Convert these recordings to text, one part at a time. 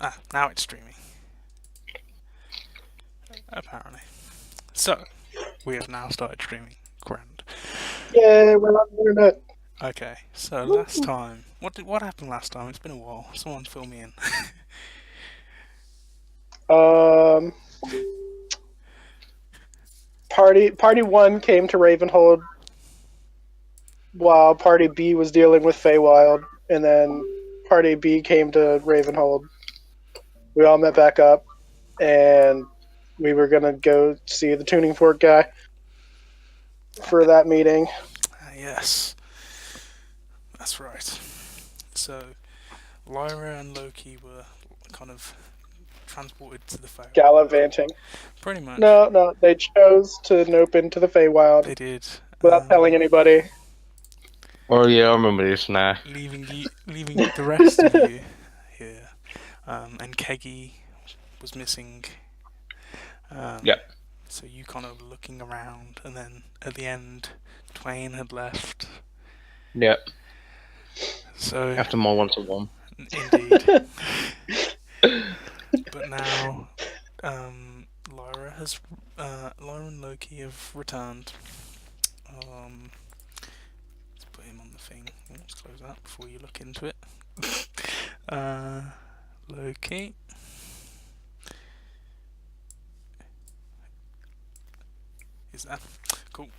Ah, now it's streaming. Apparently. So, we have now started streaming. Grand. Yeah, we're on the internet. Okay, so last time, what happened last time? It's been a while. Someone fill me in. Um, party one came to Ravenhold while Party B was dealing with Feywild, and then Party B came to Ravenhold. We all met back up, and we were gonna go see the tuning fork guy for that meeting. Yes, that's right. So, Lyra and Loki were kind of transported to the Feywild. Gallivanting. Pretty much, No, they chose to nope into the Feywild they did. without telling anybody. Oh yeah, I remember this now. Leaving the rest of you here. And Keggy was missing. Um, Yep. so you kind of looking around, and then at the end, Twain had left. Yep. So After my 1-to-1. indeed, but now Lyra and Loki have returned. Let's put him on the thing. Let's close that before you look into it. uh, Loki. Is that cool?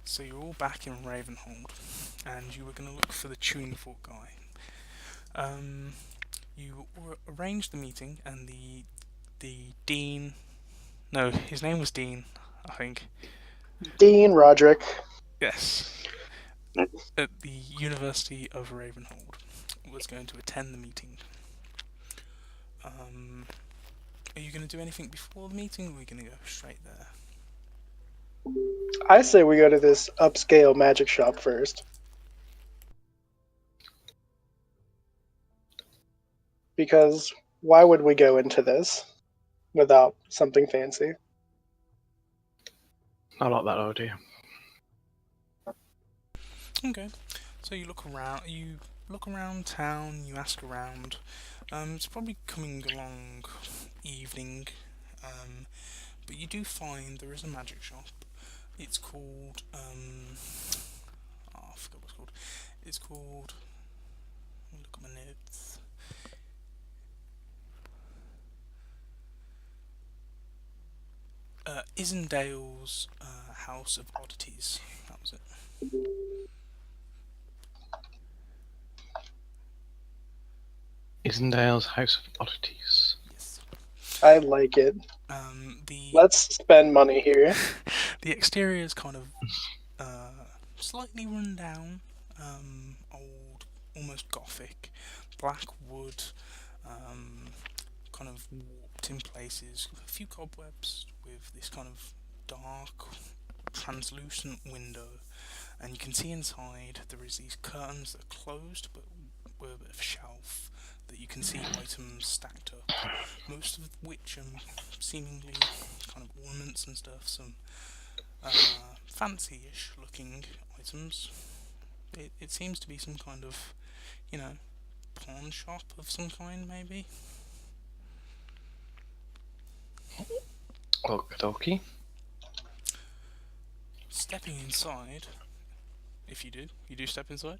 So you're all back in Ravenhold, and you were going to look for the tuning fork guy. You arranged the meeting, and the dean. No, his name was Dean, I think. Dean Roderick. Yes, at the University of Ravenhold was going to attend the meeting. Are you going to do anything before the meeting, or are we going to go straight there? I say we go to this upscale magic shop first. Because why would we go into this without something fancy? I like that idea. Okay, so you look around. You look around town. You ask around. It's probably coming along evening, but you do find there is a magic shop. It's called oh, I forgot what it's called. It's called. Let me look at my notes. Isendale's House of Oddities. That was it. Isendale's House of Oddities. Yes. I like it. The Let's spend money here. the exterior is kind of slightly run down, old, almost gothic, black wood, kind of warped in places, a few cobwebs with this kind of dark, translucent window, and you can see inside there is these curtains that are closed but with a bit of shelf that you can see items stacked up, most of which are seemingly kind of ornaments and stuff, some fancy-ish looking items. It seems to be some kind of, pawn shop of some kind, maybe. Okie dokie. Stepping inside, if you do step inside.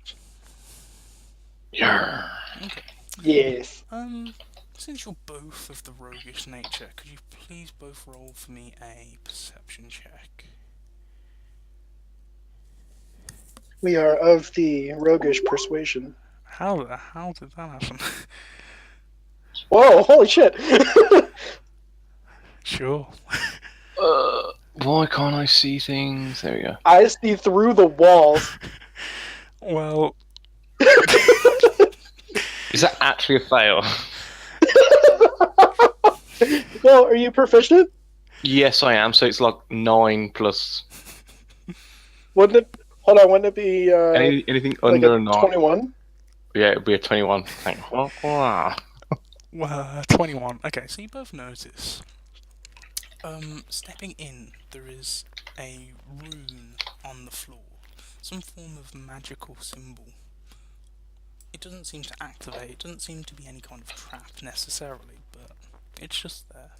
Yeah. Okay. Yes. Since you're both of the roguish nature, could you please both roll for me a perception check? We are of the roguish persuasion. How did that happen? Whoa, holy shit! Sure. Why can't I see things? There we go. I see through the walls. Well, Is that actually a fail? Well, are you proficient? Yes, I am. So it's like 9 plus. Wouldn't it? Hold on, wouldn't it be Anything like under a a 9? 21? Yeah, it'd be a 21. Thank you. Wow. 21. Okay, so you both notice. Stepping in, there is a rune on the floor, some form of magical symbol. It doesn't seem to activate. It doesn't seem to be any kind of trap necessarily, but It's just there.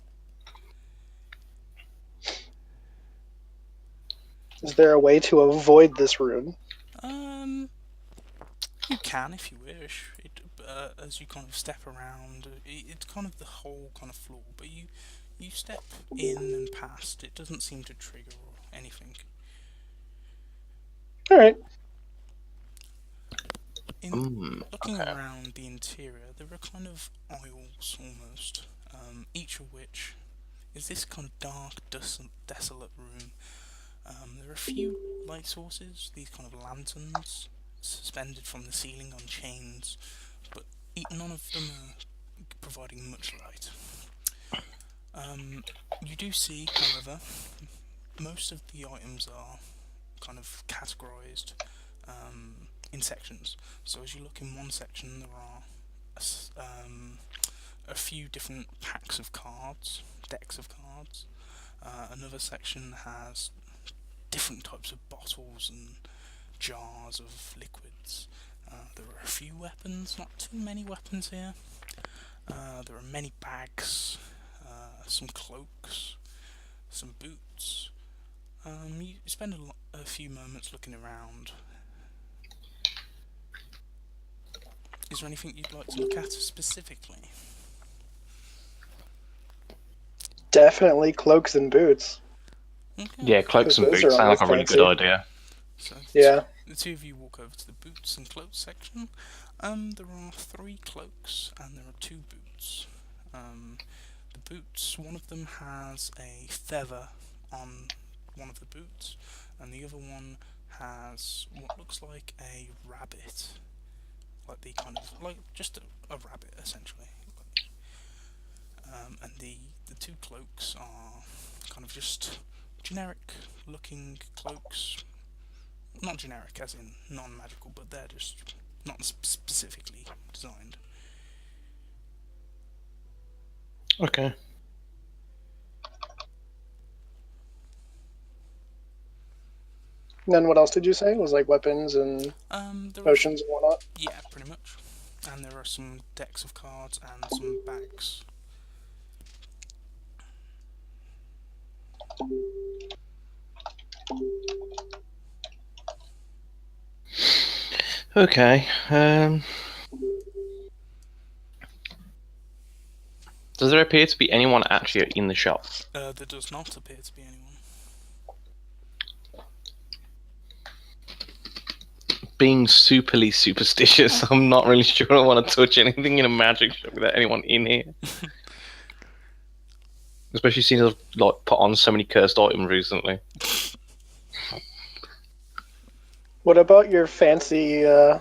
Is there a way to avoid this room? Um, you can if you wish. As you kind of step around, it's kind of the whole kind of floor, but you step in and past. It doesn't seem to trigger or anything. All right. Looking Okay. around the interior, there are kind of aisles almost, each of which is this kind of dark, desolate room. There are a few light sources, these kind of lanterns suspended from the ceiling on chains, but none of them are providing much light. You do see, however, most of the items are kind of categorized in sections. So as you look in one section, there are a few different packs of cards, decks of cards. Another section has different types of bottles and jars of liquids. There are a few weapons, not too many weapons here. There are many bags, some cloaks, some boots. You spend a few moments looking around. Is there anything you'd like to look at specifically? Definitely cloaks and boots. Okay. Yeah, cloaks Because and those are boots sound like always a really good fancy. idea. So Yeah. the two of you walk over to the boots and cloaks section. There are 3 cloaks and there are 2 boots. The boots, one of them has a feather on one of the boots, and the other one has what looks like a rabbit, like the kind of like just a rabbit essentially. And the 2 cloaks are kind of just generic looking cloaks. Not generic as in non-magical, but they're just not specifically designed. Okay. And then what else did you say? It was like weapons and There are potions and whatnot. yeah, pretty much. And there are some decks of cards and some bags. Okay. Does there appear to be anyone actually in the shop? There does not appear to be anyone. Being superly superstitious, I'm not really sure I want to touch anything in a magic shop without anyone in here. Especially since I've like put on so many cursed items recently. What about your fancy eye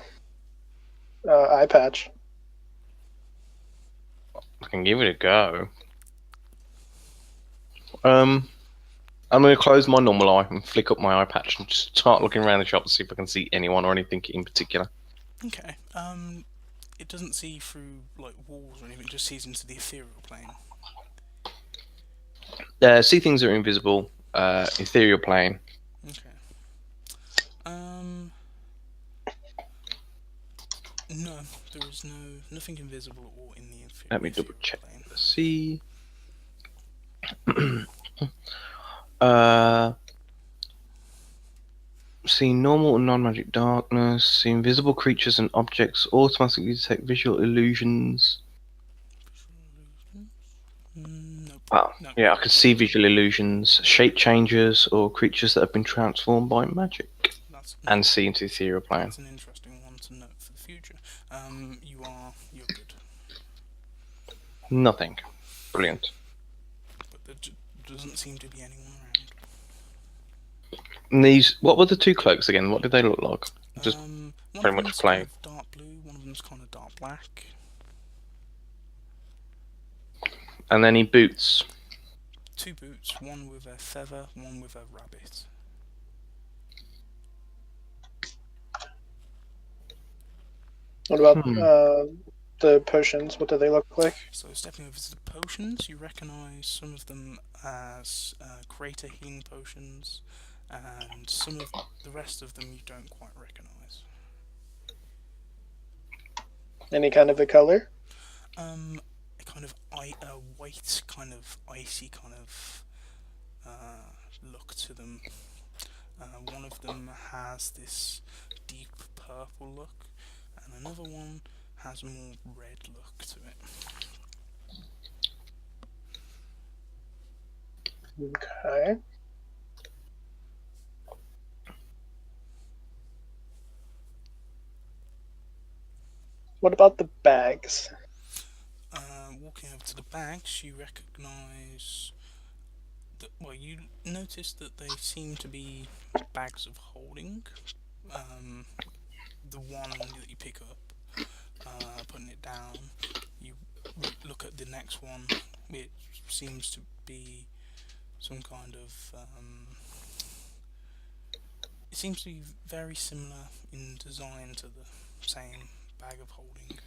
patch? I can give it a go. I'm going to close my normal eye and flick up my eye patch and just start looking around the shop to see if I can see anyone or anything in particular. Okay. It doesn't see through like walls or anything. It just sees into the ethereal plane. See things that are invisible, ethereal plane. Okay. No, there is nothing invisible or in the ethereal Let me double check. plane. See. See normal and non-magic darkness. See invisible creatures and objects. Automatically detect visual illusions. Nope. Wow. No. Yeah, I can see visual illusions, shape changes, or creatures that have been transformed by magic. And see into the ethereal plane. That's an interesting one to note for the future. You're good. Nothing. Brilliant. But there doesn't seem to be anyone around. And these, what were the 2 cloaks again? What did they look like? Just One pretty of much them's plain. kind of dark blue, one of them's kind of dark black. And then he boots. 2 boots, one with a feather, one with a rabbit. What about the potions? What do they look like? So stepping over to the potions, you recognise some of them as greater healing potions, and some of the rest of them you don't quite recognise. Any kind of a color? A kind of white, kind of icy, kind of look to them. One of them has this deep purple look, and another one has a more red look to it. Okay. What about the bags? Walking over to the bags, you recognise that. Well, you notice that they seem to be bags of holding. Um, the one that you pick up, putting it down, you look at the next one, which seems to be some kind of. It seems to be very similar in design to the same bag of holding,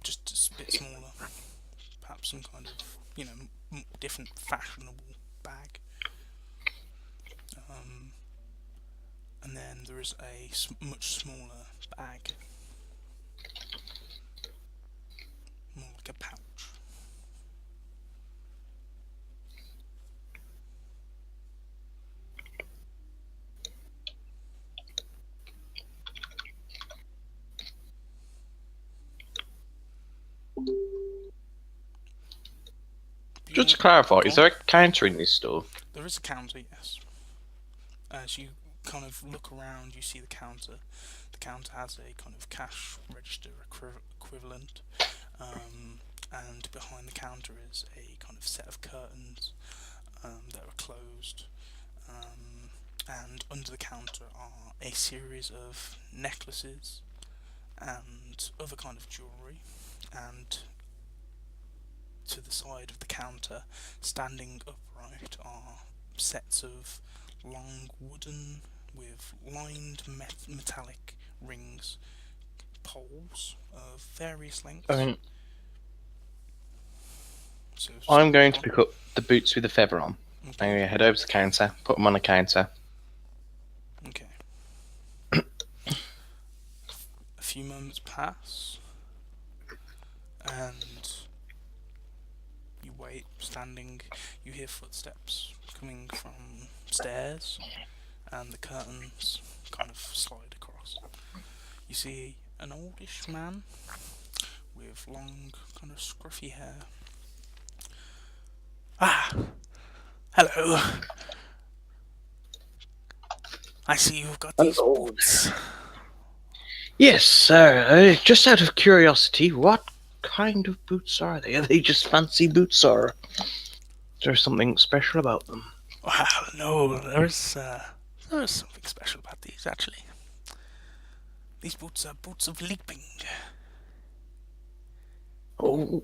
just a bit smaller. Perhaps some kind of, different fashionable bag. Um, and then there is a much smaller bag, more like a pouch. Just to clarify, Go is on. there a counter in this store? There is a counter, yes. As you kind of look around, you see the counter. The counter has a kind of cash register equivalent, and behind the counter is a kind of set of curtains that are closed. And under the counter are a series of necklaces and other kind of jewellery. And to the side of the counter, standing upright, are sets of long wooden with lined metallic rings, poles of various lengths. So I'm going to pick up the boots with the feather on. I'm Okay. going to head over to the counter, put them on the counter. Okay. A few moments pass, and you wait, standing. You hear footsteps coming from stairs, and the curtains kind of slide across. You see an oldish man with long, kind of scruffy hair. Ah, hello. I see you've got these boots. Yes, sir. Just out of curiosity, what kind of boots are they? Are they just fancy boots, or is there something special about them? Well, no, there's something special about these, actually. These boots are boots of leaping. Oh,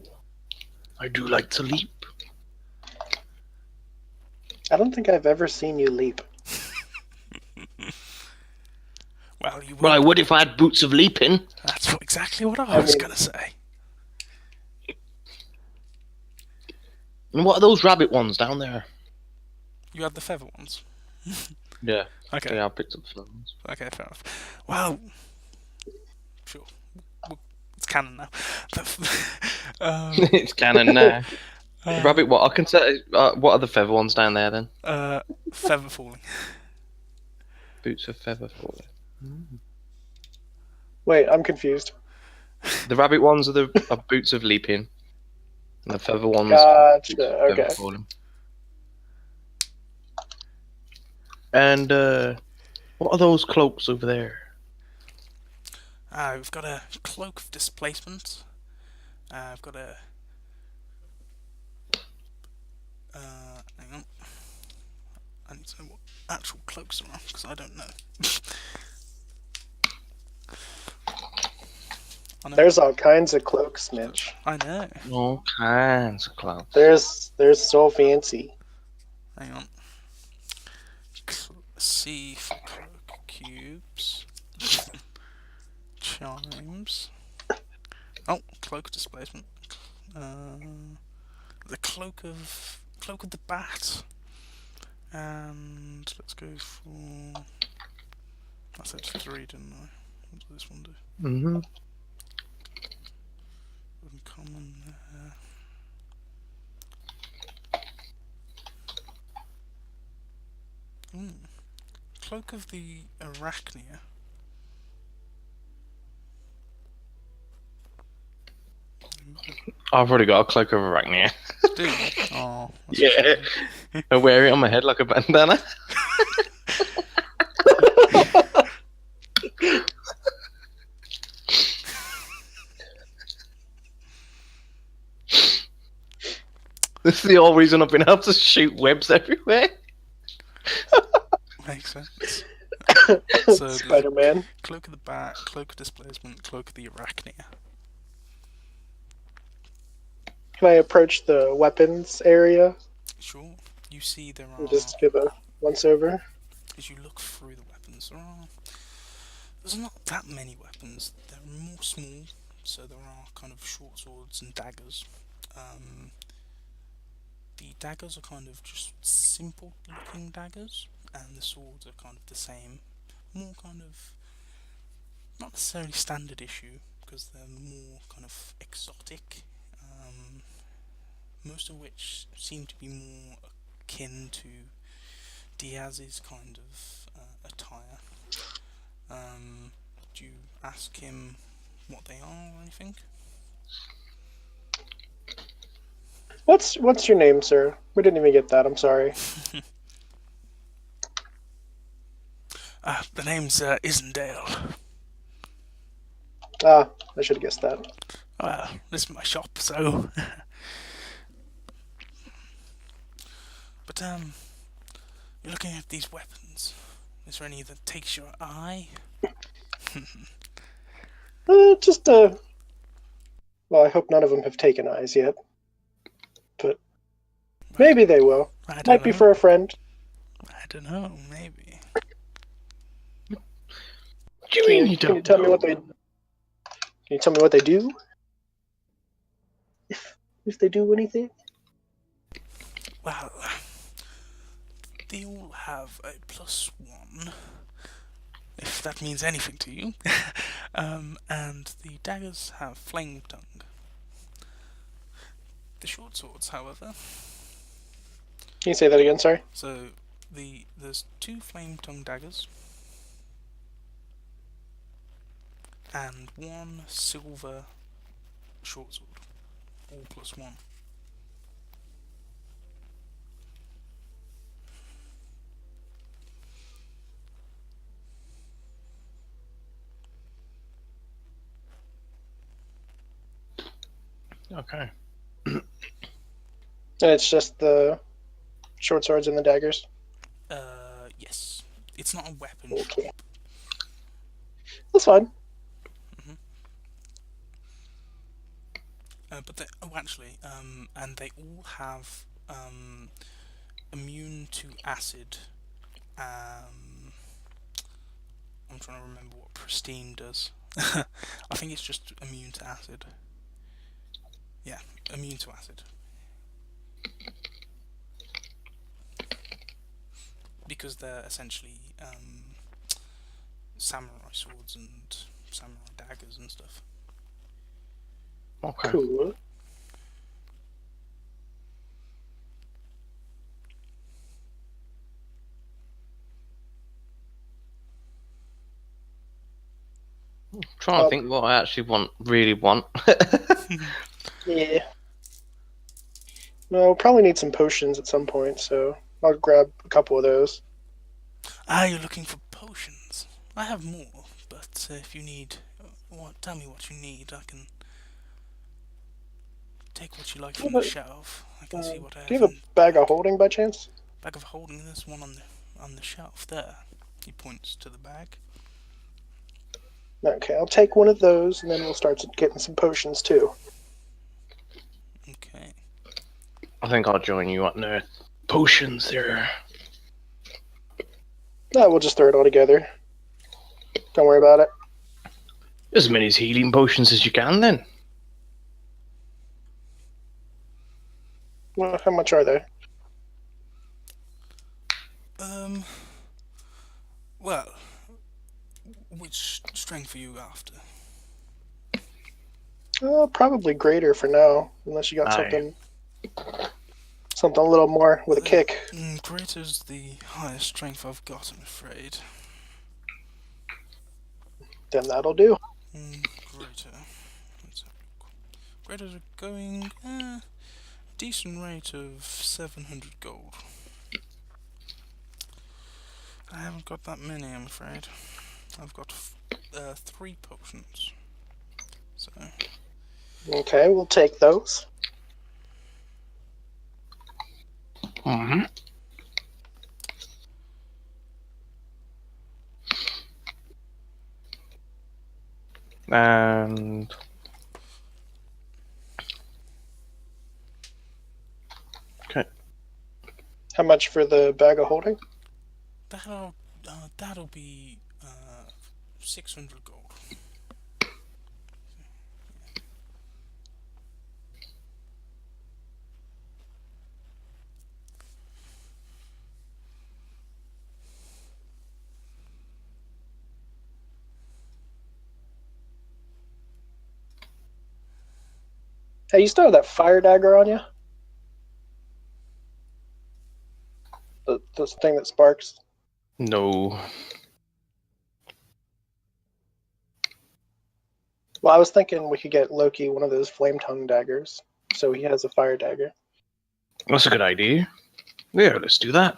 I do like to leap. I don't think I've ever seen you leap. Well, you would. Well, I would if I had boots of leaping. That's exactly what I was mean- going to say. And what are those rabbit ones down there? You had the feather ones. Yeah. Okay. Yeah, I picked up the feather ones. Okay, fair enough. Well, sure. It's canon now. It's canon now. Rabbit what? I can say. What are the feather ones down there then? Feather falling. Boots of feather falling. Wait, I'm confused. The rabbit ones are boots of leaping, and the feather ones Gotcha. boots of Okay. feather falling. And what are those cloaks over there? We've got a cloak of displacement. I've got a. Hang on. I need to know what actual cloaks are, because I don't know. I know. There's all kinds of cloaks, Mitch. I know. All kinds of clowns. There's so fancy. Hang on. C for cloak cubes. Chimes. Oh, cloak displacement. The cloak of the bat. And let's go for. I said 3, didn't I? What does this one do? Mm-hmm. Cloak of the Arachnia. I've already got a cloak of arachnia. Do you? Oh, that's a Yeah. shame. I wear it on my head like a bandana. This is the whole reason I've been able to shoot webs everywhere. Makes sense. So Spider-Man. Cloak of the Bat, Cloak of Displacement, Cloak of the Arachnia. Can I approach the weapons area Sure. You see there and are, just give a once over? as you look through the weapons, there's not that many weapons. They're more small, so there are kind of short swords and daggers. The daggers are kind of just simple looking daggers, and the swords are kind of the same. More kind of, not necessarily standard issue, because they're more kind of exotic. Most of which seem to be more akin to Diaz's kind of attire. Do you ask him what they are or anything? What's your name, sir? We didn't even get that. I'm sorry. The name's Isendale. Ah, I should have guessed that. Well, this is my shop, so. But you're looking at these weapons. Is there any that takes your eye? Just well, I hope none of them have taken eyes yet, but maybe they will. I don't Might be know. for a friend. I don't know. Maybe. What do you mean you Can you don't tell me know? what they? Can you tell me what they do? If they do anything? Well, they all have a +1, if that means anything to you. And the daggers have flame tongue. The short swords, however, Can you say that again? Sorry. so there's 2 flame tongue daggers and 1 silver short sword, all +1. Okay. And it's just the short swords and the daggers. Yes. It's not a weapon Okay. shop. That's fine. But they, and they all have immune to acid. I'm trying to remember what pristine does. I think it's just immune to acid. Yeah, immune to acid. Because they're essentially samurai swords and samurai daggers and stuff. Okay. Cool. Trying to think what I actually really want. Yeah. Well, we'll probably need some potions at some point, so I'll grab a couple of those. Ah, you're looking for potions. I have more, but if you need, tell me what you need. I can take what you like from the shelf. I can see what I have. Do you have a bag of holding by chance? Bag of holding. There's one on the shelf there. He points to the bag. Okay, I'll take one of those, and then we'll start getting some potions too. Okay. I think I'll join you on the potions there. No, we'll just throw it all together. Don't worry about it. As many healing potions as you can, then. Well, how much are they? Well, which strength are you after? Probably greater for now, unless you got Aye. Something a little more with a kick. Greater's the highest strength I've got, I'm afraid. Then that'll do. Greater. Let's have a look. Greaters are going decent rate of 700 gold. I haven't got that many, I'm afraid. I've got 3 potions. So Okay, we'll take those. Mm-hmm. And okay, How much for the bag of holding? that'll be 600 gold. Hey, you still have that fire dagger on you? The thing that sparks? no. Well, I was thinking we could get Loki one of those flame tongue daggers, so he has a fire dagger. That's a good idea. Yeah, let's do that.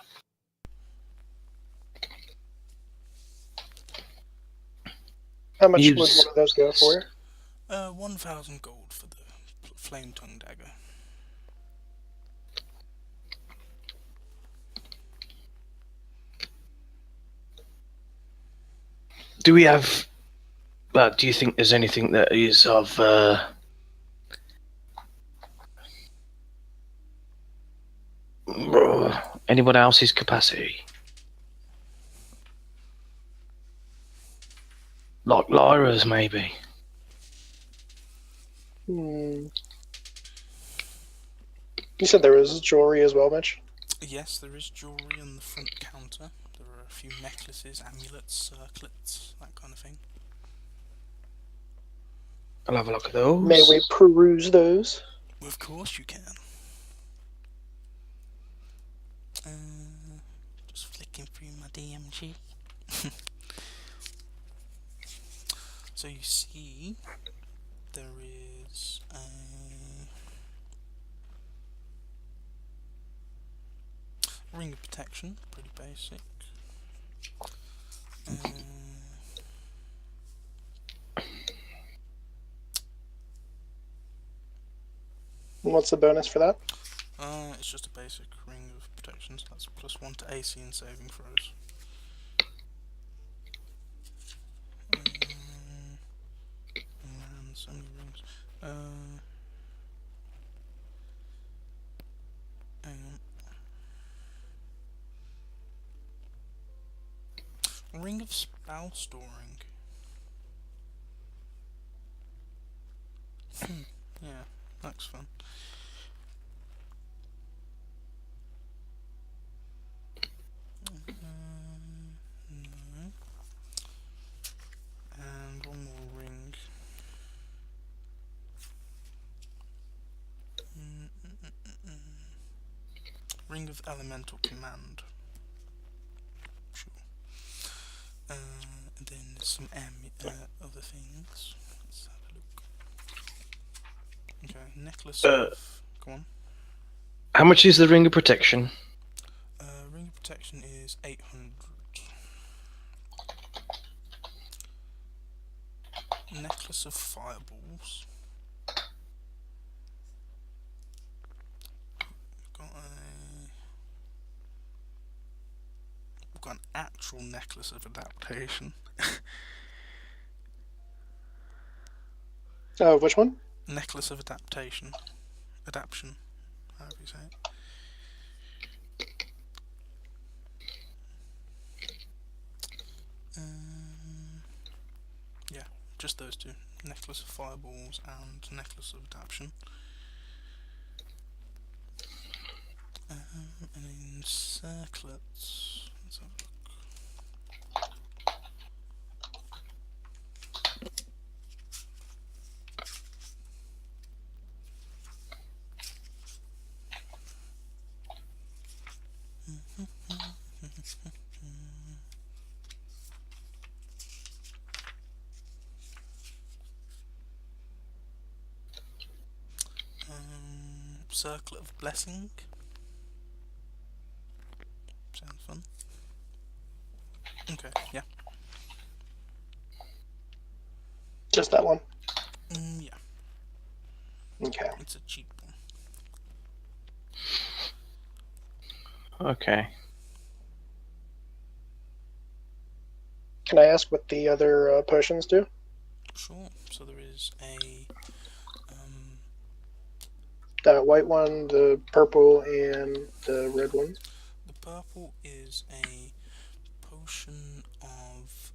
How much would Use- one of those go for? 1,000 gold for the flame tongue dagger. Do we have? Do you think there's anything that is of anyone else's capacity? Like Lyra's, maybe. You said there was jewelry as well, Mitch? Yes, there is jewellery on the front counter. There are a few necklaces, amulets, circlets, that kind of thing. I'll have a look at those. May we peruse those? Of course you can. Just flicking through my DMG. So you see, there is a ring of protection, pretty basic. And what's the bonus for that? It's just a basic ring of protection, so that's +1 to AC and saving throws. Man, so many rings. Hang on. Ring of spell storing. Yeah, that's fun. No. And one more ring. Ring of elemental command. Sure. And then some other things. Let's have a look. Okay, necklace of... Go on. How much is the ring of protection? Ring of protection is 800. Necklace of fireballs. We've got an actual necklace of adaptation. Oh, which one? Necklace of adaptation. Adaption. However you say it. Yeah, just those two. Necklace of fireballs and necklace of adaption. And then circlets. Let's have a look. Circle of Blessing. Sounds fun. Okay, yeah. Just that one. Yeah, Okay. it's a cheap one. Okay. Can I ask what the other potions do? Sure. So there is a That white one, the purple, and the red one. the purple is a potion of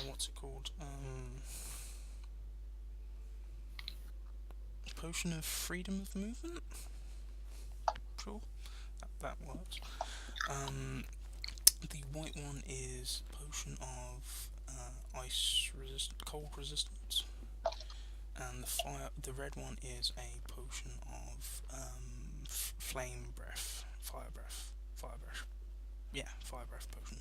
what's it called? Potion of freedom of movement. Sure, that works. The white one is potion of cold resistance, and the red one is a potion of flame breath, fire breath. Yeah, fire breath potion.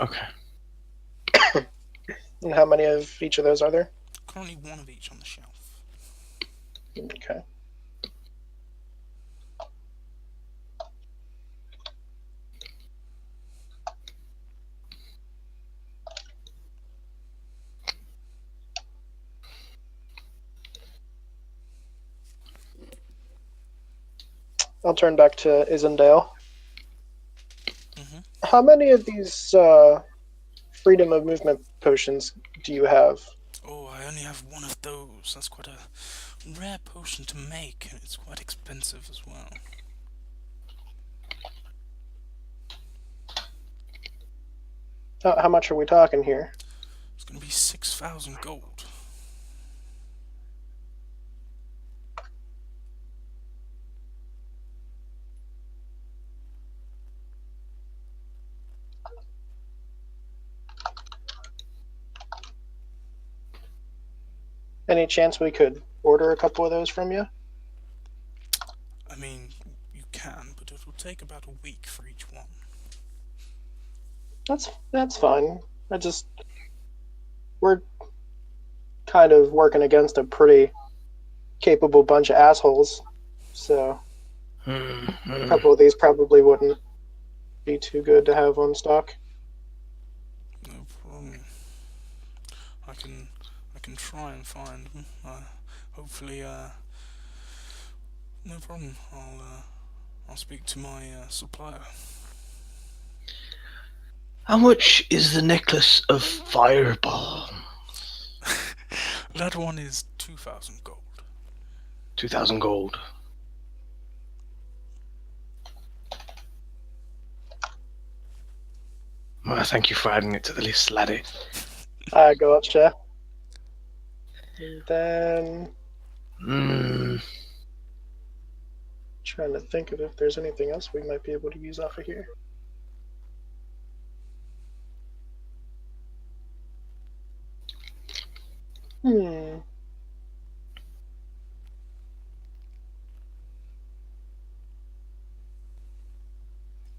Okay. And how many of each of those are there? Currently one of each on the shelf. Okay. I'll turn back to Isendale. Mm-hmm. How many of these freedom of movement potions do you have? Oh, I only have one of those. That's quite a rare potion to make, and it's quite expensive as well. How much are we talking here? It's going to be 6,000 gold. Any chance we could order a couple of those from you? I mean, you can, but it'll take about a week for each one. That's fine. We're kind of working against a pretty capable bunch of assholes, so a couple of these probably wouldn't be too good to have on stock. No problem. I can try and find them. Hopefully, no problem. I'll speak to my supplier. How much is the necklace of fireball? That one is 2,000 gold. 2,000 gold. Well, thank you for adding it to the list, laddie. I gotcha. And then trying to think of if there's anything else we might be able to use off of here.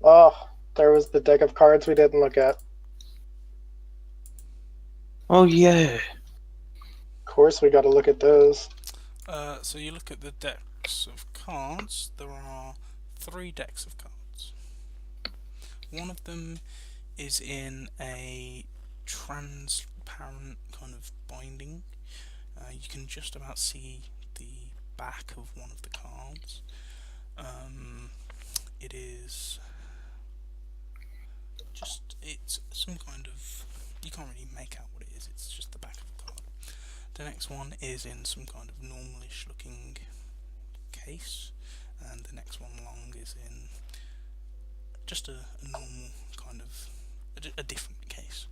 Oh, there was the deck of cards we didn't look at. Oh, yeah. Of course, we got to look at those. So you look at the decks of cards. There are 3 decks of cards. One of them is in a transparent kind of binding. You can just about see the back of one of the cards. It is it's some kind of, you can't really make out what it is, it's just the back of the card. The next one is in some kind of normalish looking case, and the next one along is in just a normal kind of a different case.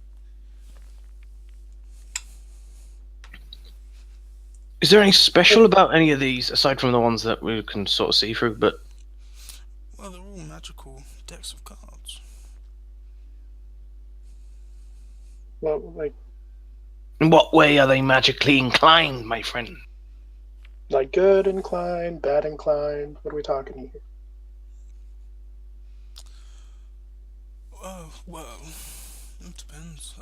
Is there anything special about any of these, aside from the ones that we can sort of see through? But well, they're all magical decks of cards. Well, like in what way are they magically inclined, my friend? good inclined, bad inclined. What are we talking here? Oh, well, it depends.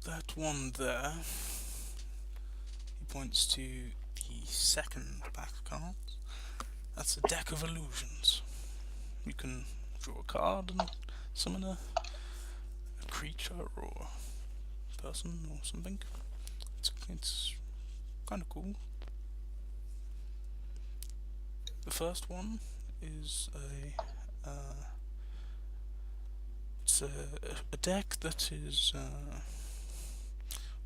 That one there, he points to the second pack of cards. That's a deck of illusions. You can draw a card and summon a creature or person or something. It's kind of cool. The first one is it's a deck that is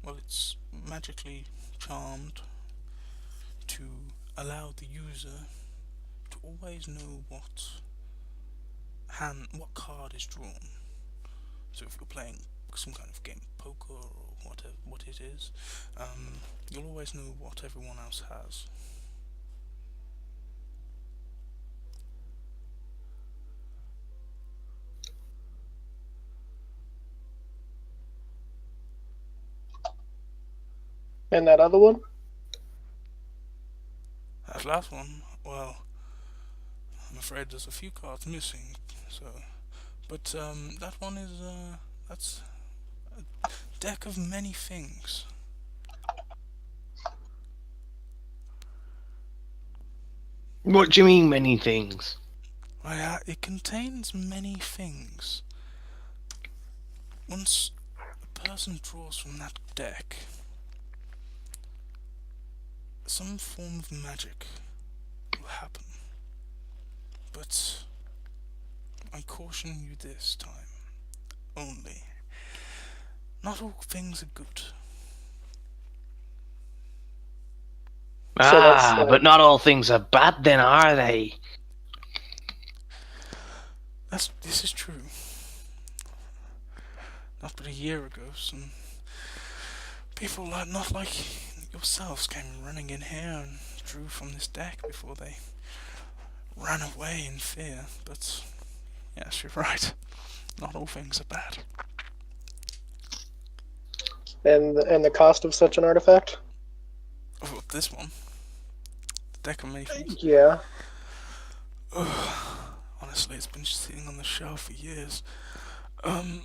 well, it's magically charmed to allow the user to always know what card is drawn. So if you're playing some kind of game of poker or whatever what it is, you'll always know what everyone else has. And that other one? That last one, well, I'm afraid there's a few cards missing. So, but that one is that's a deck of many things. What do you mean, many things? It contains many things. Once a person draws from that deck, some form of magic will happen. But I caution you this time only. Not all things are good. So that's Ah, but not all things are bad then, are they? This is true. Not but a year ago, some people not like yourselves came running in here and drew from this deck before they ran away in fear. But yes, you're right. Not all things are bad. and the cost of such an artifact? Oh, this one, the deck of many things. Yeah. Honestly, it's been sitting on the shelf for years. Um,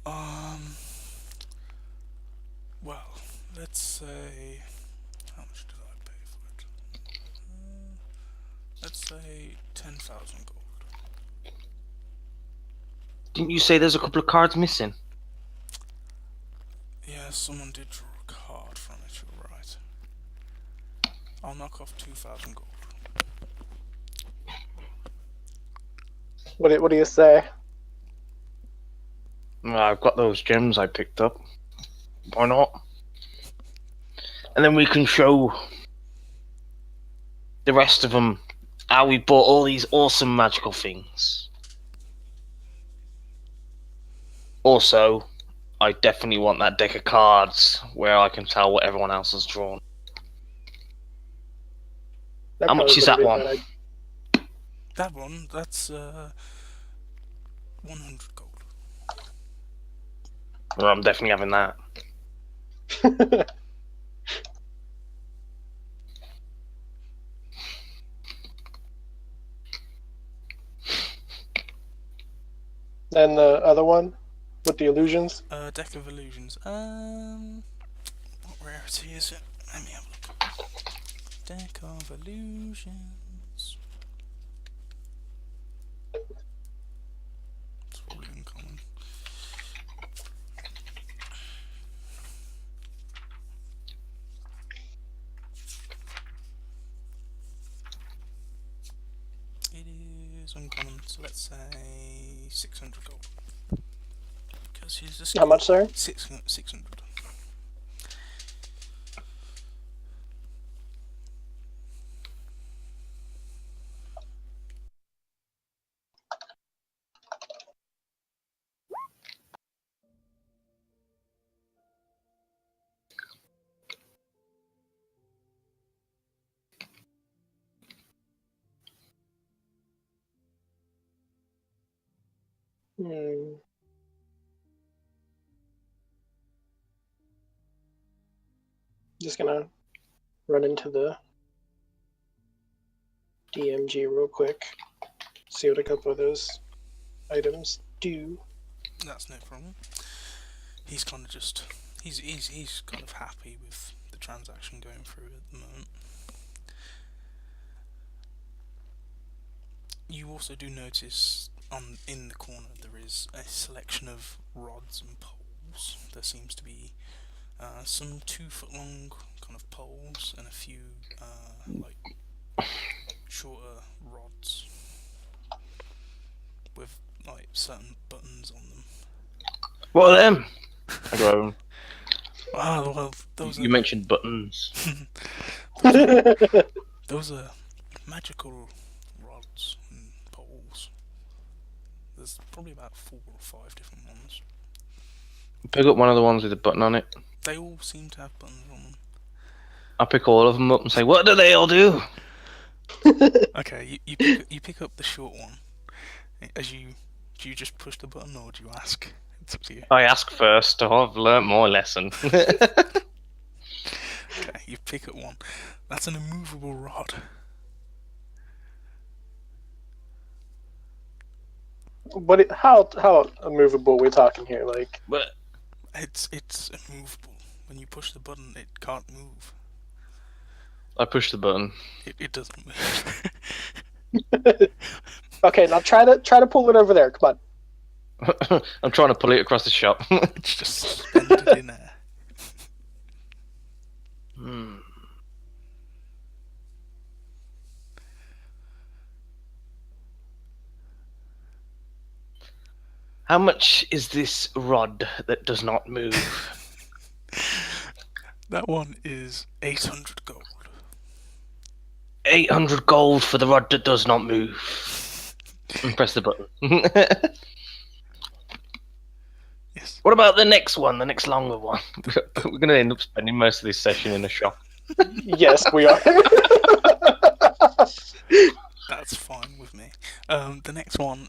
um, well, let's say, how much did I pay for it? Let's say 10,000 gold. Didn't you say there's a couple of cards missing? Yeah, someone did draw a card from it, you're right. I'll knock off 2,000 gold. What do you say? Well, I've got those gems I picked up. Why not? And then we can show the rest of them how we bought all these awesome magical things. Also, I definitely want that deck of cards where I can tell what everyone else has drawn. That How much probably is that wouldn't be a one? bad idea. That one, that's 100 gold. Well, I'm definitely having that. And the other one with the illusions? Deck of illusions. What rarity is it? Let me have a look. Deck of illusions. It's probably uncommon. It is uncommon, so let's say 600 gold. Because he's a skill. How much, sir? 600. Hmm. Just gonna run into the DMG real quick. See what a couple of those items do. That's no problem. He's kind of just he's kind of happy with the transaction going through at the moment. You also do notice in the corner there is a selection of rods and poles. There seems to be some 2 foot long kind of poles and a few like shorter rods with like certain buttons on them. What are them? I go, Ah, well, those you are mentioned buttons. those are magical rods and poles. There's probably about 4 or 5 different ones. Pick up one of the ones with a button on it. They all seem to have buttons on them. I pick all of them up and say, what do they all do? Okay, you pick up the short one. Do you just push the button or do you ask? It's up to you. I ask first. Oh, I've learnt my lesson. Okay, you pick up one. That's an immovable rod. How immovable are we talking here? Like, But It's immovable. When you push the button, it can't move. I push the button. It doesn't move. okay, now try to pull it over there. Come on. I'm trying to pull it across the shop. It's just suspended in air. How much is this rod that does not move? That one is 800 gold. 800 gold for the rod that does not move. And press the button. Yes. What about the next one, the next longer one? We're going to end up spending most of this session in a shop. Yes, we are. That's fine with me. The next one,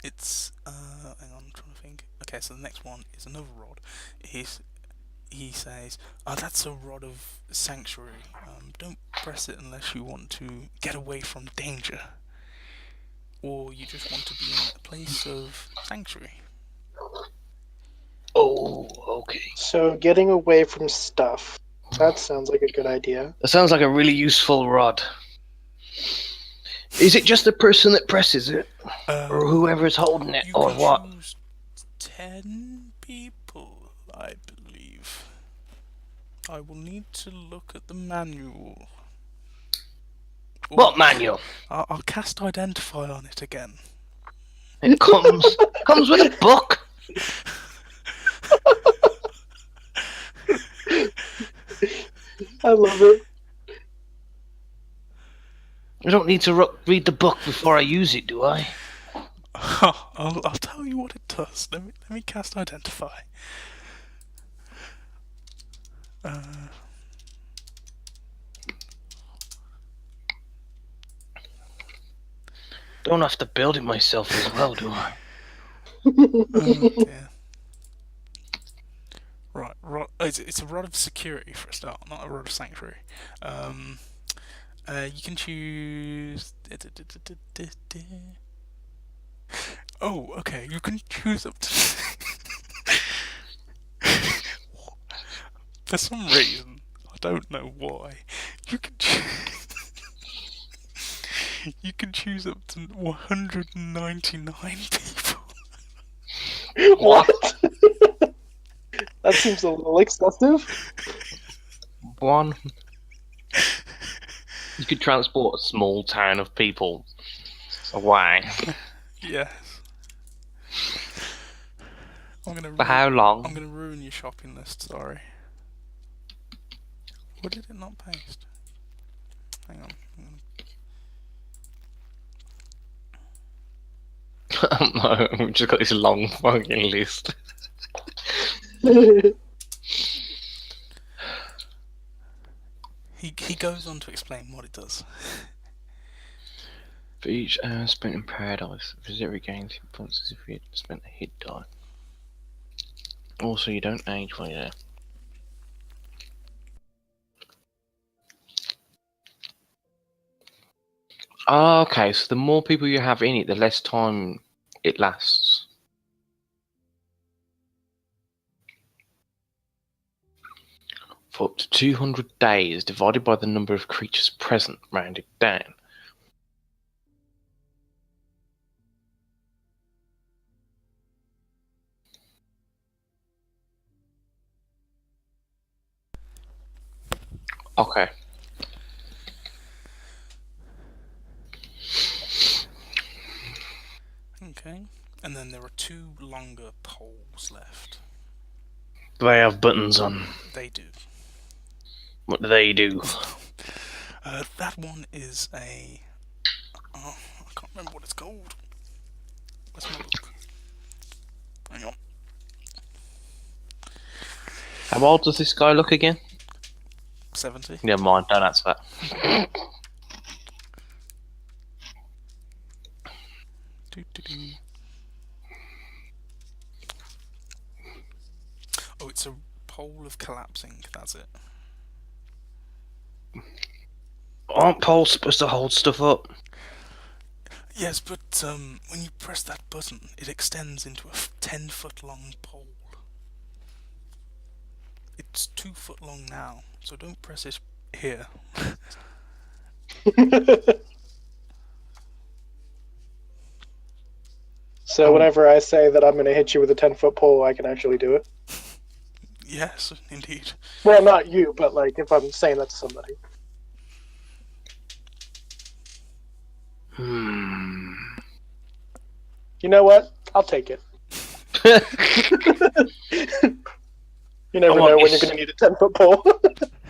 it's hang on, I'm trying to think. Okay, so the next one is another rod. He says, "Oh, that's a rod of sanctuary. Don't press it unless you want to get away from danger, or you just want to be in a place of sanctuary." Oh, okay. So getting away from stuff. That sounds like a good idea. That sounds like a really useful rod. Is it just the person that presses it? Or whoever is holding it? You Or can what? choose 10 people, I believe. I will need to look at the manual. What manual? I'll cast identify on it again. It comes with a book. I love it. I don't need to read the book before I use it, do I? I'll tell you what it does. Let me cast identify. Don't have to build it myself as well, do I? Oh dear. Right, it's a rod of security for a start, not a rod of sanctuary. You can choose. Oh, okay. You can choose up to. For some reason, I don't know why. You can. You can choose up to 199 people. What? That seems a little excessive. One. You could transport a small town of people away. Yes. For how long? I'm gonna ruin your shopping list. Sorry. What did it not paste? Hang on. No, we've just got this long fucking list. He goes on to explain what it does. For each hour spent in paradise, the visitor regains hit points as if he had spent a hit die. Also, you don't age while you're there. Oh, okay, so the more people you have in it, the less time it lasts. For up to 200 days, divided by the number of creatures present, rounded down. Okay. Okay. And then there are 2 longer poles left. Do they have buttons on? They do. What do they do? That one is a... Oh, I can't remember what it's called. Where's my book? Hang on. How old does this guy look again? 70. Never mind, don't answer that. Doo-doo-doo. Oh, it's a pole of collapsing, that's it. Aren't poles supposed to hold stuff up? Yes, but when you press that button, it extends into a 10-foot long pole. It's 2 foot long now, so don't press it here. So whenever I say that I'm going to hit you with a 10-foot pole, I can actually do it. Yes, indeed. Well, not you, but like if I'm saying that to somebody. You know what? I'll take it. You never know when you're going to need a 10-foot pole.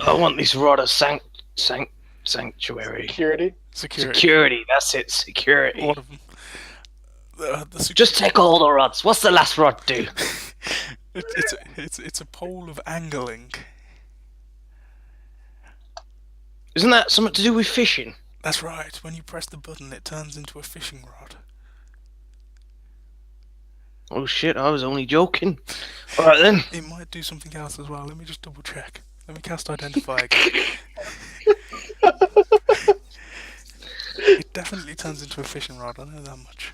I want this rod of sanctuary. Security. Security, that's it, security. One of them. Just take all the rods. What's the last rod do? It's a pole of angling. Isn't that something to do with fishing? That's right. When you press the button, it turns into a fishing rod. Oh shit, I was only joking. Alright then. It might do something else as well. Let me just double check. Let me cast Identify again. It definitely turns into a fishing rod, I know that much.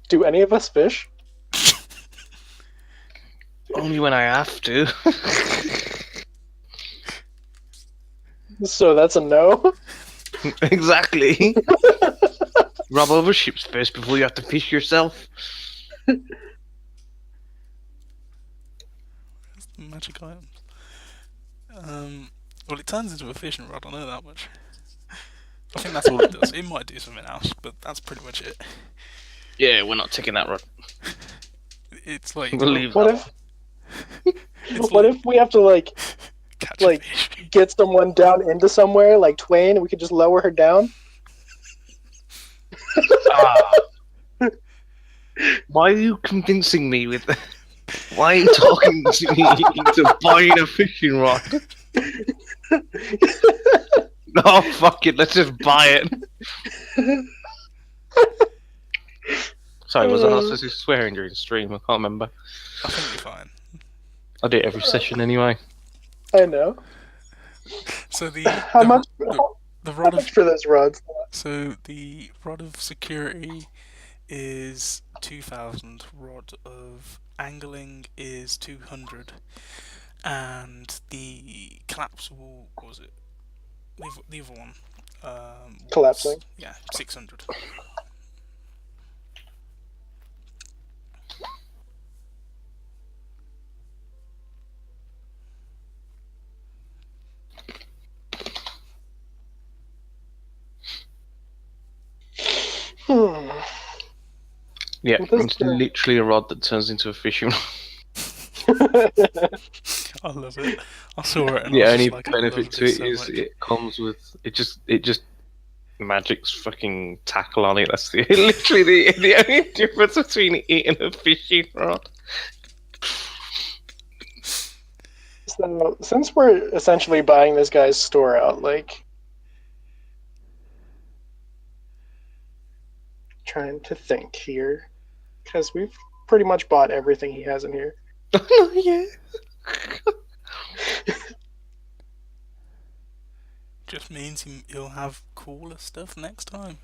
Do any of us fish? Only when I have to. So that's a no? Exactly. Rob over ships first before you have to fish yourself. Where's the magic items? Well, it turns into a fishing rod, I know that much. I think that's all it does. It might do something else, but that's pretty much it. Yeah, we're not taking that rod. It's like... We'll leave What that. What if we have to like catch a like fish. get someone down into somewhere like Twain, and we could just lower her down? Why are you convincing me with that? Why are you talking to me into buying a fishing rod? No, fuck it, let's just buy it. Sorry, was I not supposed to be swearing during the stream? I can't remember. I think you're fine. I do it every session anyway. I know. So How much? The How rod much of for those rods? so the rod of security is 2,000. Rod of angling is 200, and the collapsible, what was it? The other one. Was, Collapsing. Yeah, 600. Yeah, What is it's that? literally a rod that turns into a fishing rod. I love it. I saw it and The I was only just like, I benefit love to this it so is much. it comes with it just magic's fucking tackle on it. That's literally the only difference between it and a fishing rod. So, since we're essentially buying this guy's store out, like, trying to think here, because we've pretty much bought everything he has in here. Yeah. Just means he'll have cooler stuff next time.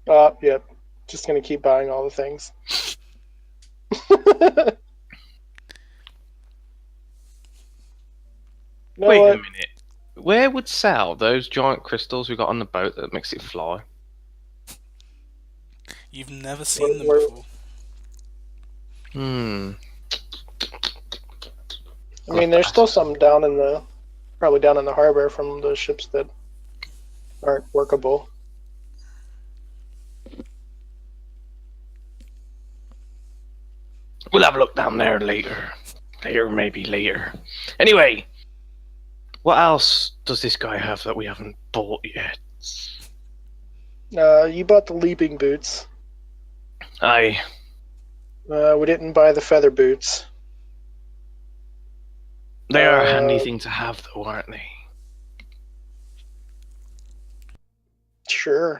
Yep. Just gonna keep buying all the things. You know Wait what? a minute. Where would sell those giant crystals we got on the boat that makes it fly? You've never seen them Where- before. Hmm. I mean, there's still some probably down in the harbor from the ships that aren't workable. We'll have a look down there later. Later, maybe later. Anyway, what else does this guy have that we haven't bought yet? You bought the leaping boots. Aye. We didn't buy the feather boots. They are a handy thing to have, though, aren't they? Sure.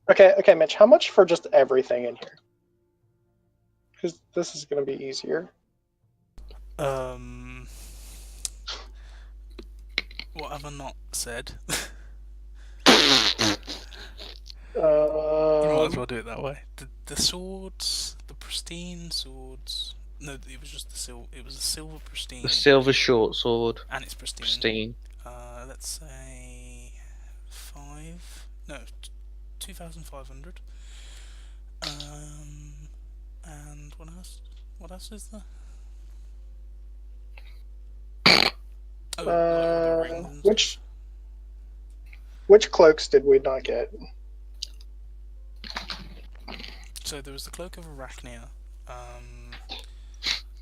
Okay, Mitch. How much for just everything in here? Because this is going to be easier. What have I not said? You might as well do it that way. The swords, the pristine swords. No, it was just it was a silver pristine. The silver short sword. And it's pristine. Pristine. Let's say 2,500. And what else? What else is there? Oh, like the rings and stuff. Which cloaks did we not get? So there was the cloak of Arachnia.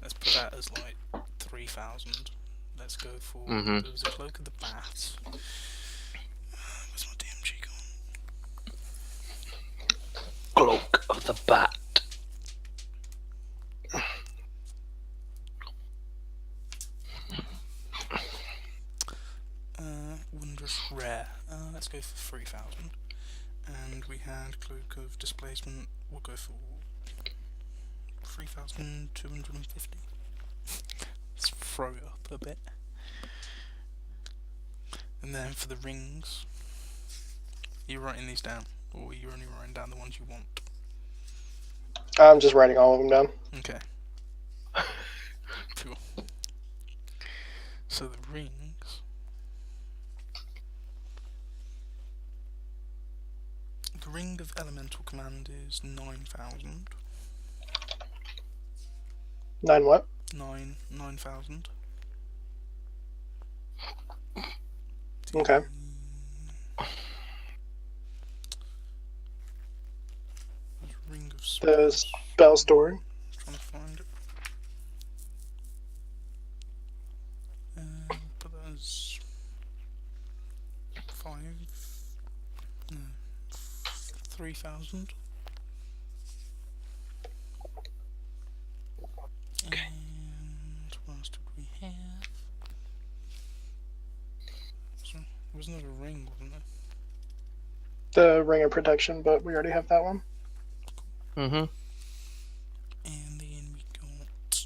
Let's put that as like 3,000. Let's go for. Mhm. There was a cloak of the bat. Where's my DMG gone? Cloak of the bat. Wondrous rare. Let's go for 3,000. And we had cloak of displacement. We'll go for 3,250. Let's throw it up a bit. And then for the rings, are you writing these down, or are you only writing down the ones you want? I'm just writing all of them down. Okay. Cool. So the rings. The ring of elemental command is 9,000. 9 what? 9,000. Okay. Ring of The spell story. Trying to find it. But that's 3,000. Okay. And what else did we have? There was another ring, wasn't there? The ring of protection, but we already have that one. Mhm. And then we got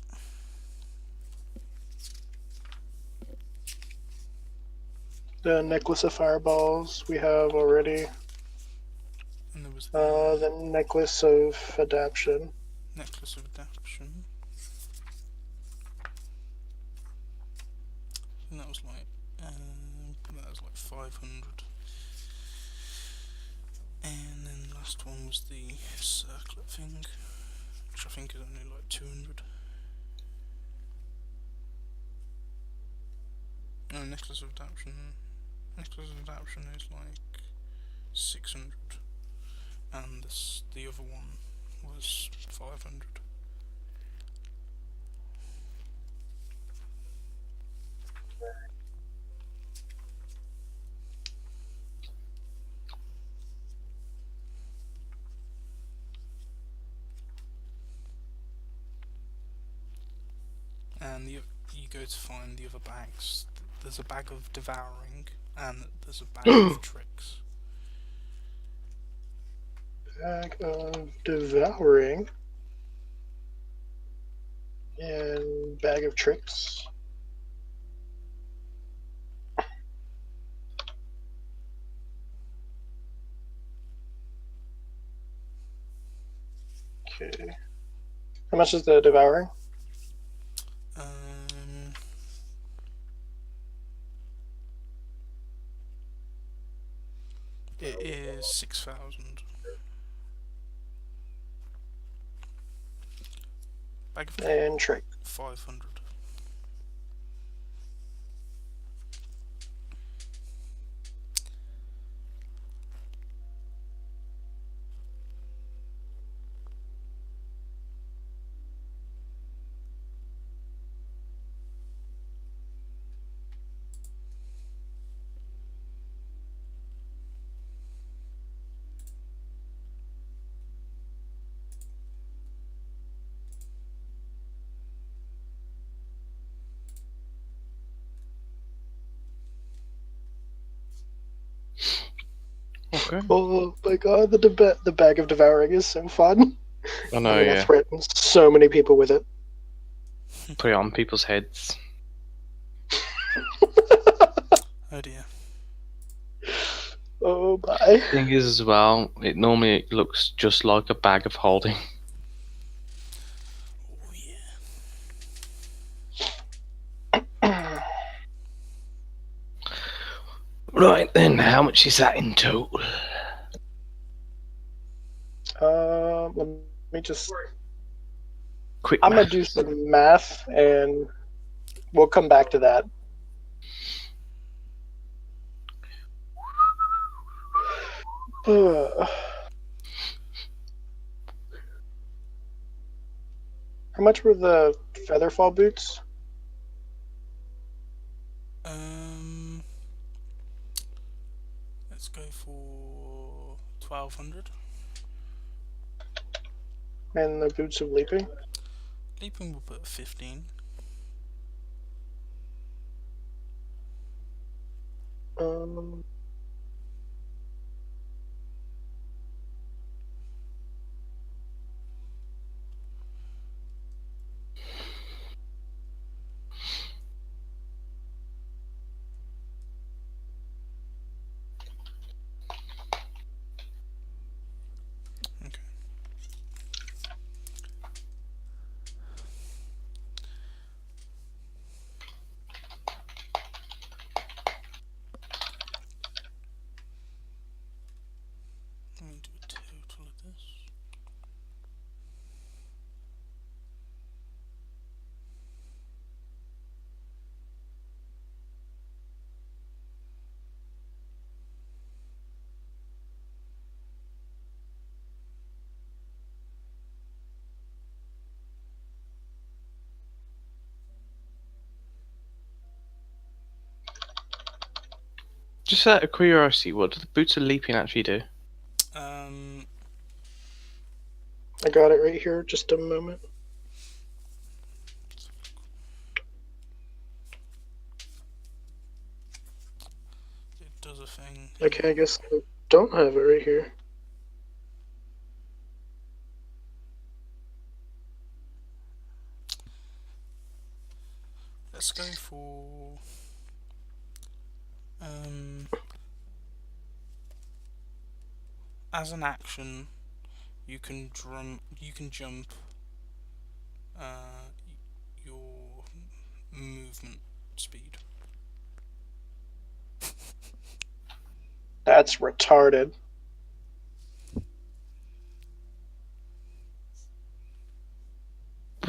The necklace of fireballs we have already. and there was The necklace of adaption. necklace of adaption. And that was like that was like 500. And then the last one was the circlet thing, which I think is only like 200. No, necklace of adaption. Necklace of adaption is like 600, and the other one was 500. And you go to find the other bags. There's a bag of devouring, and there's a bag of tricks. Bag of devouring. And bag of tricks. Okay. How much is the devouring? It is 6,000. Bag of And trade. 500. Okay. Oh my god, the bag of devouring is so fun. I I'm know, gonna yeah. threaten so many people with it. Put it on people's heads. Oh dear. Oh my. Thing is, as well, it normally looks just like a bag of holding. Oh yeah. Right then, how much is that in total? Let me just. Quick I'm gonna math. do some math, and we'll come back to that. How much were the featherfall boots? Let's go for 1,200. And the boots of leaping? Leaping will put 15. Um, Okay. Let me do a total of this. Just out of curiosity, what do the boots of leaping actually do? I got it right here. Just a moment. It does a thing. Okay, I guess I don't have it right here. Let's go for as an action, you can jump your movement speed. That's retarded.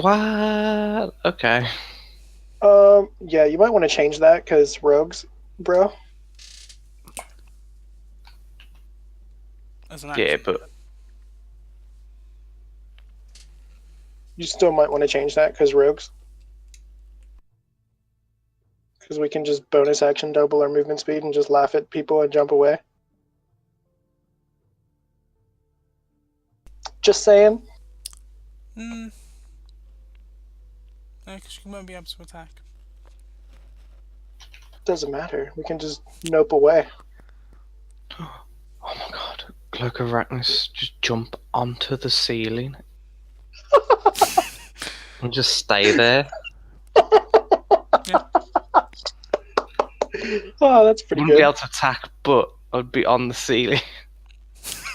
What? Okay. Yeah, you might want to change that because rogues, bro. As an Yeah, action. but You still might want to change that because rogues. Because we can just bonus action double our movement speed and just laugh at people and jump away. Just saying. No, because you won't be able to attack. Doesn't matter. We can just nope away. oh my god, Cloak of Arachnis just jump onto the ceiling and just stay there. Yeah. Oh, that's pretty Wouldn't be good. able to attack, but I'd be on the ceiling.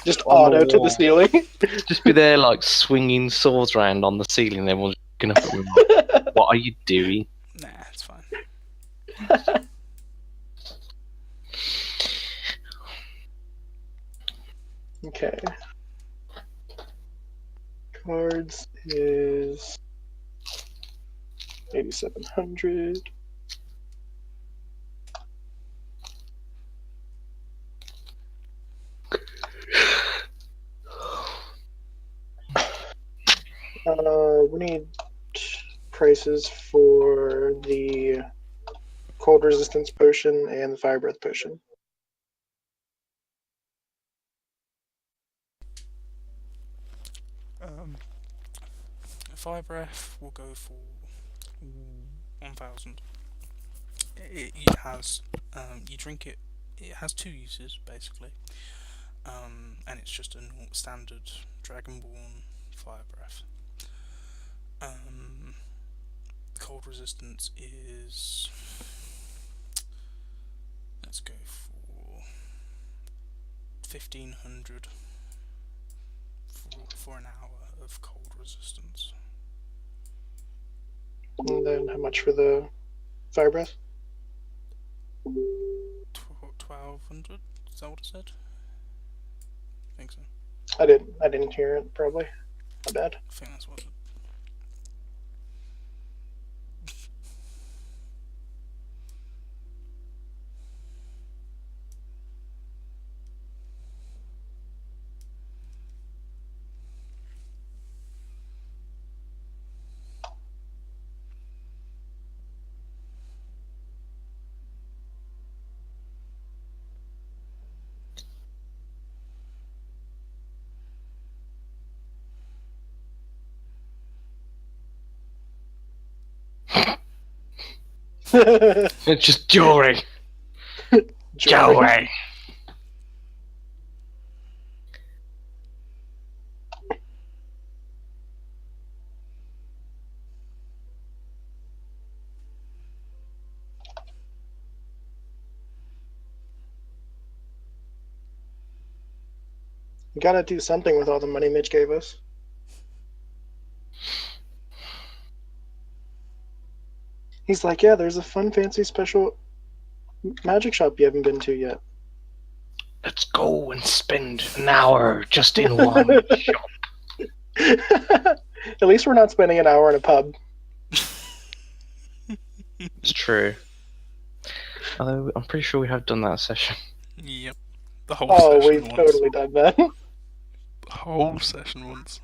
Just On the auto to the wall. ceiling. Just be there, like, swinging swords around on the ceiling, and everyone's looking up at me like, what are you doing? Nah, it's fine. Okay. Cards is 8,700. We need prices for the cold resistance potion and the fire breath potion. Fire breath will go for 1,000. It has you drink it. It has two uses basically, and it's just a standard Dragonborn fire breath. Cold resistance is, let's go for 1,500 for an hour of cold resistance. And then how much for the fire breath? 1,200. Is that what it said? I think so. I didn't hear it. Probably. My bad. I think that's what it. It's just jewelry. Go away. We gotta do something with all the money Mitch gave us. He's like, yeah, there's a fun, fancy, special magic shop you haven't been to yet. Let's go and spend an hour just in one shop. At least we're not spending an hour in a pub. It's true. Although I'm pretty sure we have done that session. Yep. The whole Oh, session we've once. totally done that. The whole session once.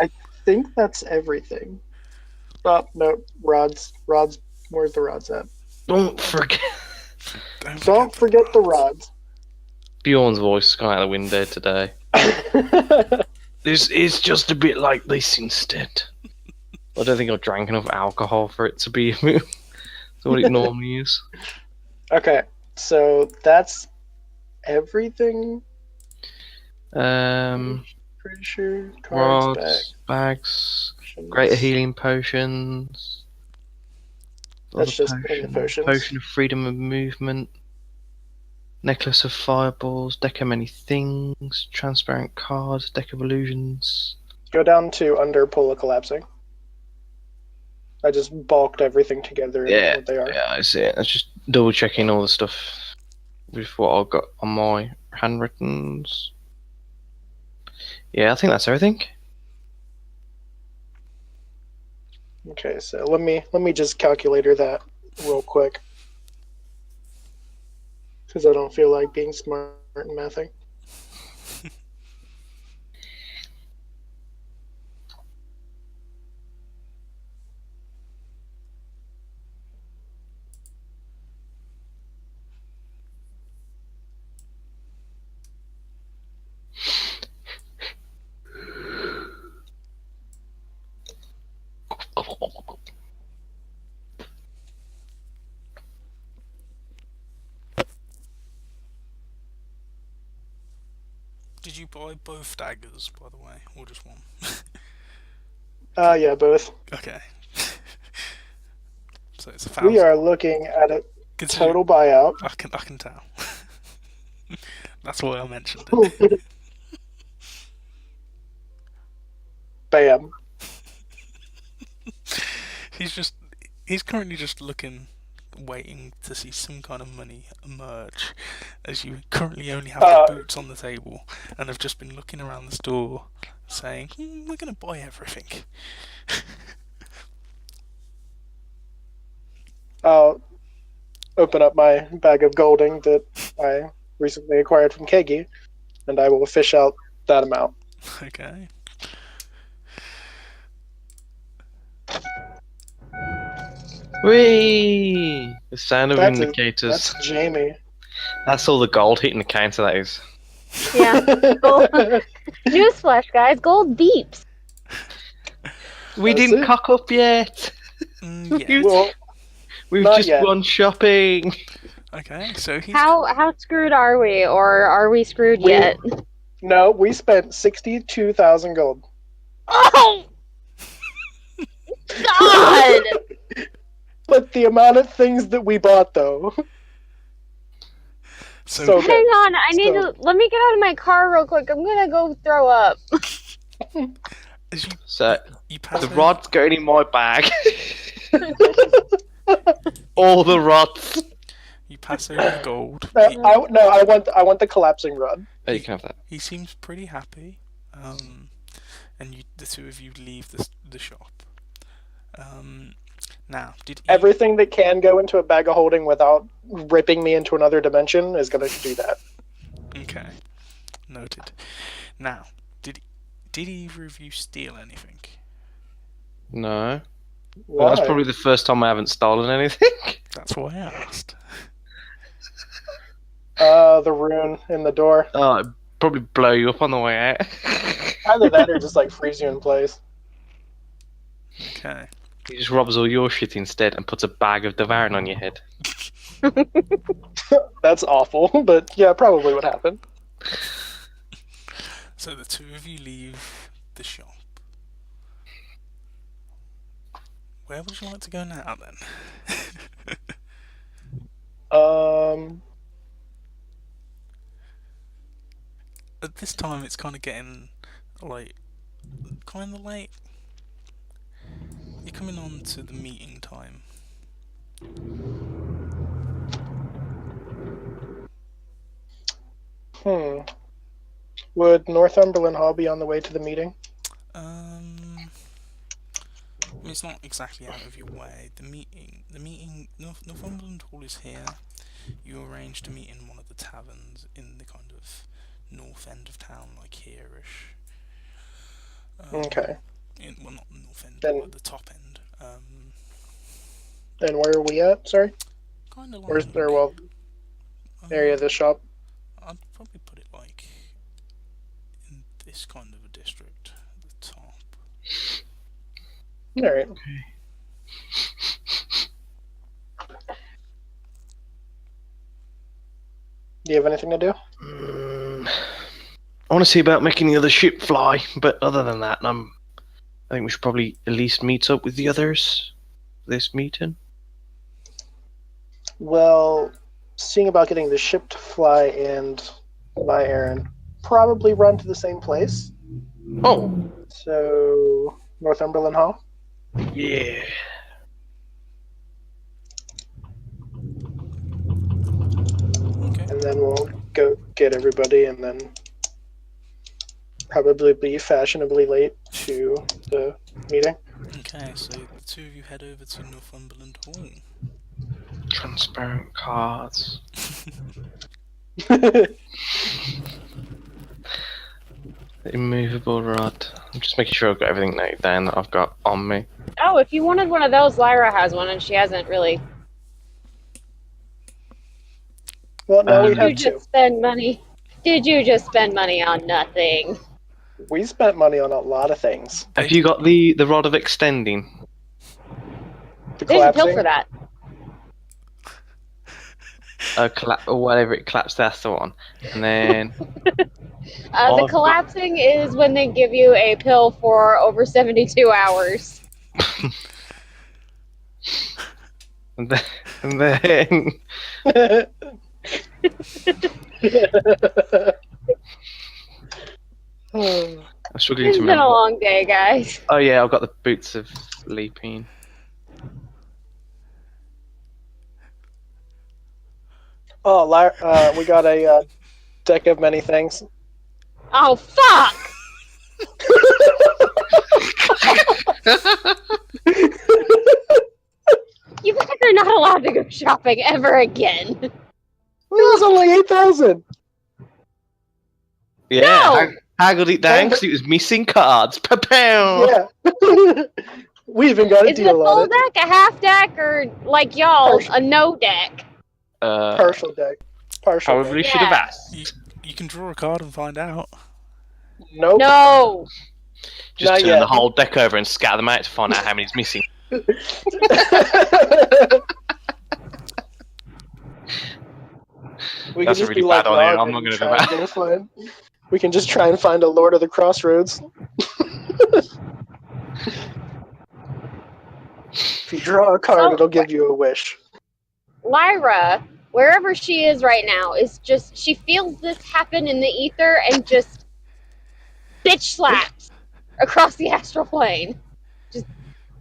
I think that's everything. Oh, no, rods. Rods. Where's the rods at? Don't forget. Don't forget the rods. Bjorn's voice has gone out the window today. This is just a bit like this instead. I don't think I drank enough alcohol for it to be what it normally is. Okay, so that's everything. Pretty sure. Cards, Rods, bags, potions. greater healing potions. That's other just in the potions. Potion of freedom of movement. Necklace of fireballs, deck of many things, transparent cards, deck of illusions. Go down to under pull of collapsing. I just bulked everything together and what they are. Yeah, I see it. I was just double checking all the stuff with what I've got on my handwrittens. Yeah, I think that's everything. Okay, so let me just calculator that real quick. Because I don't feel like being smart and mathing. Did you buy both daggers, by the way, or just one? Yeah, both. Okay. So it's 1,000. We are looking at a Considering- total buyout. I can tell. That's why I mentioned it. Bam. He's currently just looking, waiting to see some kind of money emerge, as you currently only have the boots on the table, and have just been looking around the store, saying, "We're gonna buy everything." I'll open up my bag of golding that I recently acquired from Keggy, and I will fish out that amount. Okay. Whee! The sound of indicators. That's Jamie. That's all the gold hitting the counter, that is. Yeah. Newsflash, guys. Gold beeps. We That's didn't it. cock up yet. Yeah. Well, We've not just yet. gone shopping. Okay. So he's How screwed are we, or are we screwed We- yet? no, we spent 62,000 gold. Oh! God! But the amount of things that we bought, though. so, So- Hang on, I need So- to. Let me get out of my car real quick. I'm gonna go throw up. as So, you pass the over- rod's going in my bag. All the rods. You pass over the gold. I want the collapsing rod. Oh, you can have that. He seems pretty happy, and the two of you leave the shop. Now, did Everything that can go into a bag of holding without ripping me into another dimension is going to do that. Okay, noted. Now, did either of you steal anything? No. Why? Well, that's probably the first time I haven't stolen anything. That's why I asked. The rune in the door. Oh, it'd probably blow you up on the way out. Either that or just like freeze you in place. Okay. He just robs all your shit instead and puts a bag of devouring on your head. That's awful, but yeah, probably what happened. So the two of you leave the shop. Where would you like to go now, then? At this time, it's kind of getting kind of late. You're coming on to the meeting time. Would Northumberland Hall be on the way to the meeting? I mean, it's not exactly out of your way. The meeting, Northumberland Hall is here. You arranged to meet in one of the taverns in the kind of north end of town, like here-ish. Okay. Well, not the north end, Then- but the top end. And where are we at? Sorry? Kind of like... Where's there, well, area of the shop? I'd probably put it like in this kind of a district, at the top. Alright. Do you have anything to do? I want to see about making the other ship fly, but other than that, I think we should probably at least meet up with the others for this meeting. Well, seeing about getting the ship to fly and my errand, probably run to the same place. Oh, So, Northumberland Hall? yeah. Okay. And then we'll go get everybody and then probably be fashionably late to the meeting. Okay, so the two of you head over to Northumberland Hall. Transparent cards. Immovable rod. I'm just making sure I've got everything noted down that I've got on me. Oh, if you wanted one of those, Lyra has one, and she hasn't really. Well, no, we Um, Did you have two. just spend money? Did you just spend money on nothing? We spent money on a lot of things. Have you got the rod of extending? The There's a pill collapsing. for that. Or whatever it claps, that's the one. And then The Oh, collapsing is when they give you a pill for over 72 hours. and then Oh, I'm struggling It's to been a remember. long day, guys. Oh yeah, I've got the boots of leaping. we got a deck of many things. Oh, fuck! You guys are not allowed to go shopping ever again. It was only 8,000. Yeah, No! haggled it down because it was missing cards. Pa-pow! Yeah. We even got a Is it a deal on full it. deck, a half deck, or like y'all, a no deck? Partial deck. Partial Probably deck. should have Yeah. asked. You can draw a card and find out. Nope. No! Just Not turn yet. the whole deck over and scatter them out to find out how many's missing. We That's can a just really be like bad idea. Nog I'm not and going to do try and that. go find. We can just try and find a Lord of the Crossroads. If you draw a card, So- it'll give you a wish. Lyra, wherever she is right now, is just, she feels this happen in the ether and just bitch slaps across the astral plane. Just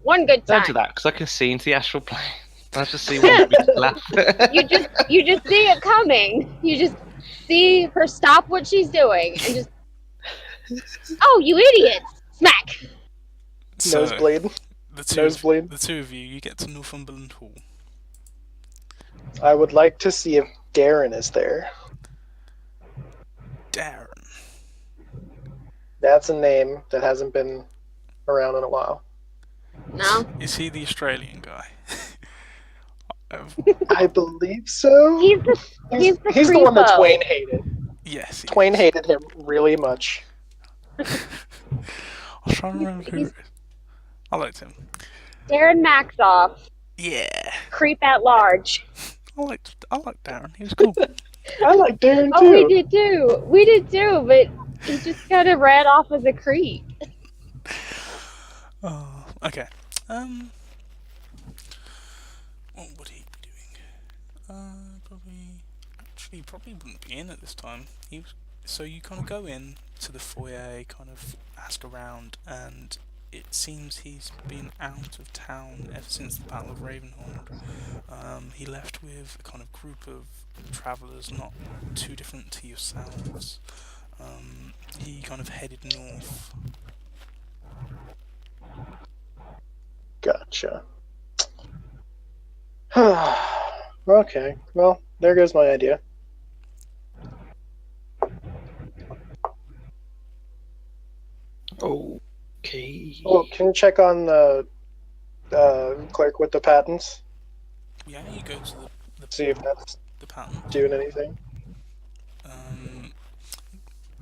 one good Don't time. do that because I can see into the astral plane. I just see one big laugh. You just see it coming. You just see her stop what she's doing and just, oh, you idiots! Smack. So, Nosebleed. Nosebleed. The two of you, you get to Northumberland Hall. I would like to see if Darren is there. Darren. That's a name that hasn't been around in a while. No, Is he the Australian guy? I believe so. he's the He's the one that creepo. Twain hated. Yes. he Twain is. hated him really much. I was trying to remember who. I liked him. Darren Maxoff, Yeah. creep at large. I liked Darren. He was cool. I like Darren Oh, too. we did too. We did too, but he just kind of ran off as a creep. Oh, okay. What would he be doing? Probably wouldn't be in at this time. So you kind of go in to the foyer, kind of ask around, and it seems he's been out of town ever since the Battle of Ravenhold. He left with a kind of group of travellers, not too different to yourselves. He kind of headed north. Gotcha. Okay, well, there goes my idea. Okay. Oh, can you check on the clerk with the patents? Yeah, you go to See if that's the patent. doing anything.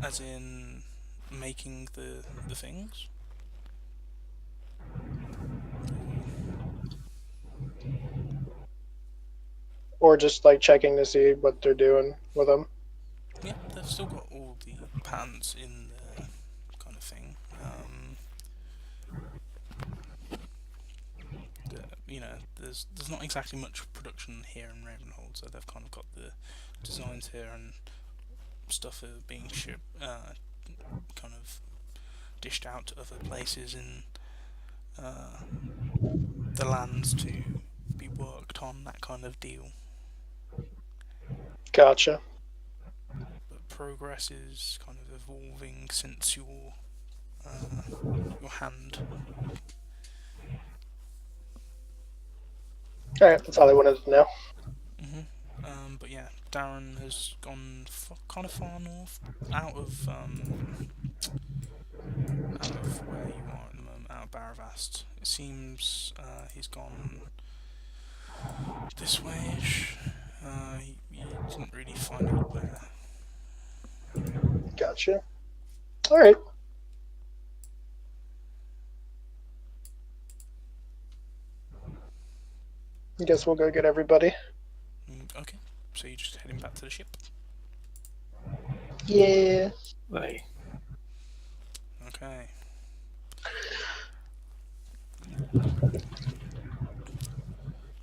As in making the things. Or just like checking to see what they're doing with them. Yeah, they've still got all the patents in the kind of thing. There's not exactly much production here in Ravenhold, so they've kind of got the designs here and stuff are being shipped, kind of dished out to other places in the lands to be worked on, that kind of deal. Gotcha. But progress is kind of evolving since your hand. Alright, that's all I wanted to know. But yeah, Darren has gone kind of far north, out of where you are at the moment, out of Baravast. It seems he's gone this way-ish. He didn't really find out where. Gotcha. Alright. I guess we'll go get everybody. Okay, so you're just heading back to the ship. Yeah. Right. Okay.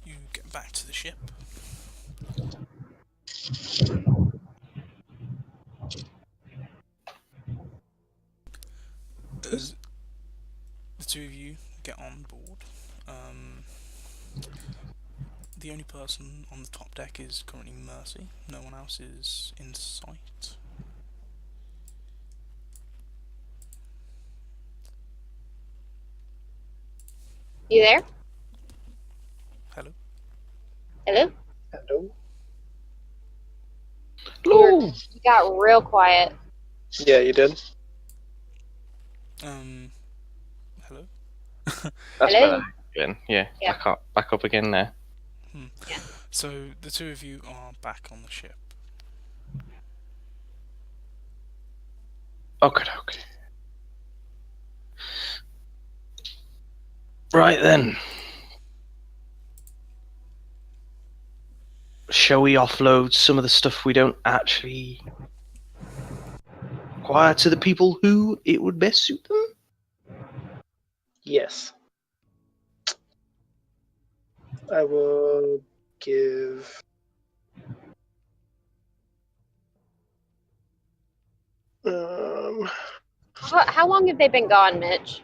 You get back to the ship. as the two of you get on board, the only person on the top deck is currently Mercy. No one else is in sight. You there? Hello? Hello? Hello? Hello. You got real quiet. Yeah, you did. Hello? That's Hello? better. Again. Yeah. Yeah. Back up again now. Yeah. So the two of you are back on the ship. Okay. Right then. Shall we offload some of the stuff we don't actually require to the people who it would best suit them? Yes. I will give How long have they been gone, Mitch?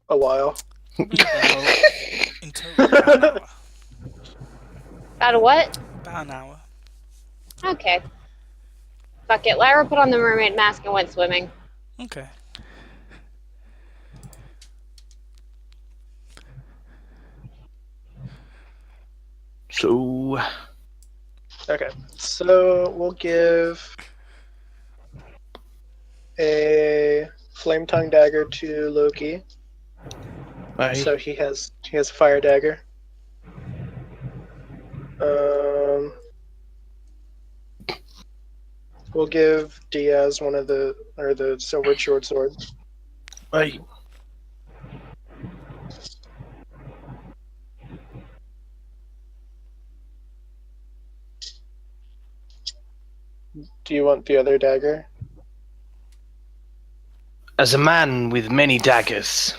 a while. Probably about, in total, about an hour. About a what? About an hour. Okay. Fuck it. Lyra put on the mermaid mask and went swimming. Okay. So, Okay, so we'll give a flame tongue dagger to Loki. aye. So he has a fire dagger. We'll give Diaz one of the silver short sword. Aye. Do you want the other dagger? As a man with many daggers,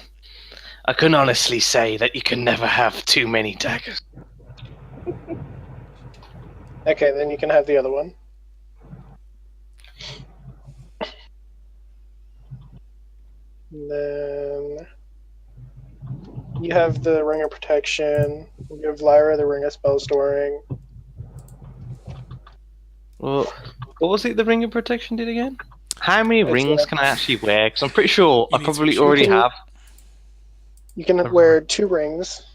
I can honestly say that you can never have too many daggers. Okay, then you can have the other one. And then you have the ring of protection. We'll give Lyra the ring of spell storing. Well, what was it the ring of protection did again? How many It's rings can I actually wear? Because I'm pretty sure You I need to probably be already sure. have. You can wear 2 rings,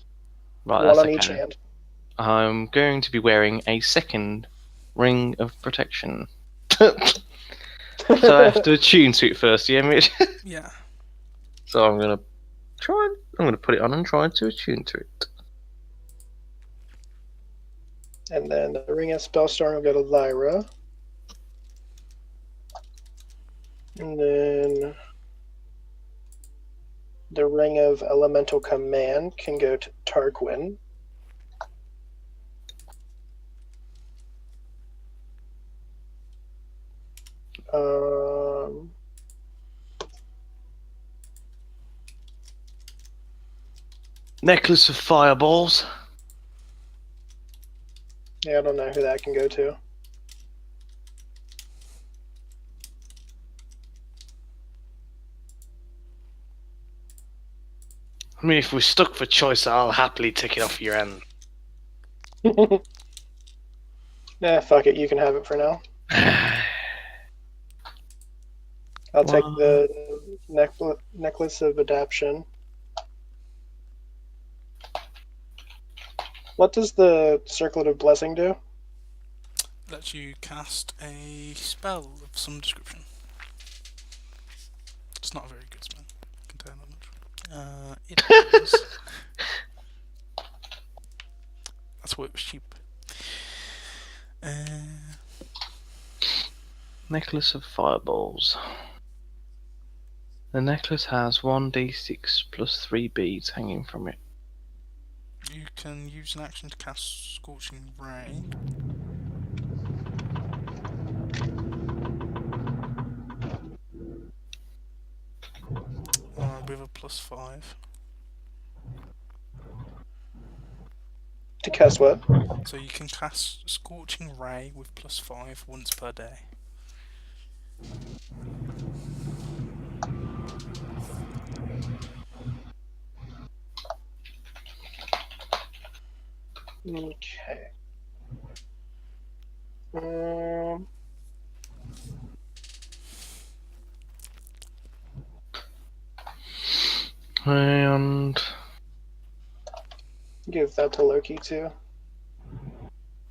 Right, one that's on okay. each hand. I'm going to be wearing a second ring of protection. So I have to attune to it first, yeah, Mitch? Yeah. So I'm gonna put it on and try to attune to it. And then the ring of spell storing will go to Lyra. And then the ring of elemental command can go to Tarquin. Necklace of fireballs. Yeah, I don't know who that can go to. I mean, if we're stuck for choice, I'll happily take it off your hand. Nah, fuck it. You can have it for now. I'll take the necklace of adaption. What does the circlet of blessing do? Lets you cast a spell of some description. It's not a very good spell. I can tell you that much. It is. That's why it was cheap. Necklace of fireballs. The necklace has 1d6 plus 3 beads hanging from it. You can use an action to cast Scorching Ray. With a +5. To cast what? So you can cast Scorching Ray with +5 once per day. Okay. And Give that to Loki too.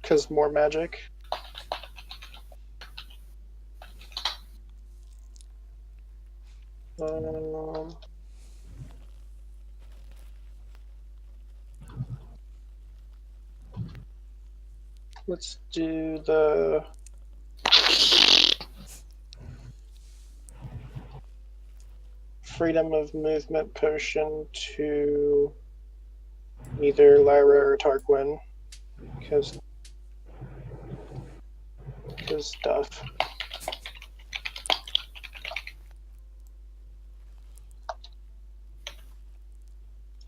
Because more magic. Um, let's do the freedom of movement potion to either Lyra or Tarquin. Because stuff.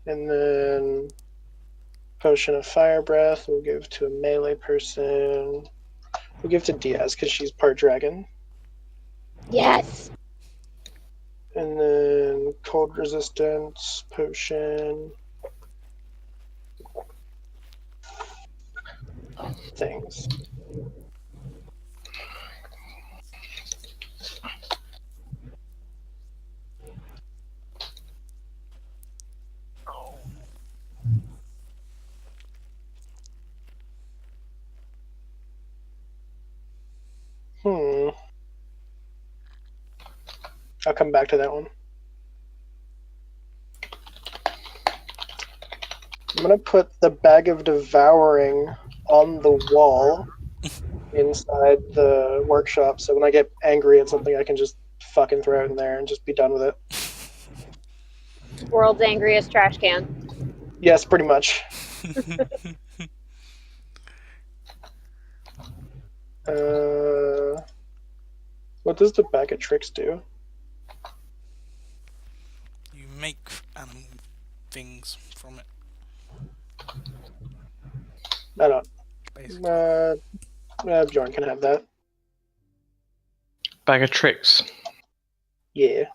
And then potion of fire breath we'll give to a melee person. We'll give to Diaz because she's part dragon. Yes. And then cold resistance potion. Things. I'll come back to that one. I'm gonna put the bag of devouring on the wall inside the workshop, so when I get angry at something, I can just fucking throw it in there and just be done with it. World's angriest trash can. Yes, pretty much. What does the bag of tricks do? You make animal things from it, I don't. basically. Bjorn can have that. bag of tricks. Yeah.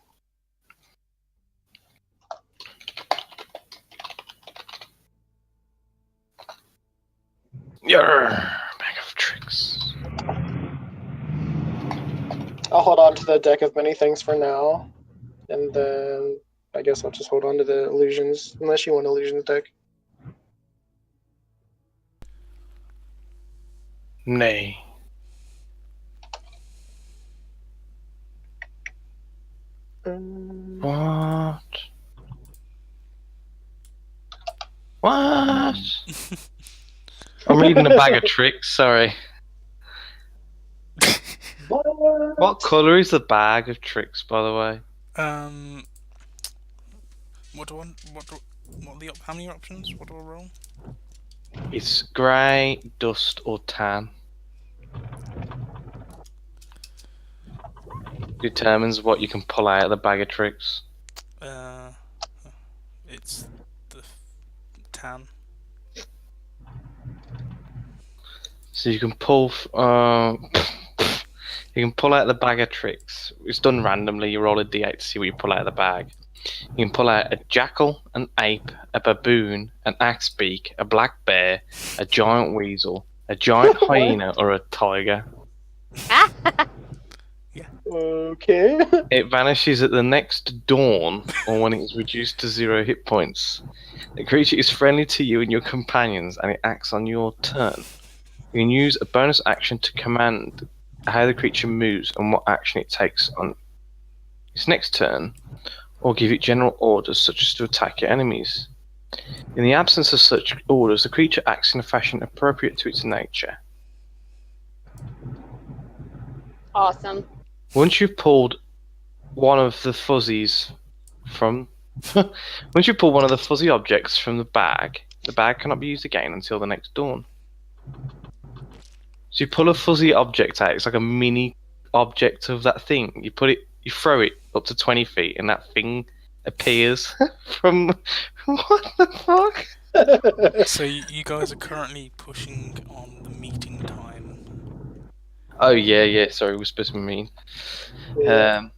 Yarr, bag of tricks. I'll hold on to the deck of many things for now, and then I guess I'll just hold on to the illusions, unless you want illusions deck. Nay. What? What? I'm reading a bag of tricks, sorry. What colour is the bag of tricks, by the way? How many options? What do I roll? It's grey, dust, or tan. Determines what you can pull out of the bag of tricks. It's the tan. So you can pull. You can pull out the bag of tricks. It's done randomly. You roll a d8 to see what you pull out of the bag. You can pull out a jackal, an ape, a baboon, an axe beak, a black bear, a giant weasel, a giant hyena, or a tiger. Okay. It vanishes at the next dawn, or when it is reduced to 0 hit points. The creature is friendly to you and your companions, and it acts on your turn. You can use a bonus action to command how the creature moves and what action it takes on its next turn, or give it general orders such as to attack your enemies. In the absence of such orders, the creature acts in a fashion appropriate to its nature. Awesome. Once you've pulled one of the fuzzies from once you pull one of the fuzzy objects from the bag cannot be used again until the next dawn. So you pull a fuzzy object out, it's like a mini object of that thing. You throw it up to 20 feet and that thing appears from what the fuck? So you guys are currently pushing on the meeting time. Oh yeah, sorry, we're supposed to be mean. Yeah.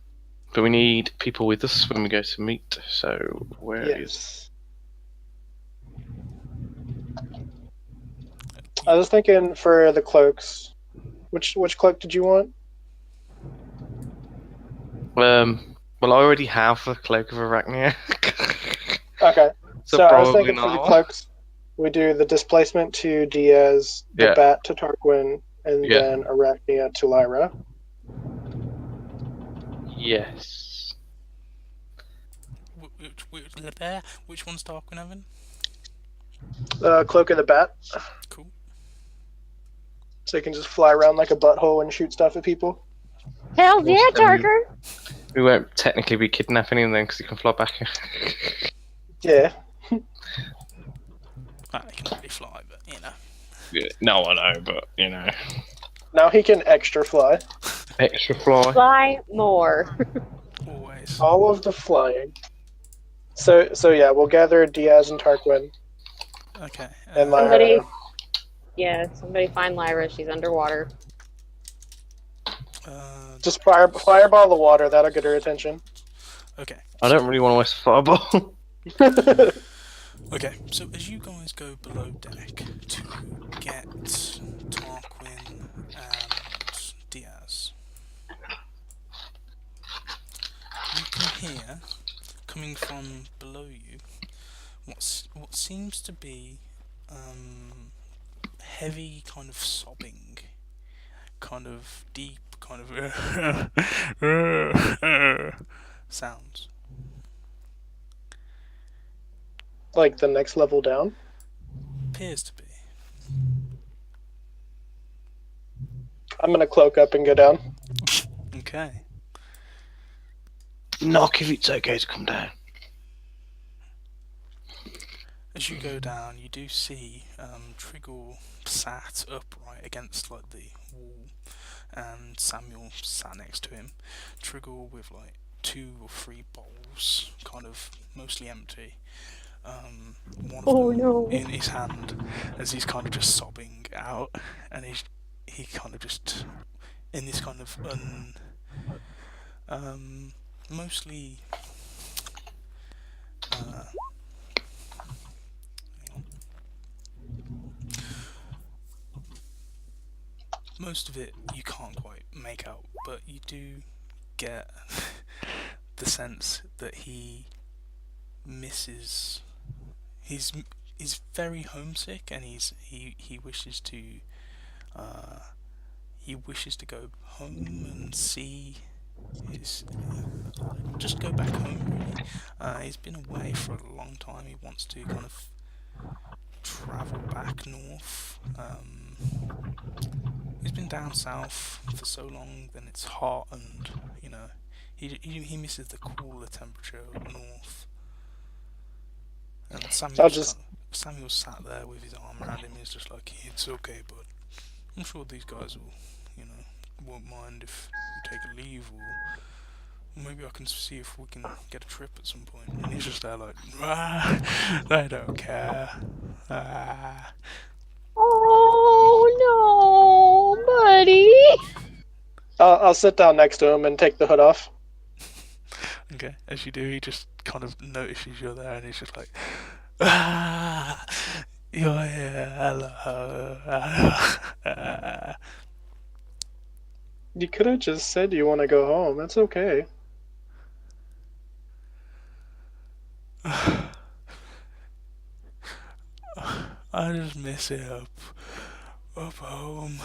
But we need people with us when we go to meet, so where is... I was thinking for the cloaks. Which cloak did you want? Well, I already have the cloak of Arachnia. Okay. So So I was probably thinking for the not. cloaks, we do the displacement to Diaz, the Yeah. bat to Tarquin, and Yeah. then Arachnia to Lyra. Yes. Which one's Tarquin, Evan? Cloak of the bat, Cool. so you can just fly around like a butthole and shoot stuff at people. Hell yeah, Tarker. We won't technically be kidnapping him then because he can fly back. Yeah. He can really fly, but you know. Yeah, no, I know, but you know, Now he can extra fly. extra fly. Fly more. Always. All of the flying. So yeah, we'll gather Diaz and Tarquin Okay. and Somebody, Lyra. somebody find Lyra. She's underwater. Just fireball the water. That'll get her attention. Okay. I don't really want to waste a fireball. Okay, so as you guys go below deck to get Tarquin and Diaz, you can hear, coming from below you, what seems to be heavy kind of sobbing, kind of deep, kind of sounds. Like the next level down. Appears to be. I'm gonna cloak up and go down. Okay. Knock if it's okay to come down. As you go down, you do see Triggle sat upright against like the wall, and Samuel sat next to him. Triggle with like 2 or 3 bowls, kind of mostly empty. One of them in his hand, as he's kind of just sobbing out, and he kind of just in this kind of mostly. Most of it you can't quite make out, but you do get the sense that he misses. He's very homesick, and he wishes to go home and see his just go back home. Really, he's been away for a long time. He wants to kind of travel back north. He's been down south for so long, then it's hot, and you know, he misses the cooler temperature up north. And Samuel sat there with his arm around him. He's just like, it's okay, bud. I'm sure these guys will, you know, won't mind if we take a leave, or maybe I can see if we can get a trip at some point. And he's just there like, they don't care. Oh no, buddy. I'll sit down next to him and take the hood off. Okay, as you do, he just kind of notices you're there, and he's just like, you're here, hello. You could have just said you want to go home. That's okay. I just miss it up home.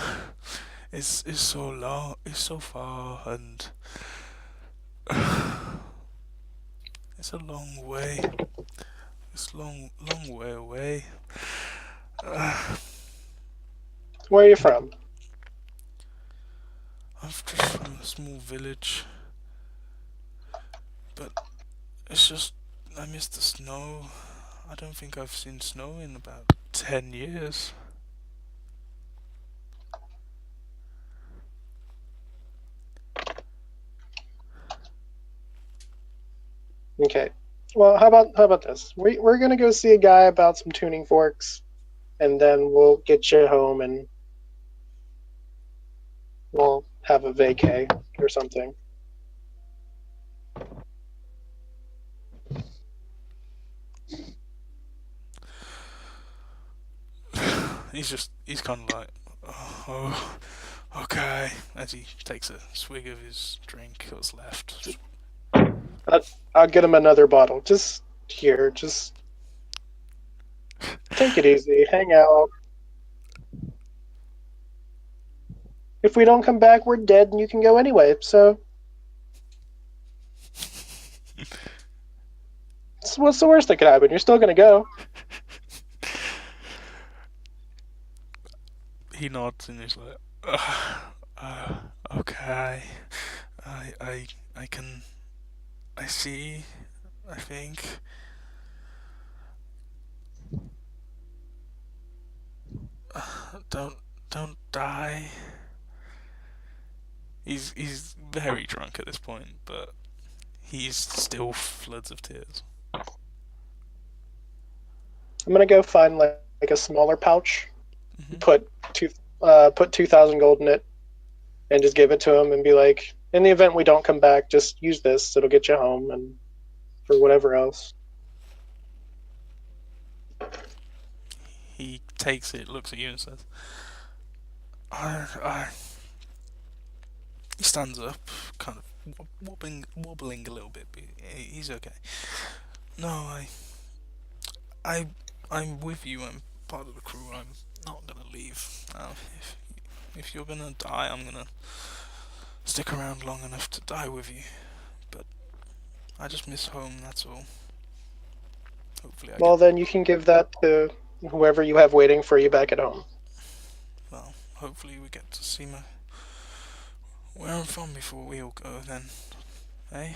It's so long, it's so far, and it's a long way. It's long way away. Where are you from? I'm just from a small village, but it's just I miss the snow. I don't think I've seen snow in about 10 years. Okay. Well, how about this? We're gonna go see a guy about some tuning forks, and then we'll get you home and we'll have a vacay or something. he's kind of like, oh, okay, as he takes a swig of his drink what's left. I'll get him another bottle. Just here, just take it easy, hang out. If we don't come back, we're dead, and you can go anyway. So, what's the worst that could happen? You're still gonna go. He nods and he's like, okay, I can, I see, I think. Don't die. He's very drunk at this point, but he's still floods of tears. I'm gonna go find like a smaller pouch, Mhm. put 2,000 gold in it, and just give it to him and be like, in the event we don't come back, just use this. It'll get you home and for whatever else. He takes it, looks at you, and says, I. He stands up, kind of wobbling a little bit, but he's okay. No, I, I'm with you. I'm part of the crew. I'm not gonna leave. If you're gonna die, I'm gonna stick around long enough to die with you. But I just miss home. That's all. Hopefully, I Well, get. then you can give that to whoever you have waiting for you back at home. Well, hopefully we get to see where I'm from before we all go. Then, eh?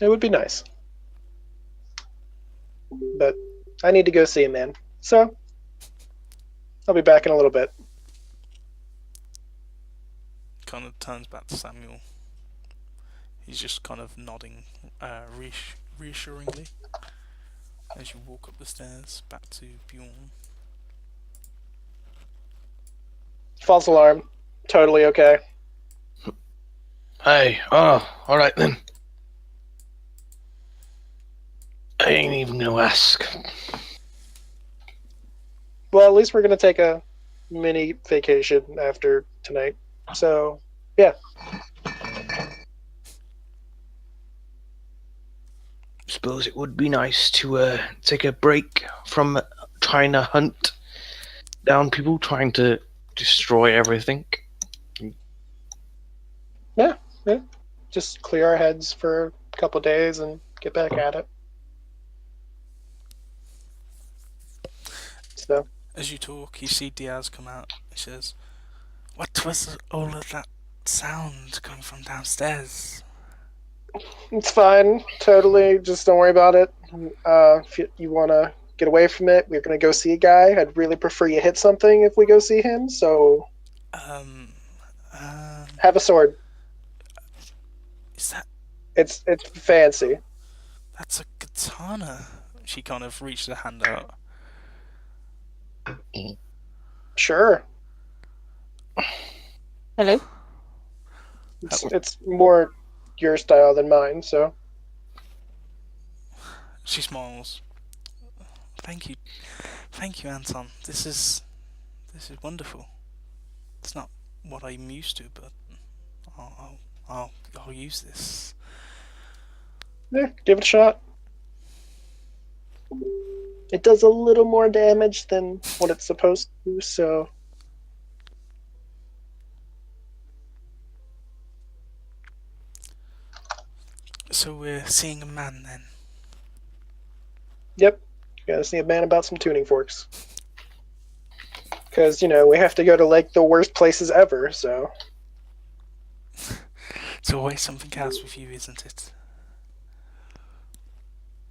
It would be nice. But I need to go see a man. So, I'll be back in a little bit. Kind of turns back to Samuel. He's just kind of nodding reassuringly as you walk up the stairs back to Bjorn. False alarm. Totally okay. Hey, oh, alright then. I ain't even gonna ask. Well, at least we're gonna take a mini vacation after tonight. So, yeah. Suppose it would be nice to take a break from trying to hunt down people, trying to destroy everything. Just clear our heads for a couple days and get back at it. So, As you talk, you see Diaz come out. He says, "What was all of that sound coming from downstairs?" it's fine. Totally. Just don't worry about it. If you want to get away from it, we're going to go see a guy. I'd really prefer you hit something if we go see him. So, Um, um, have a sword. is It's fancy. that's a katana? She kind of reaches a hand out. Sure. Hello? It's more your style than mine, so. She smiles. Thank you, Anton. This is wonderful. It's not what I'm used to, but I'll use this. Yeah, give it a shot. It does a little more damage than what it's supposed to, so. So we're seeing a man then. Yep. Gotta see a man about some tuning forks. Because, we have to go to, like, the worst places ever, so. It's always something else with you, isn't it?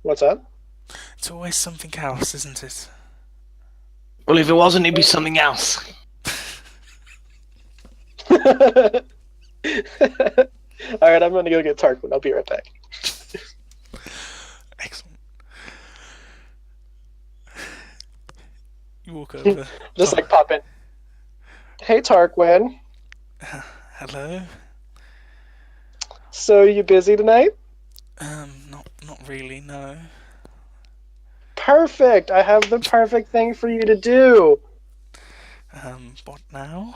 What's that? It's always something else, isn't it? Well, if it wasn't, it'd be something else. Alright, I'm gonna go get Tarquin. I'll be right back. Excellent. You walk over. Just like pop in. Hey Tarquin. Hello. So you busy tonight? Not really. No. perfect! I have the perfect thing for you to do. What now?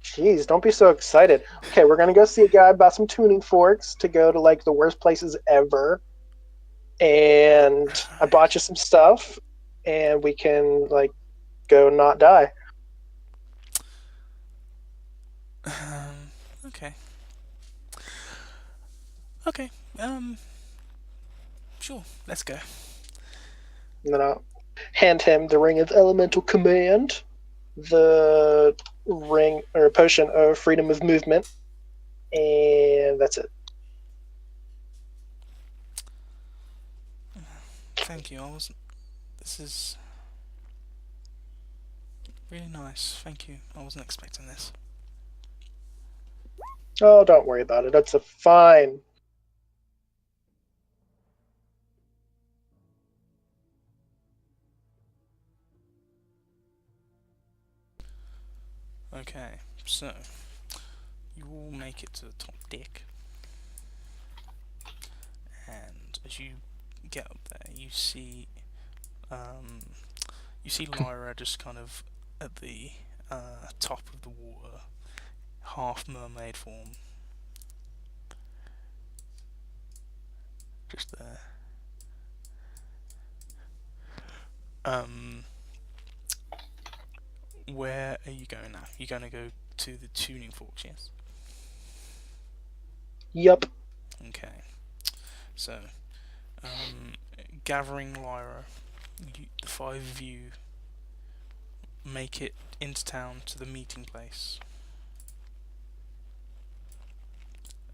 Jeez, don't be so excited. Okay, we're gonna go see a guy about some tuning forks to go to like the worst places ever. And I bought you some stuff, and we can like go not die. Okay. Okay. Sure. Let's go. And then I'll hand him the ring of elemental command, the ring or potion of freedom of movement, and that's it. Thank you. This is really nice. Thank you. I wasn't expecting this. Oh, don't worry about it. That's a fine. Okay. So you all make it to the top deck, and as you get up there, um, you see Lyra just kind of at the top of the water, half mermaid form, just there. Where are you going now? You're gonna go to the tuning forks, yes? Yup. Okay. So, gathering Lyra, the five of you make it into town to the meeting place.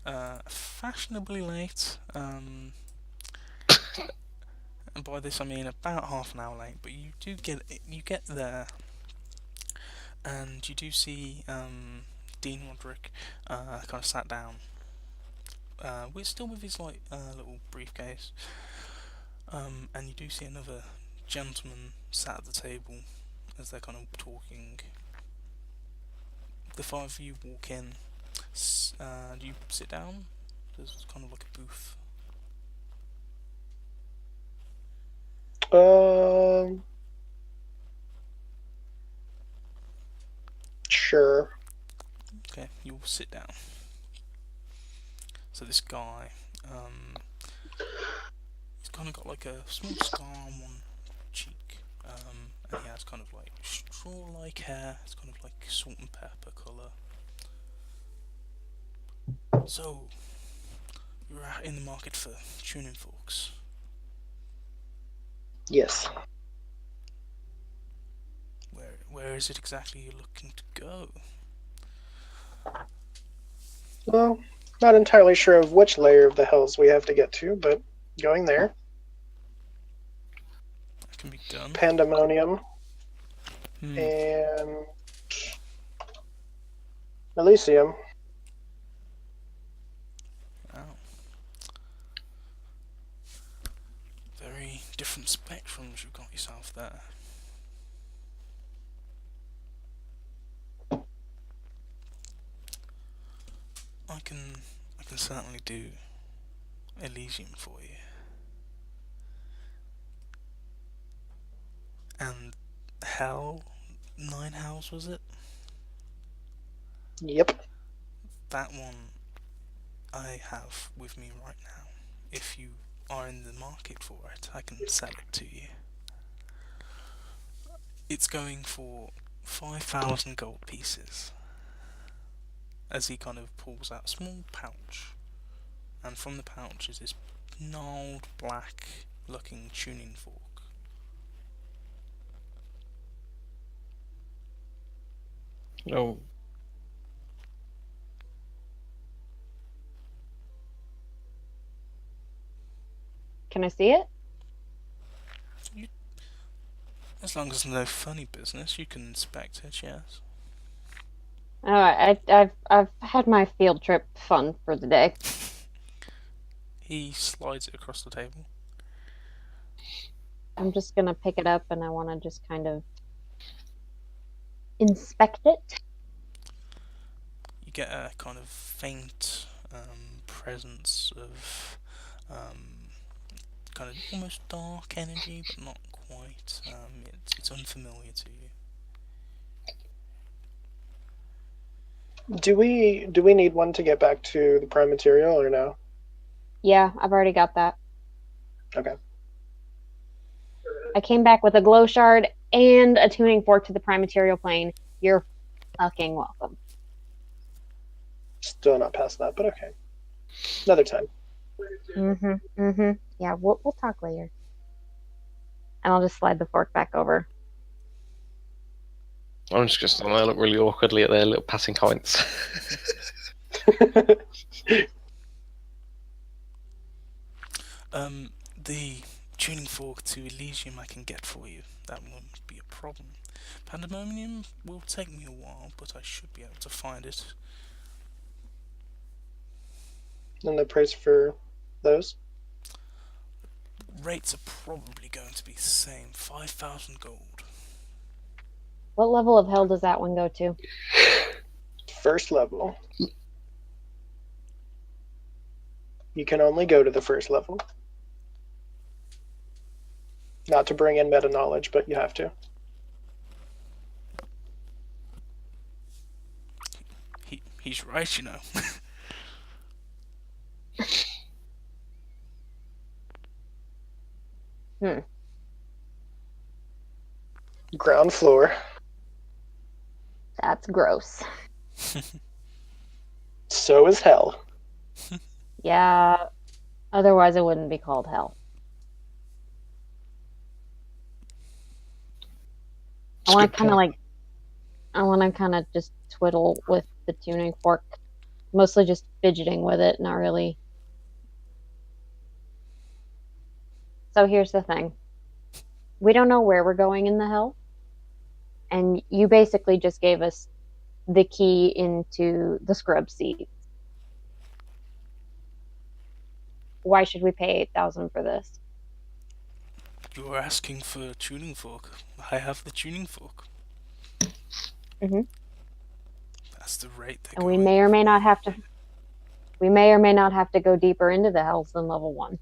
Fashionably late. And by this I mean about half an hour late, but you get there, and you do see Dean Roderick kind of sat down. We're still with his like little briefcase, and you do see another gentleman sat at the table as they're kind of talking. The five of you walk in. Do you sit down? There's kind of like a booth. Sure. Okay, you all sit down. So this guy, he's kind of got like a small scar on one cheek, and he has kind of like straw-like hair. It's kind of like salt and pepper colour. So, you're in the market for tuning forks. Yes. Where is it exactly you're looking to go? Well, not entirely sure of which layer of the hells we have to get to, but going there. That can be done. Pandemonium. And Elysium. Wow. Very different spectrums you've got yourself there. I can certainly do Elysium for you. And Hell, 9 Hells was it? Yep. That one I have with me right now. If you are in the market for it, I can sell it to you. It's going for 5,000 gold pieces. As he kind of pulls out a small pouch, and from the pouch is this gnarled black looking tuning fork. Oh. Can I see it? As long as there's no funny business, you can inspect it, yes. I've had my field trip fun for the day. He slides it across the table. I'm just gonna pick it up and I want to just kind of inspect it. You get a kind of faint presence of kind kind of almost dark energy, but not quite. It's unfamiliar to you. Do we need one to get back to the prime material or no? Yeah, I've already got that. Okay. I came back with a glow shard and a tuning fork to the prime material plane. You're fucking welcome. Still not past that, but okay. Another time. Yeah, we'll talk later. And I'll just slide the fork back over. I'm just going to stand there, look really awkwardly at their little passing comments. The tuning fork to Elysium I can get for you. That won't be a problem. Pandemonium will take me a while, but I should be able to find it. And the price for those? Rates are probably going to be the same. 5,000 gold. What level of hell does that one go to? First level. You can only go to the first level. Not to bring in meta knowledge, but you have to. He's right, you know. Ground floor. That's gross. So is hell. Yeah, otherwise it wouldn't be called hell. I want to kind of just twiddle with the tuning fork, mostly just fidgeting with it, not really. So here's the thing. We don't know where we're going in the hell, and you basically just gave us the key into the scrub seat. Why should we pay 8,000 for this? You're asking for a tuning fork. I have the tuning fork. Mhm. That's the rate they're And going. we may or may not have to. We may or may not have to go deeper into the hells than level 1.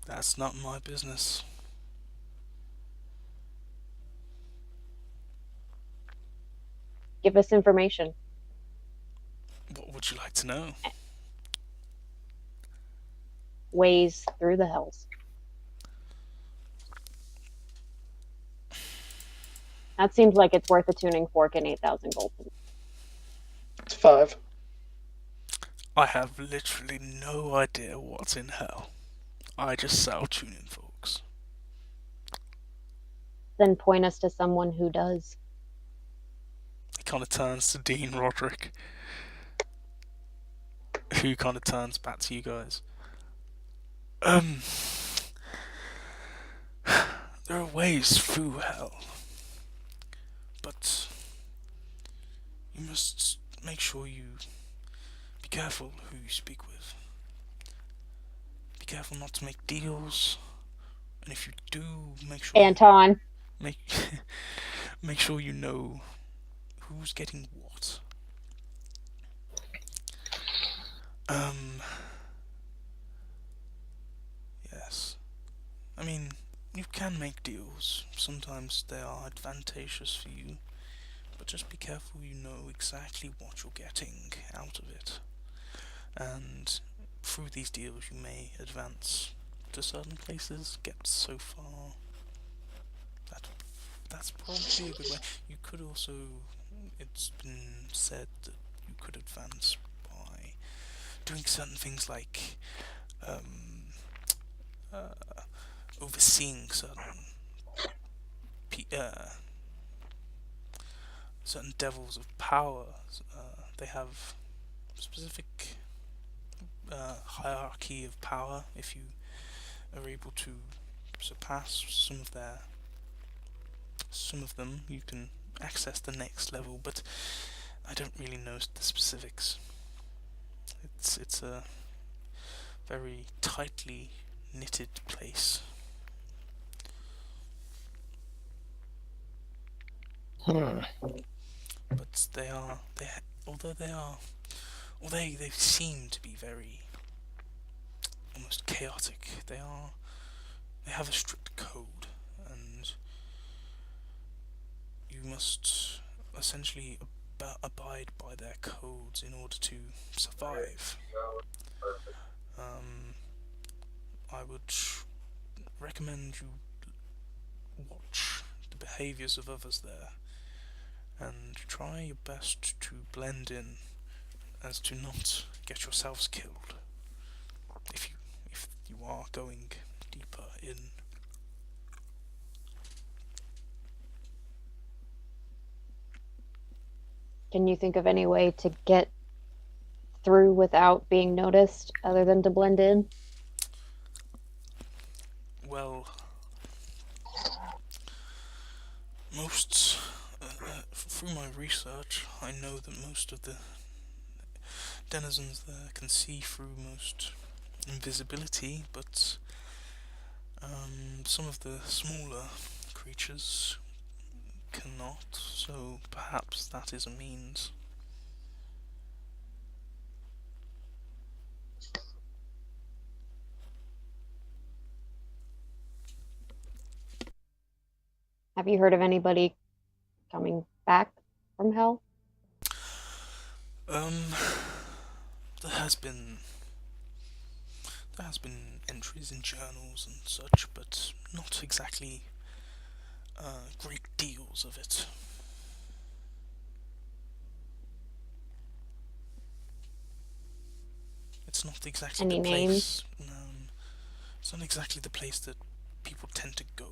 That's not my business. Give us information. What would you like to know? Ways through the hells. That seems like it's worth a tuning fork and 8,000 gold. It's 5. I have literally no idea what's in hell. I just sell tuning forks. Then point us to someone who does. He kind of turns to Dean Roderick, who kind of turns back to you guys. There are ways through hell, but you must make sure you be careful who you speak with. Be careful not to make deals, and if you do, make sure Anton. make make sure you know who's getting what. Yes. I mean, you can make deals. Sometimes they are advantageous for you, but just be careful you know exactly what you're getting out of it. And through these deals you may advance to certain places, get so far. That's probably a good way. You could also, it's been said that you could advance by doing certain things like overseeing certain devils of power. They have specific hierarchy of power. If you are able to surpass some of them, you can access the next level. But I don't really know the specifics. It's a very tightly knitted place. But although they seem to be very almost chaotic. They have a strict code, and you must essentially abide by their codes in order to survive. Um, I would recommend you watch the behaviours of others there and try your best to blend in as to not get yourselves killed if you are going deeper in. Can you think of any way to get through without being noticed other than to blend in? Well, most through my research, I know that most of the denizens there can see through most invisibility, but some of the smaller creatures cannot, so perhaps that is a means. Have you heard of anybody coming back from hell? Um, there has been entries in journals and such, but not exactly great deals of it. It's not exactly Any the names? place. It's not exactly the place that people tend to go.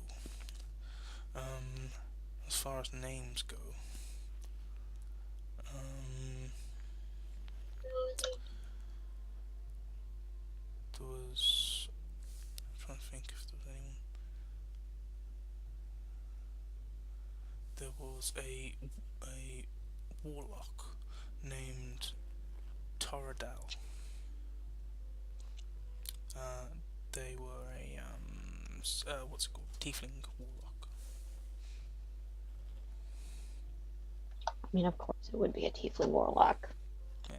Um, as far as names go, um, there was. I'm trying to think if there was anyone. There was a warlock named Toradal. They were a what's it called? Tiefling warlock. I mean, of course, it would be a tiefling warlock. Yeah.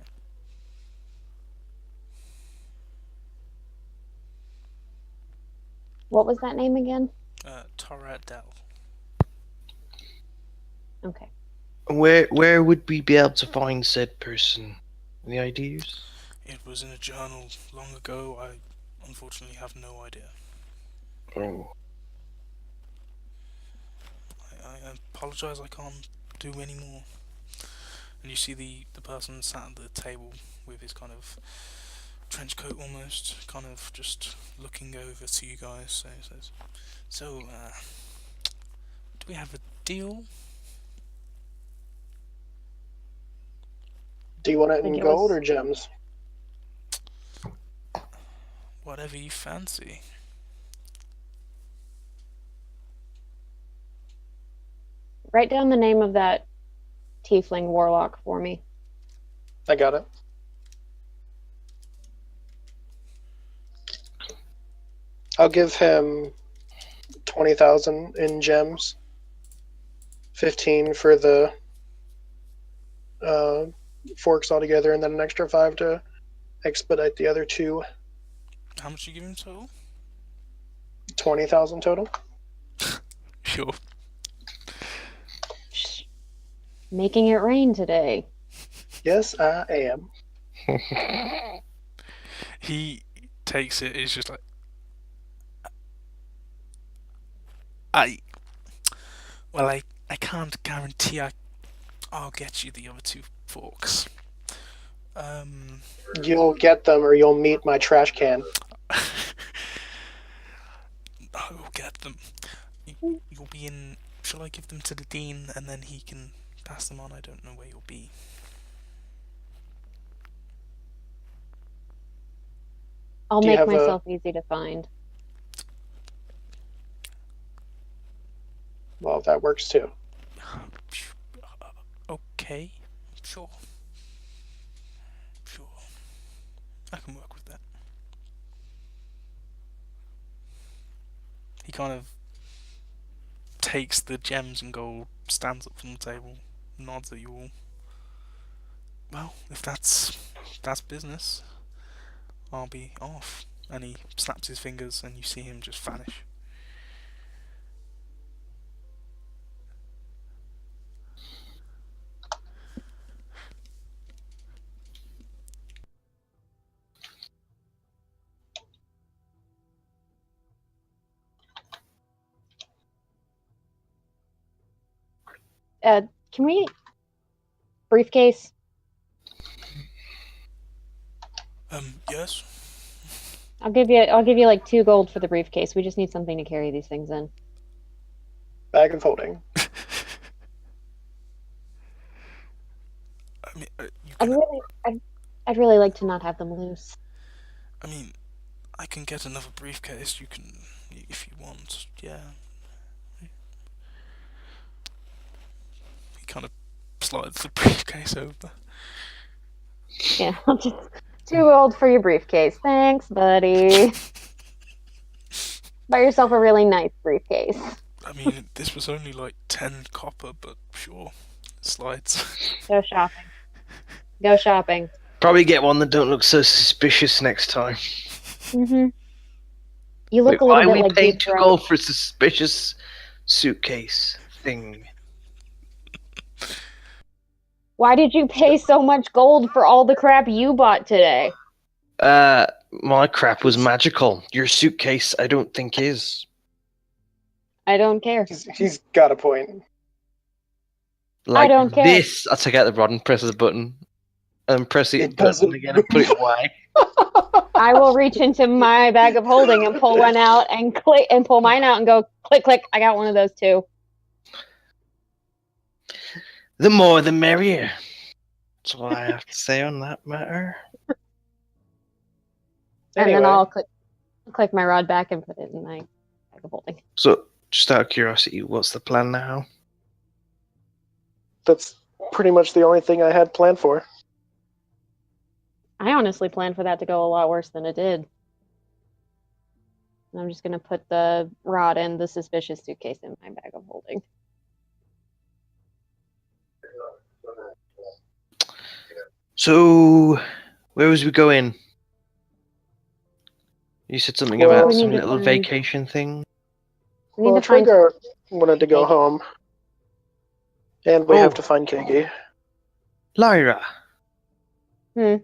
What was that name again? Toradal. Okay. Where would we be able to find said person? Any ideas? It was in a journal long ago. I unfortunately have no idea. Oh. I apologise. I can't do any more. And you see the person sat at the table with his kind of trench coat almost, kind of just looking over to you guys. So he says, "So, do we have a deal?" Do you want it Like in it gold was- or gems? Whatever you fancy. Write down the name of that tiefling warlock for me. I got it. I'll give him 20,000 in gems, 15 for the forks altogether, and then an extra 5 to expedite the other two. How much you give him total? 20,000 total. Sure. Making it rain today. Yes, I am. He takes it. It's just like, I can't guarantee I'll get you the other two forks. You'll get them, or you'll meet my trash can. I will get them. You'll be in. Shall I give them to the dean and then he can pass them on? I don't know where you'll be. I'll Do you make have a- myself easy to find. Well, that works too. Okay, sure. Sure. I can work with that. He kind of takes the gems and gold, stands up from the table, nods at you all. Well, if that's business, I'll be off. and he snaps his fingers, and you see him just vanish. Can we briefcase? Yes. I'll give you like 2 gold for the briefcase. We just need something to carry these things in. Bag of holding. I mean, you I'd can. really, I'd really like to not have them loose. I mean, I can get another briefcase. You can, if you want. Yeah. He kind of slides the briefcase over. Yeah, I'll just 2 gold for your briefcase. Thanks, buddy. Buy yourself a really nice briefcase. I mean, this was only like 10 copper, but sure, slides. Go shopping. Go shopping. Probably get one that don't look so suspicious next time. Mm-hmm. You look Wait, a why little are bit we like paying Deep 2 Throat. gold for a suspicious suitcase thing? Why did you pay so much gold for all the crap you bought today? My crap was magical. Your suitcase, I don't think is. I don't care. He's got a point. Like don't care. this, I take out the rod and press the button, and press the It button doesn't again and put it away. I will reach into my bag of holding and pull one out and click and pull mine out and go click click. I got one of those too. The more, the merrier. That's all I have to say on that matter. And Anyway, then I'll click my rod back and put it in my bag of holding. So, just out of curiosity, what's the plan now? that's pretty much the only thing I had planned for. I honestly planned for that to go a lot worse than it did. I'm just gonna put the rod and the suspicious suitcase in my bag of holding. So, where was we going? You said something Well, about we some need to little find- vacation thing. We need Well, to find Trigger wanted to go Keggy. home. And we Oh. have to find Keggy. Lyra. Hmm.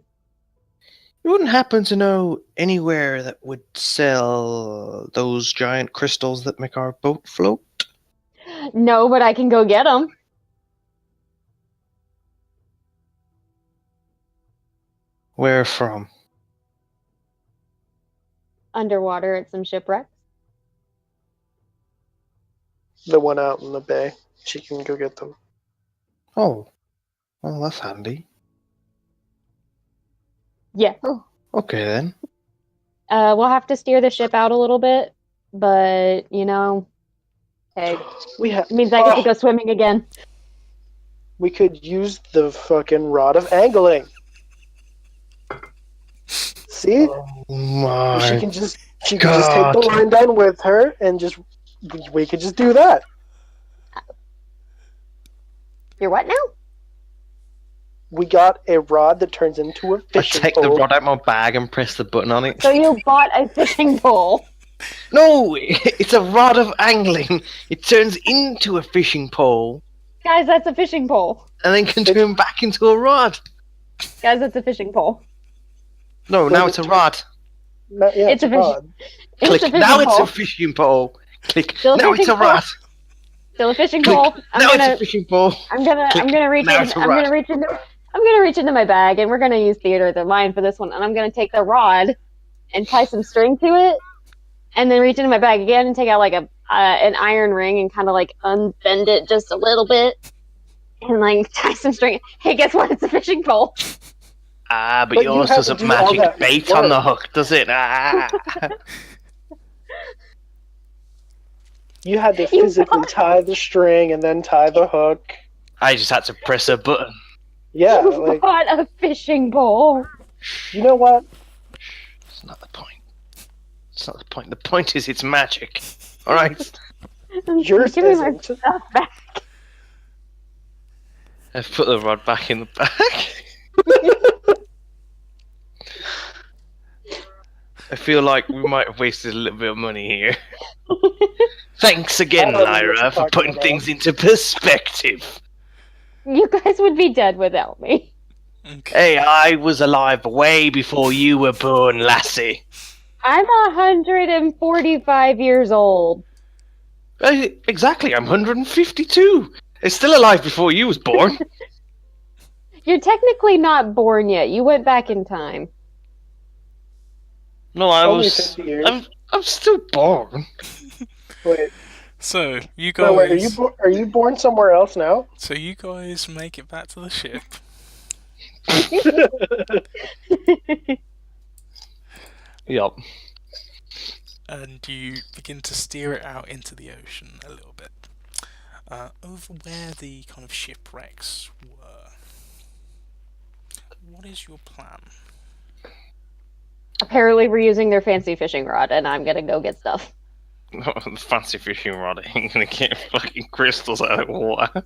You wouldn't happen to know anywhere that would sell those giant crystals that make our boat float? No, but I can go get them. Where from? Underwater at some shipwrecks. The one out in the bay. She can go get them. Oh, well, that's handy. Yeah. Okay then. We'll have to steer the ship out a little bit, but hey, We have. it means I get to go swimming again. We could use the fucking rod of angling. See? Oh she my can just take the God. line down with her and just we could just do that. You're what now? We got a rod that turns into a I fishing take pole. the rod out my bag and press the button on it. So you bought a fishing pole. No, it's a rod of angling. It turns into a fishing pole Guys, that's a fishing pole. and then can turn back into a rod. Guys, that's a fishing pole. No, now it's a rod. Yeah, It's a fish- rod. It's Click. a fishing Now it's pole. a fishing pole. Click. Still a Now it's fishing a rod. Still a fishing Click. pole. Now it's a fishing pole. I'm gonna reach Now in. it's a I'm rod. gonna reach into my bag, and we're gonna use theater of the mind for this one. And I'm gonna take the rod and tie some string to it, and then reach into my bag again and take out like an iron ring and kind of like unbend it just a little bit, and like tie some string. Hey, guess what? It's a fishing pole. Ah, but But you yours have does to a do all magic that bait on the work. hook, does it? Ah. You had to You physically bought- tie the string and then tie the hook. I just had to press a button. Yeah, You like bought a fishing pole. you know what? It's not the point. It's not the point. The point is it's magic. All right. Yours Give me my isn't. stuff back. I've put the rod back in the bag. I feel like we might have wasted a little bit of money here. Thanks again, I don't know what Lyra, you're for talking putting about. things into perspective. You guys would be dead without me. Okay. Hey, I was alive way before you were born, lassie. I'm 145 years old. Exactly, I'm 152. It's still alive before you was born. You're technically not born yet. You went back in time. No, I Only was. 50 years. I'm still born. Wait, So you no, wait. guys. Are you born somewhere else now? So you guys make it back to the ship, Yup. and you begin to steer it out into the ocean a little bit, over where the kind of shipwrecks were. What is your plan? Apparently, we're using their fancy fishing rod, and I'm gonna go get stuff. Fancy fishing rod ain't gonna get fucking crystals out of the water.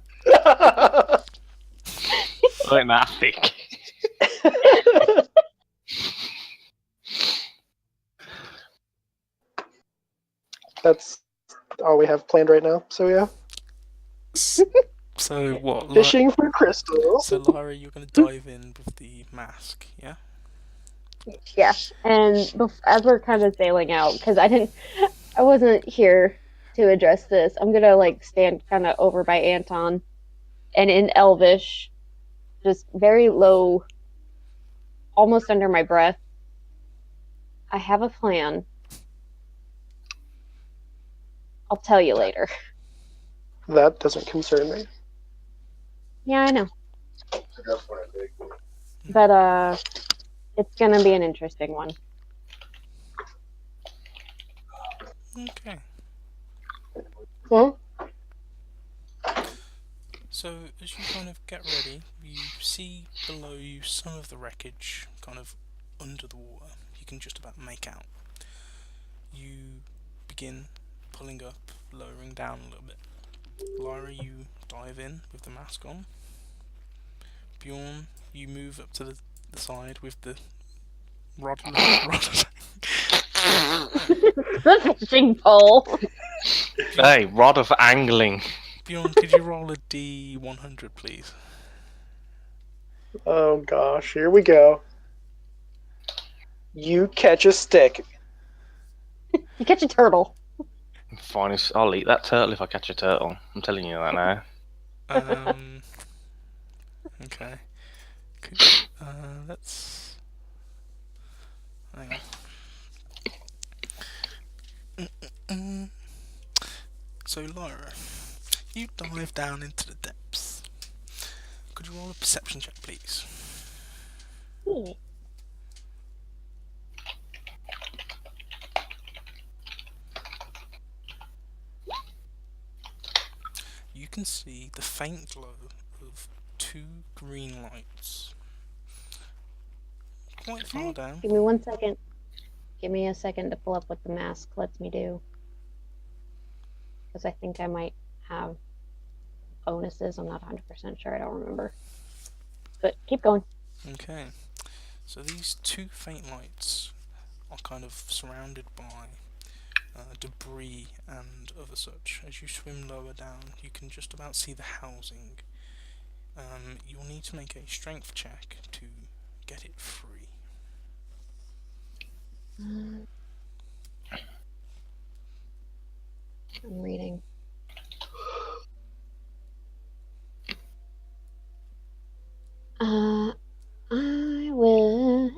Like that thick. That's all we have planned right now. So yeah, So what? fishing for crystals. So Lyra, you're gonna dive in with the mask, yeah? Yeah, and as we're kind of sailing out, because I wasn't here to address this. I'm gonna like stand kind of over by Anton, and in Elvish, just very low, almost under my breath. I have a plan. I'll tell you later. That doesn't concern me. Yeah, I know. But it's gonna be an interesting one. Okay. Well, So as you kind of get ready, you see below you some of the wreckage kind of under the water. You can just about make out. You begin pulling up, lowering down a little bit. Lyra, you dive in with the mask on. Bjorn, you move up to the side with the rod. The fishing pole. Hey, rod of angling. Bjorn, could you roll a D100, please? oh gosh, here we go. You catch a stick. You catch a turtle. Fine, I'll eat that turtle if I catch a turtle. I'm telling you that now. Okay. Let's. Hang on. So, Lyra, you dive down into the depths. Could you roll a perception check, please? You can see the faint glow of two green lights quite far down. Give me 1 second. Give me a second to pull up what the mask lets me do. Because I think I might have bonuses. I'm not 100% sure. I don't remember. But keep going. Okay. So these two faint lights are kind of surrounded by debris and other such. As you swim lower down, you can just about see the housing. You'll need to make a strength check to get it free. I'm reading. I will.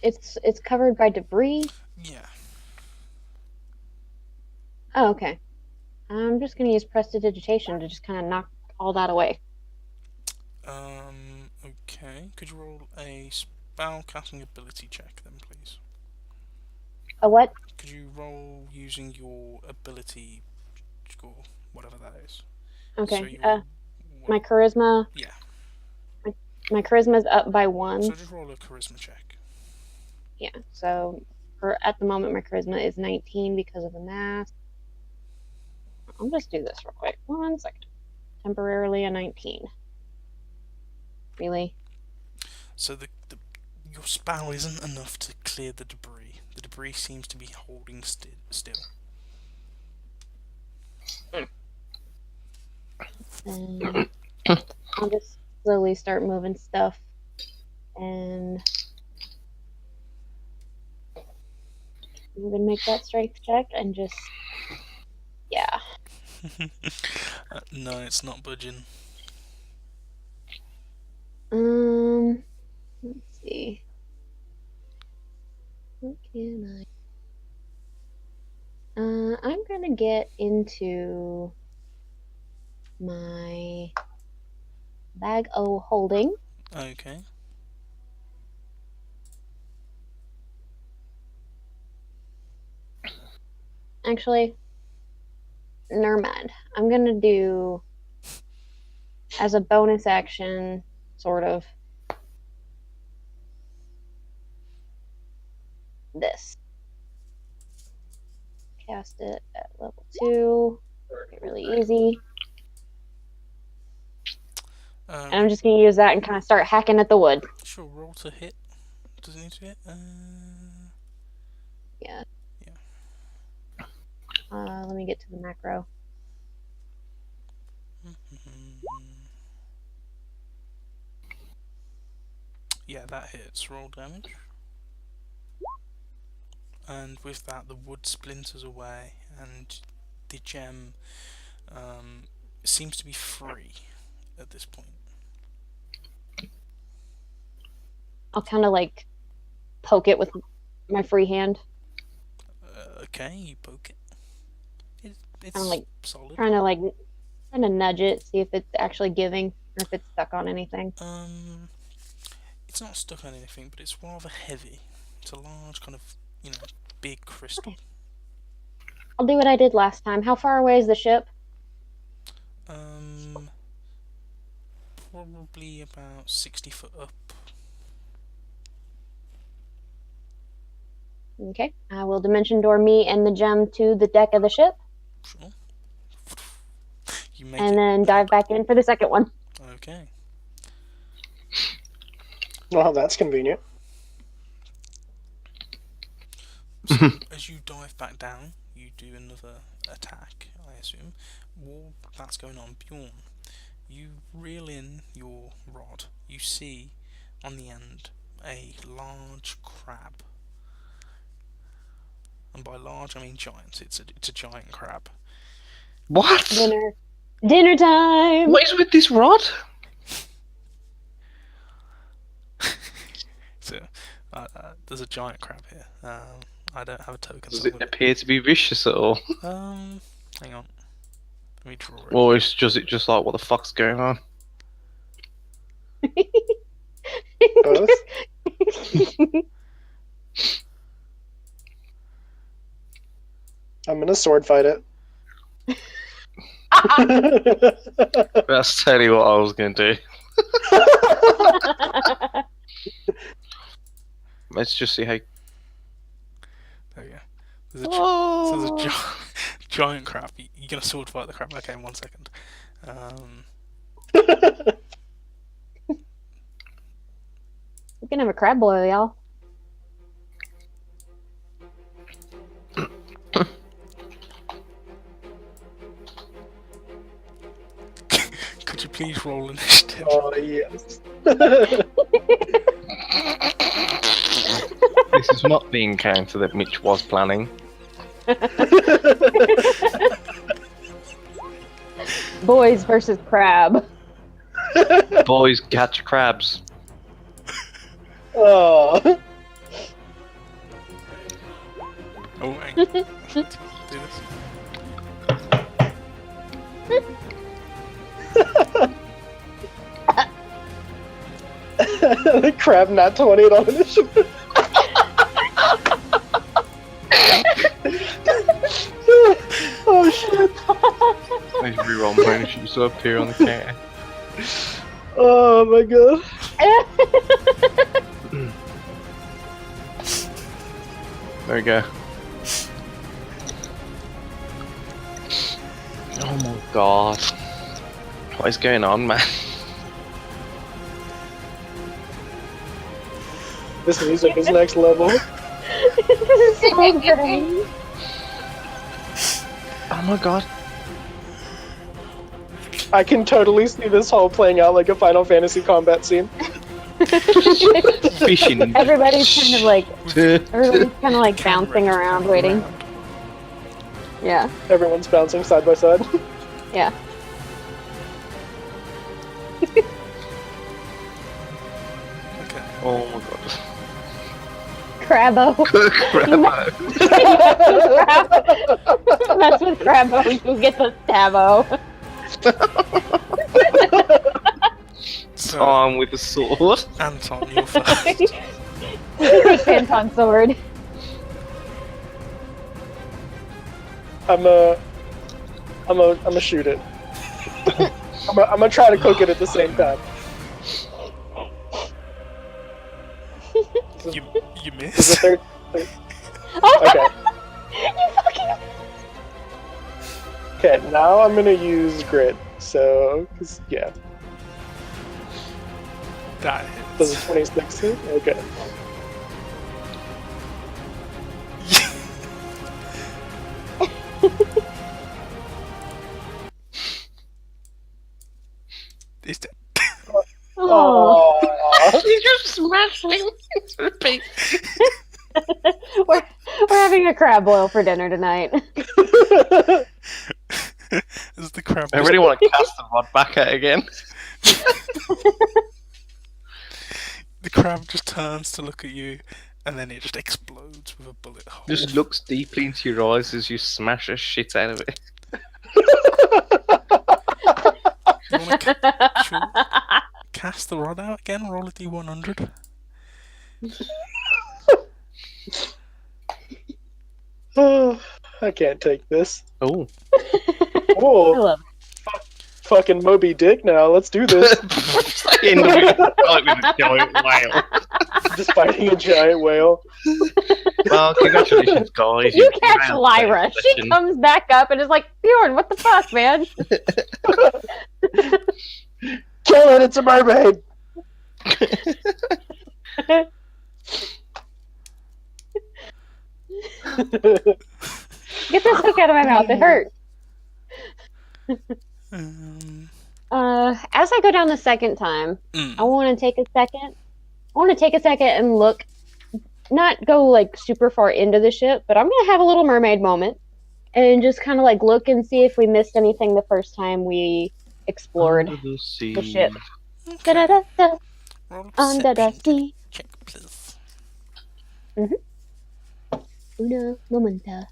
It's covered by debris. Yeah. Oh, okay. I'm just gonna use prestidigitation to just kind of knock all that away. Okay. Could you roll a spell casting ability check then, please? A what? Could you roll using your ability score, whatever that is? Okay. So your, My charisma. Yeah. My charisma's up by 1. So just roll a charisma check. Yeah. So at the moment my charisma is 19 because of the mask. I'll just do this real quick. 1 second. Temporarily a 19. Really? So your spell isn't enough to clear the debris. The debris seems to be holding still. And I'll just slowly start moving stuff. And I'm gonna make that strength check and just, yeah. No, it's not budging. Let's see. What can I? I'm gonna get into my bag o' holding. Okay. Actually, never mind. I'm gonna do, as a bonus action, sort of, this. Cast it at level 2. Make it really easy. And I'm just gonna use that and kind of start hacking at the wood. Sure, roll to hit. Does it need to hit? Yeah. Yeah. Let me get to the macro. Yeah, that hits. Roll damage. And with that, the wood splinters away, and the gem seems to be free at this point. I'll kind of like poke it with my free hand. Okay, you poke it. It's I'm like solid. trying to nudge it, see if it's actually giving or if it's stuck on anything. It's not stuck on anything, but it's rather heavy. It's a large kind of, big crystal. Okay. I'll do what I did last time. How far away is the ship? Probably about 60 foot up. Okay. I will dimension door me and the gem to the deck of the ship. Sure. You make and it then dive back in for the second one. Okay. Well, that's convenient. So, as you dive back down, you do another attack, I assume. While that's going on, Bjorn, you reel in your rod. You see on the end a large crab. And by large, I mean giant. It's a giant crab. What? Dinner time! What is with this rod? So, there's a giant crab here. I don't have a token. Does so it appear to be vicious at all? hang on. Let me draw it. Or is just like, what the fuck's going on? Both? I'm gonna sword fight it. That's totally what I was going to do. Let's just see how... There we go. There's a giant crab. You're gonna sword fight the crab? Okay, 1 second. We can have a crab boil, y'all. Could you please roll initiative? Oh, yes. This is not the encounter that Mitch was planning. Boys versus crab. Boys catch crabs. Oh. Oh, hang on. Do this. The crab not 20 on initiative. Oh shit. Let's reroll my initiative so appear on the counter. Oh my god. There we go. Oh my god. What is going on, man? This music is next level. This is so great. Oh my god. I can totally see this whole playing out like a Final Fantasy combat scene. Fishing. Everybody's kind of like bouncing around, waiting. Yeah, Everyone's bouncing side by side. yeah. Okay. Oh my god. Crabbo. Crabbo. Mess with Crabbo, you get the Stabbo. So, Arm with a sword. Anton, you're first. Quick Anton sword. I'm gonna shoot it. I'm gonna try to cook it at the same time. You Is the miss. third? Oh, Okay. you fucking. Okay, now I'm gonna use grit. So, 'cause, yeah, That does hits. a 26 hit? Okay. It's dead. Oh, Aww. You just smashed him. Repeat. we're having a crab boil for dinner tonight. As the crab I really want to cast the rod back at it again. the crab just turns to look at you, and then it just explodes with a bullet hole. Just looks deeply into your eyes as you smash a shit out of it. You want to cast the rod out again? Roll a d100. Oh, I can't take this. Oh. I Oh, love fucking Moby Dick now. Let's do this. In the fight with a giant whale. Just fighting a giant whale. Well, congratulations, guys. You You've catch round Lyra. the She session. comes back up and is like, Bjorn, what the fuck, man? Kill it, it's a mermaid! Get this hook out of my mouth. It hurts. Um, As I go down the second time, I want to take a second. I want to take a second and look, not go like super far into the ship, but I'm gonna have a little mermaid moment and just kind of like look and see if we missed anything the first time we explored Under the sea. the ship. okay. Da-da-da-da, Roll a under the perception sea. check, please. Una momenta.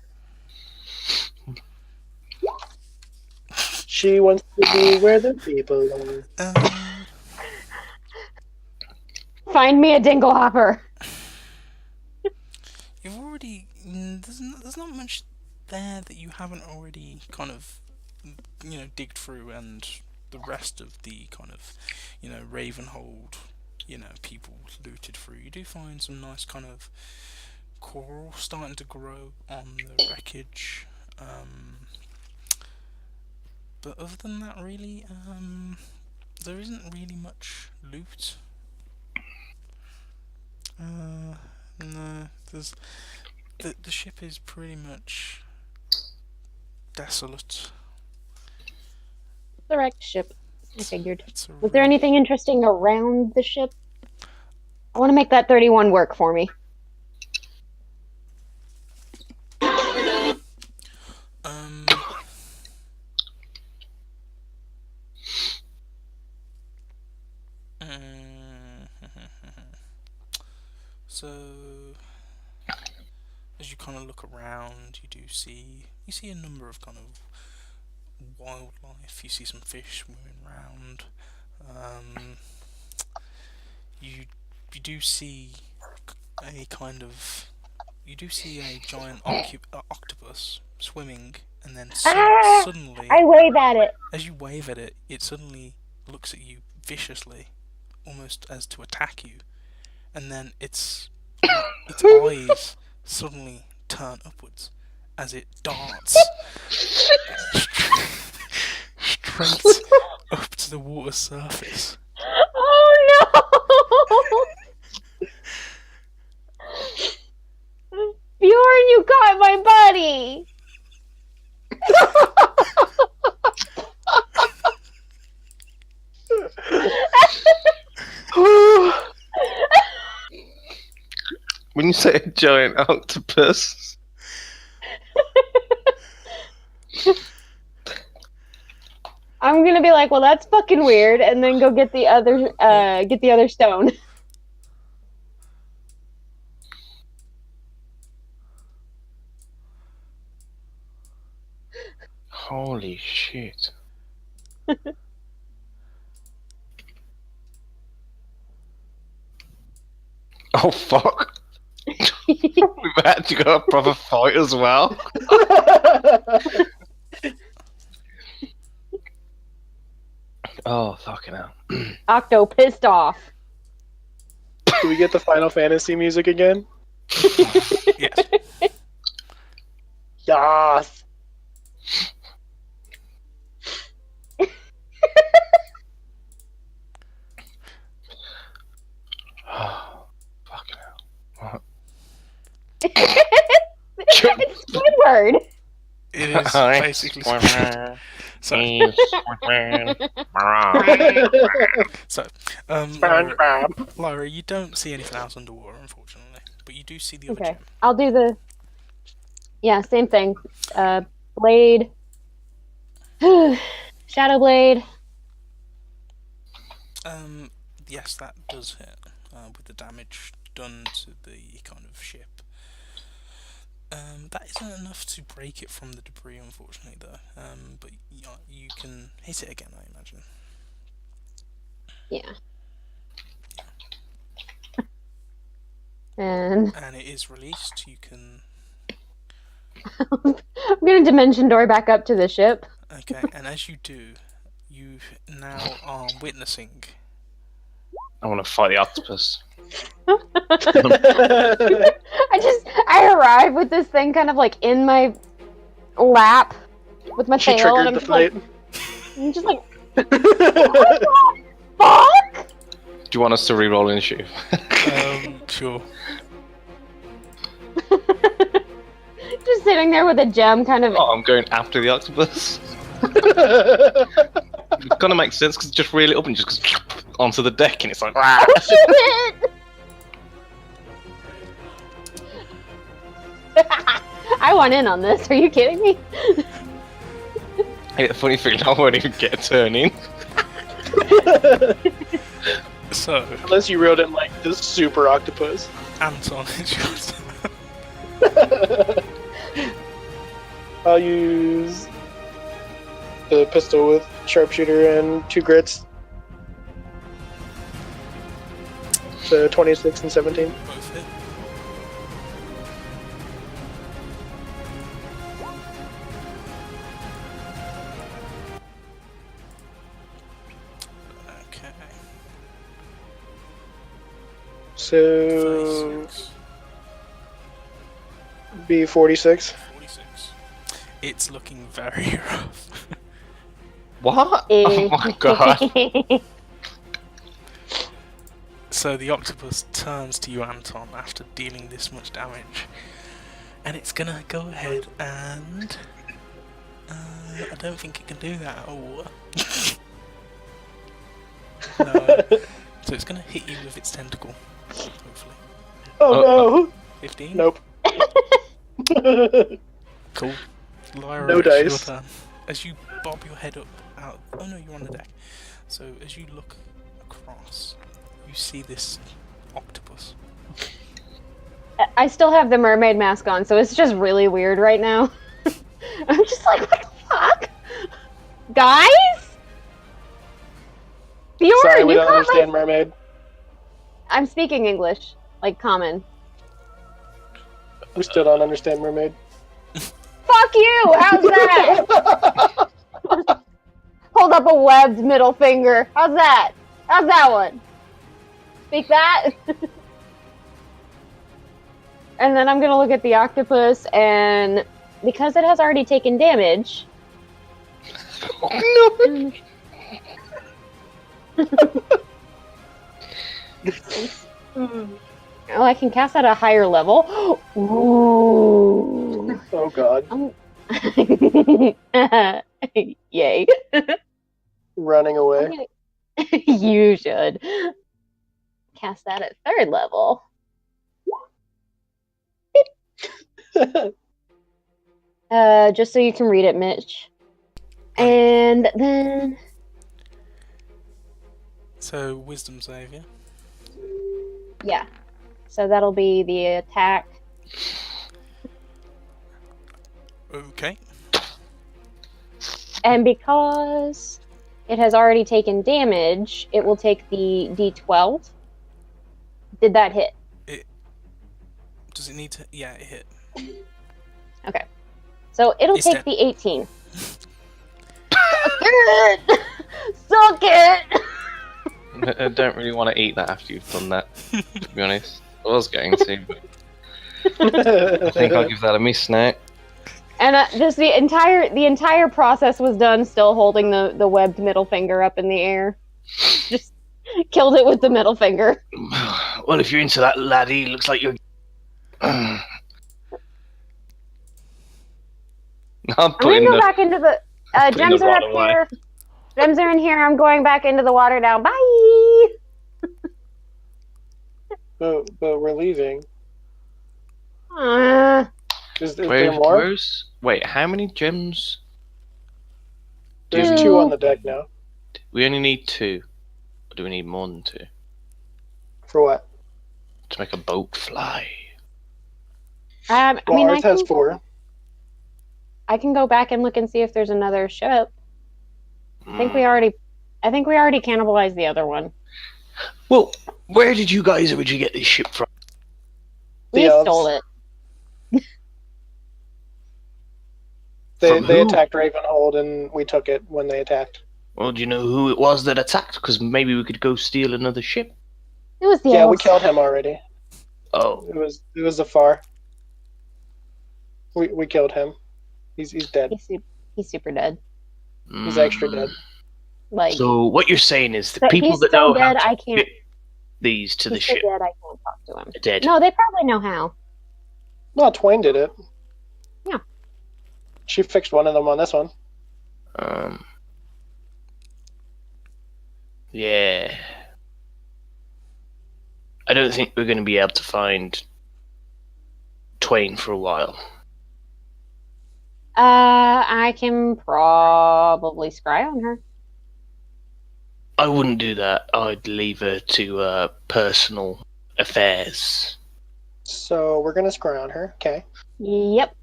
She wants to be where the people are. Find me a dingle hopper. You've already. There's not much there that you haven't already kind of, digged through, and the rest of the kind of, Ravenhold, people looted through. You do find some nice kind of coral starting to grow on the wreckage. But other than that, really, there isn't really much loot. No, there's the ship is pretty much desolate. The wrecked ship. I figured. It's a Was there anything interesting around the ship? I want to make that 31 work for me. Um. So, as you kind of look around, you see a number of kind of wildlife. You see some fish swimming around. You do see a kind of a giant octopus swimming, and then suddenly, I wave at it. as you wave at it, it suddenly looks at you viciously, almost as to attack you, and then its eyes suddenly turn upwards as it darts straight up to the water surface. Oh no! Bjorn, you caught my buddy! When you say a giant octopus, I'm gonna be like, well, that's fucking weird, and then go get the other stone. holy shit. Oh fuck. We've actually got a proper fight as well. Oh fucking hell. Octo pissed off. Do we get the Final Fantasy music again? Yes. Yas. Oh, fucking hell. It's Squidward. It is basically so, Lyra, SpongeBob. Lyra, you don't see anything else underwater, unfortunately, but you do see the other Okay, gem. I'll do the. Yeah, same thing. Blade. Shadow Blade. Yes, that does hit with the damage done to the kind of ship. That isn't enough to break it from the debris, unfortunately, though. But you can hit it again, I imagine. Yeah. And And it is released. You can. I'm gonna dimension door back up to the ship. Okay, and as you do, you now are witnessing. I want to fight the octopus. I arrive with this thing kind of like in my lap with my She tail, and triggered the fight. I'm just like, what the fuck? Do you want us to re-roll initiative? Sure. Just sitting there with a gem kind of. Oh, I'm going after the octopus. It kind of makes sense because it just reel it up and just goes onto the deck, and it's like. Oh shit! I want in on this. Are you kidding me? Hey, the funny thing, I won't even get a turn in. So, Unless you wrote in like this super octopus. Anton, it's your turn. I'll use the pistol with sharpshooter and 2 grits. So 26 and 17. Both hit. Okay. So 36. be 46. 46. It's looking very rough. What? Oh my god. So the octopus turns to you, Anton, after dealing this much damage. And it's gonna go ahead and... I don't think it can do that. Oh. No. So it's gonna hit you with its tentacle, hopefully. Oh 15? no! Nope. Cool. Lyra, No it's your dice. turn. As you bob your head up out... Oh no, you're on the deck. So as you look across, you see this octopus. I still have the mermaid mask on, so it's just really weird right now. I'm just like, what the fuck? Guys? Bjorn, Sorry, we you don't caught understand mermaid. I'm speaking English, like common. We still don't understand mermaid. Fuck you! How's that? Hold up a webbed middle finger. How's that? How's that one? Speak that? And then I'm gonna look at the octopus, and because it has already taken damage. Oh, no. Oh, I can cast at a higher level. Ooh. Oh god. Yay. Running away. You should cast that at 3rd level. Just so you can read it, Mitch. And then So, wisdom save, yeah? yeah. So that'll be the attack. Okay. And because it has already taken damage, it will take the D12. Did that hit? Does it need to? Yeah, it hit. Okay. So it'll It's take dead. the 18. Suck it! Suck it! I don't really want to eat that after you've done that, to be honest. I was going to, but I think I'll give that a miss now. And just the entire process was done still holding the webbed middle finger up in the air. Just killed it with the middle finger. Well, if you're into that, laddie, looks like you're... I'm I'm gonna putting go the... back into the putting gems the are rod up away. here. Gems are in here. I'm going back into the water now. Bye. but we're leaving. Is there more? Where's... Wait, how many gems? There's Two. 2 on the deck now. We only need 2. Or do we need more than 2? For what? To make a boat fly. I Well, mean, ours has 4. I can go back and look and see if there's another ship. I think we already cannibalized the other one. Well, where did you guys originally get this ship from? We The elves. stole it. They From who? attacked Ravenhold and we took it when they attacked. Well, do you know who it was that attacked? Because maybe we could go steal another ship. It was the Yeah, we elves. killed him already. Oh. It was Zafar. We killed him. He's dead. He's super dead. He's extra dead. Like, So what you're saying is the but people he's that so know how dead. to I can't. fit these to the He's so ship dead. I can't talk to him. are dead. No, they probably know how. No, Twain did it. Yeah. She fixed one of them on this one. Yeah. I don't think we're going to be able to find Twain for a while. I can probably scry on her. I wouldn't do that. I'd leave her to personal affairs. So we're gonna scry on her. Okay. Yep.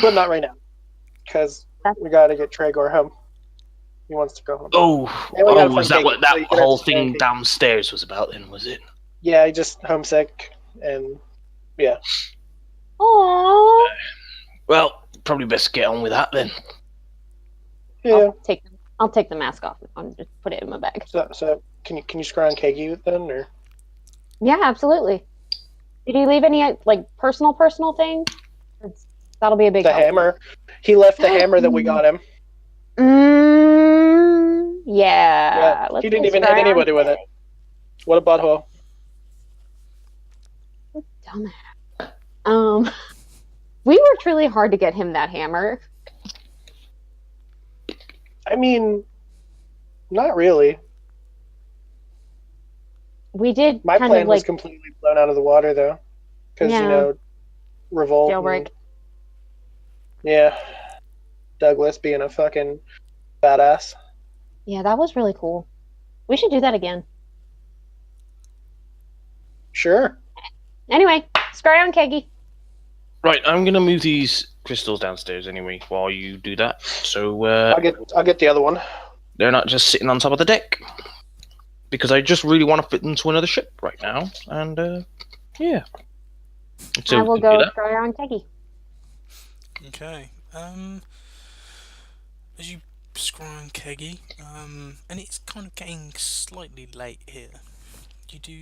But not right now. Because we gotta get Tregor home. He wants to go home. And we gotta Was find that what Keggy, that so you can whole have to find thing Keggy. downstairs was about then, was it? Yeah, just homesick and yeah. Aww. Well, probably best get on with that then. Yeah. I'll take the mask off and just put it in my bag. So can you scry on Keggy then or Yeah, absolutely. Did he leave any like personal things? That'll be a big the help. hammer? He left the hammer that we got him. Yeah. He didn't even hit anybody with it. What a butthole. Dumbass. We worked really hard to get him that hammer. I mean, not really. We did My kind plan of was like completely blown out of the water though. Because, Yeah. revolt. jailbreak. Yeah. Douglas being a fucking badass. Yeah, that was really cool. We should do that again. Sure. Anyway, scry on Keggy. Right, I'm gonna move these crystals downstairs anyway while you do that. So I'll get the other one. they're not just sitting on top of the deck. Because I just really want to fit into another ship right now, and yeah. So I will we can do go that. scry on Keggy. Okay. As you scry on Keggy, and it's kind of getting slightly late here. You do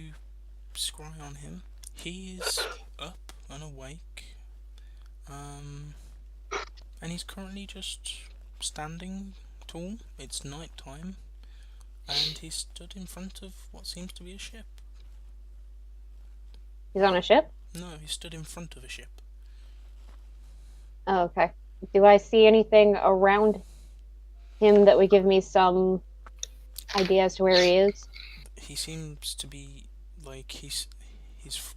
scry on him. He is up and awake, and he's currently just standing tall. It's night time, and he's stood in front of what seems to be a ship. He's on a ship? No, he stood in front of a ship. Oh, okay. Do I see anything around him that would give me some idea as to where he is? He seems to be like he's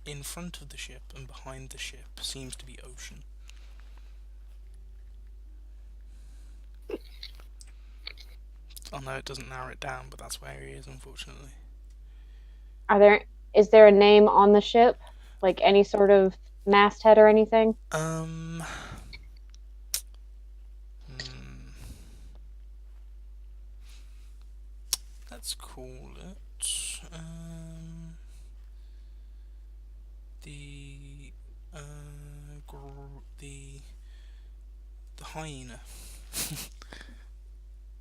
in front of the ship, and behind the ship seems to be ocean. I know it doesn't narrow it down, but that's where he is, unfortunately. Is there a name on the ship? Like any sort of masthead or anything? Hmm, let's call it the the hyena.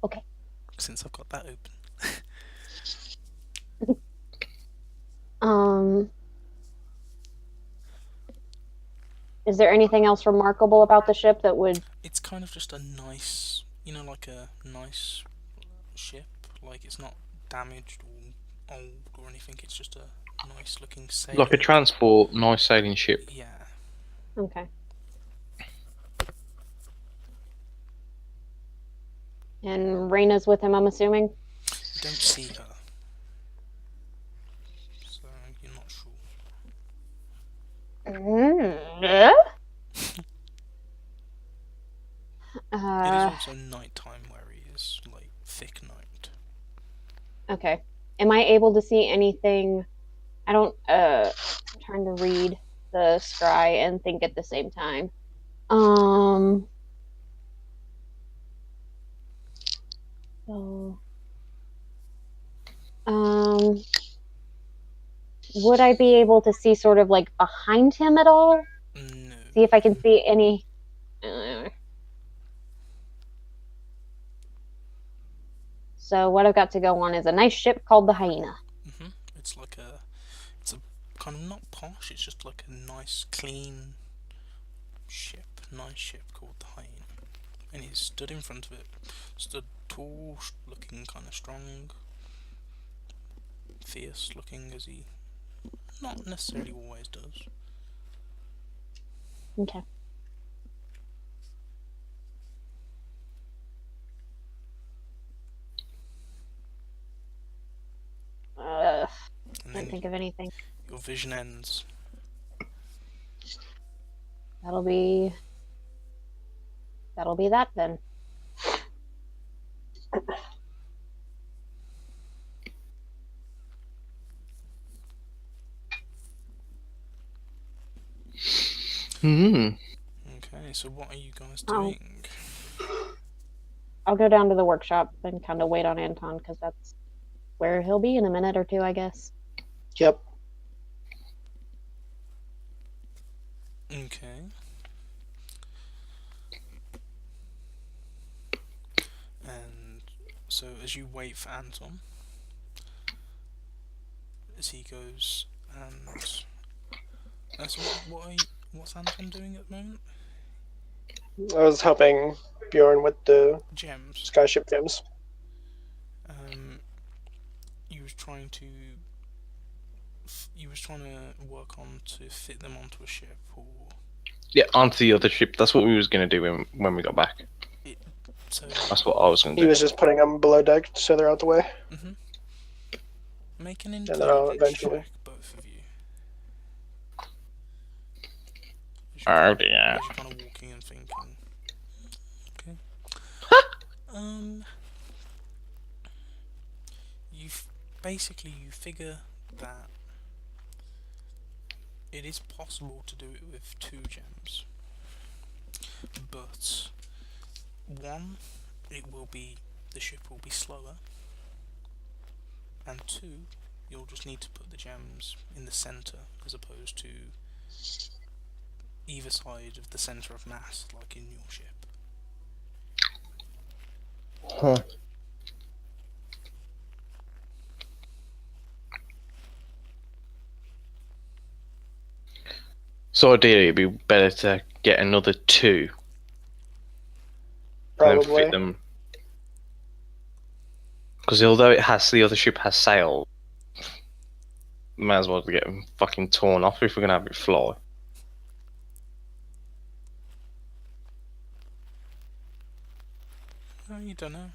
Okay. Since I've got that open. Is there anything else remarkable about the ship that would... It's kind of just a nice, like a nice ship. Like, it's not damaged or old or anything. It's just a nice looking sailing. Like a transport, nice sailing ship. Yeah. Okay. And Raina's with him, I'm assuming? You don't see her. So, you're not sure. It is also nighttime where he is, like thick night. Okay. Am I able to see anything? I'm trying to read the scry and think at the same time. Would I be able to see sort of like behind him at all? No. See if I can see any. So what I've got to go on is a nice ship called the Hyena. It's a kind of not posh. It's just like a nice, clean ship. Nice ship called the Hyena, and he stood in front of it. Stood tall, looking kind of strong, fierce looking, as he not necessarily always does. Okay. Can't think of anything. Your vision ends. That'll be that then. Okay, so what are you guys doing? I'll go down to the workshop and kind of wait on Anton, because that's where he'll be in a minute or two, I guess. Yep. Okay. And so as you wait for Anton, as he goes, and so what's Anton doing at the moment? I was helping Bjorn with the Gems. skyship gems. You was trying to work on to fit them onto a ship, or Yeah, onto the other ship. That's what we was gonna do when we got back. so That's what I was gonna do. He was just putting them below deck so they're out the way. Make an And then I'll intelligence eventually. check, both of you. Oh yeah. As you're kind of walking and thinking. Okay. You figure that it is possible to do it with 2 gems, but 1, the ship will be slower, and 2, you'll just need to put the gems in the center as opposed to either side of the center of mass, like in your ship. Huh. So ideally, it'd be better to get another 2 and then fit Probably. them. Because although the other ship has sails, might as well get them fucking torn off if we're gonna have it fly. No, you don't know.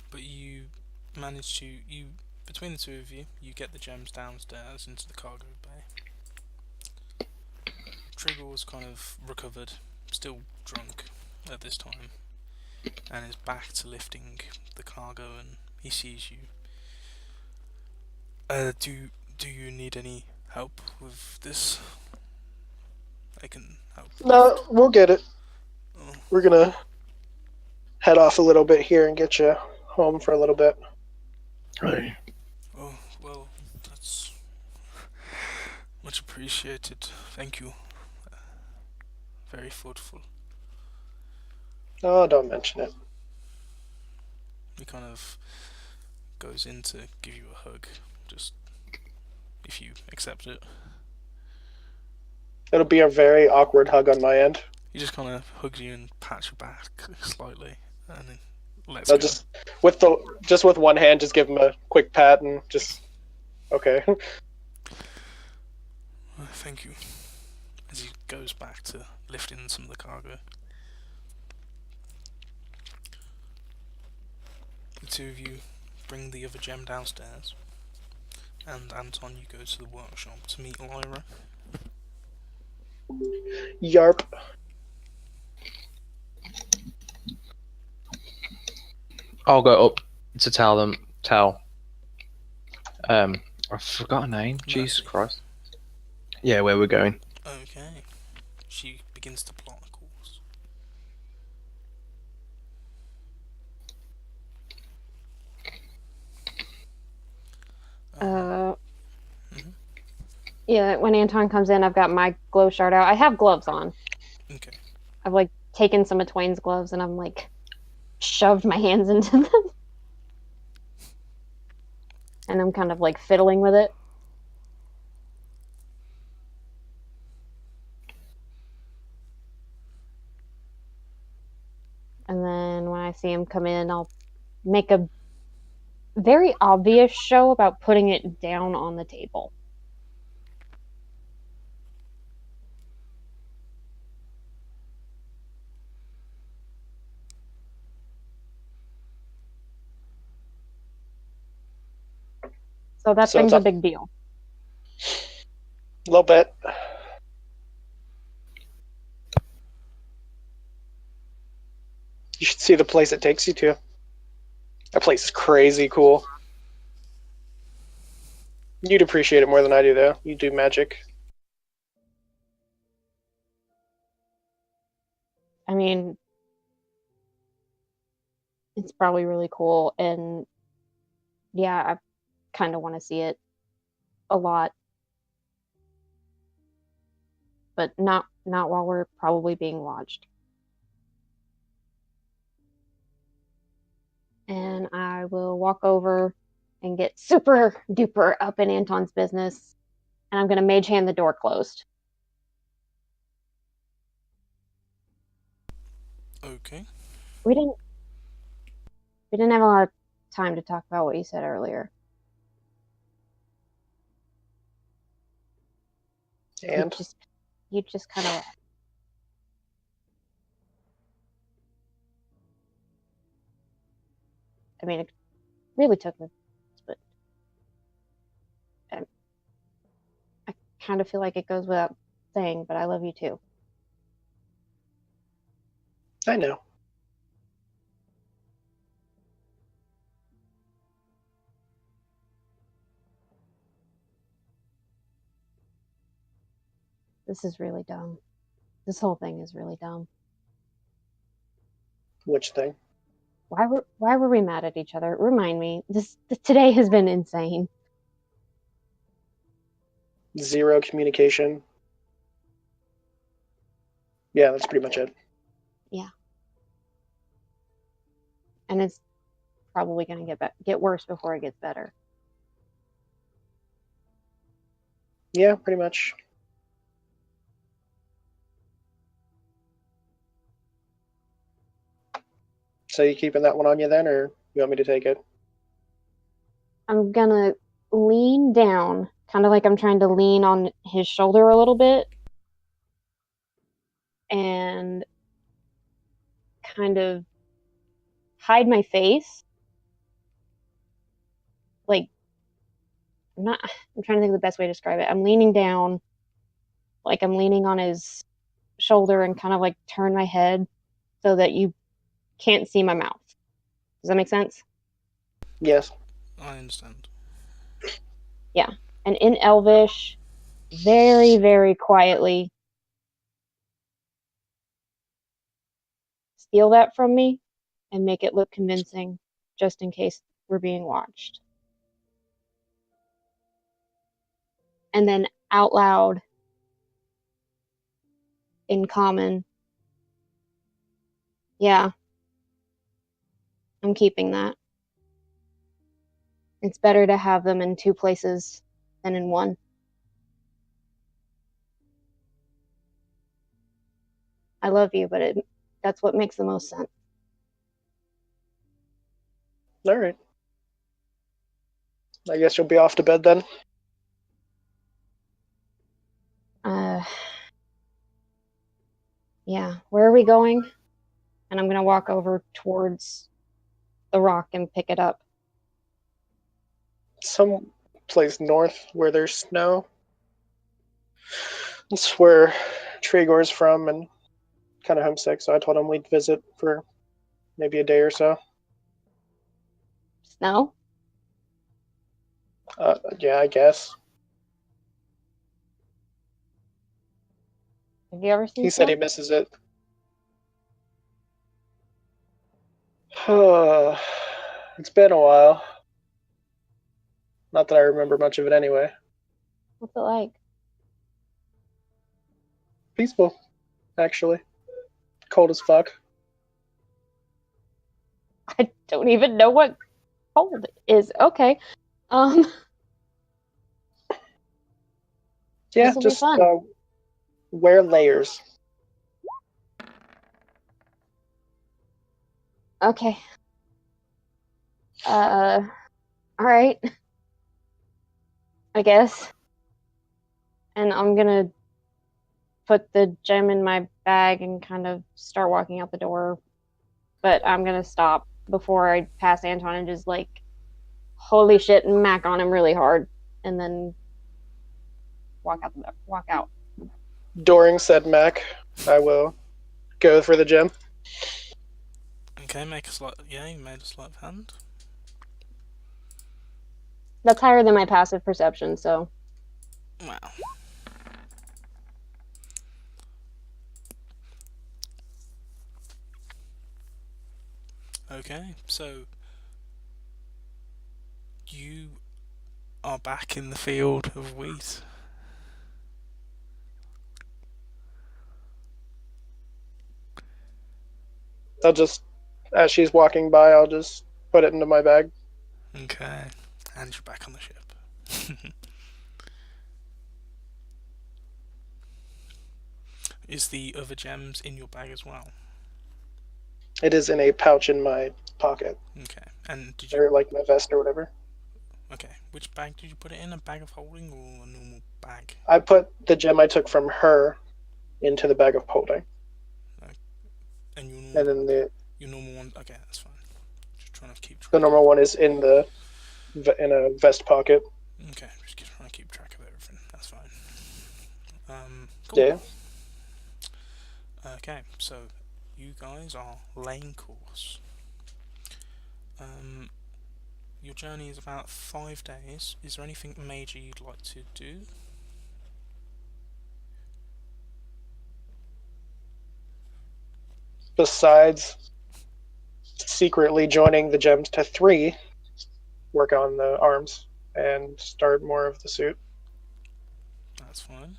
But you manage to between the two of you, you get the gems downstairs into the cargo bay. Trigger was kind of recovered, still drunk at this time, and is back to lifting the cargo, and he sees you. Do you need any help with this? I can help. No, we'll get it. Oh, We're gonna head off a little bit here and get you home for a little bit. Right. oh, well, that's much appreciated. Thank you. Very thoughtful. Oh, don't mention it. He kind of goes in to give you a hug, just if you accept it. It'll be a very awkward hug on my end. He just kind of hugs you and pats your back slightly, and then lets I'll go. just with one hand, just give him a quick pat and just okay. Thank you. As he goes back to lifting some of the cargo. The two of you bring the other gem downstairs, and Anton, you go to the workshop to meet Lyra. Yarp. I'll go up to tell. I forgot her name. Jesus Mercy. Christ. Yeah, where we're going. Okay. She begins to plot a course. Mhm. Yeah, when Anton comes in, I've got my glow shard out. I have gloves on. Okay. I've like taken some of Twain's gloves and I'm like shoved my hands into them. And I'm kind of like fiddling with it. And then when I see him come in, I'll make a very obvious show about putting it down on the table. So that So thing's it's a big deal. A little bit. You should see the place it takes you to. That place is crazy cool. You'd appreciate it more than I do, though. You do magic. I mean, it's probably really cool. And yeah, I kind of want to see it a lot. But not while we're probably being watched. And I will walk over and get super duper up in Anton's business. And I'm going to mage hand the door closed. Okay. We didn't have a lot of time to talk about what you said earlier. And You just kind of I mean, it really took me, but I kind of feel like it goes without saying, but I love you too. I know. This is really dumb. This whole thing is really dumb. Which thing? Why were we mad at each other? Remind me. Today has been insane. Zero communication. Yeah, that's pretty much it. Yeah. And it's probably going to get worse before it gets better. Yeah, pretty much. So you keeping that one on you then, or you want me to take it? I'm gonna lean down, kind of like I'm trying to lean on his shoulder a little bit, and kind of hide my face. Like, I'm trying to think of the best way to describe it. I'm leaning down, like I'm leaning on his shoulder and kind of like turn my head so that you can't see my mouth. Does that make sense? Yes. I understand. Yeah. And in Elvish, very, very quietly, steal that from me and make it look convincing just in case we're being watched. And then out loud, in common, yeah, I'm keeping that. It's better to have them in 2 places than in 1. I love you, but that's what makes the most sense. All right. I guess you'll be off to bed then. Yeah. Where are we going? And I'm gonna walk over towards the rock and pick it up. Some place north where there's snow. It's where Tregor's from and kind of homesick, so I told him we'd visit for maybe a day or so. Snow? Yeah, I guess. Have you ever seen He said snow? he misses it. It's been a while. Not that I remember much of it anyway. What's it like? Peaceful, actually. Cold as fuck. I don't even know what cold is. Okay. Yeah, This'll be just fun. wear layers. Okay. All right. I guess. And I'm gonna put the gem in my bag and kind of start walking out the door. But I'm gonna stop before I pass Anton and just like, holy shit, and mac on him really hard, and then walk out. Doring said Mac. I will go for the gem. Okay, make a sleight. Yeah, you made a sleight of hand. That's higher than my passive perception, so Wow. Okay, so you are back in the field of wheat. I'll just, as she's walking by, I'll just put it into my bag. Okay, and you're back on the ship. Is the other gems in your bag as well? It is in a pouch in my pocket, Okay, and did you? or like my vest or whatever. Okay, which bag did you put it in? A bag of holding or a normal bag? I put the gem I took from her into the bag of holding, And your and normal, then your normal one. Okay, that's fine. Just trying to keep track. the normal one is in a vest pocket. Okay, just trying to keep track of everything. That's fine. Cool. Yeah. Okay, so you guys are laying course. Your journey is about 5 days. Is there anything major you'd like to do? Besides secretly joining the gems to 3, work on the arms and start more of the suit. That's fine.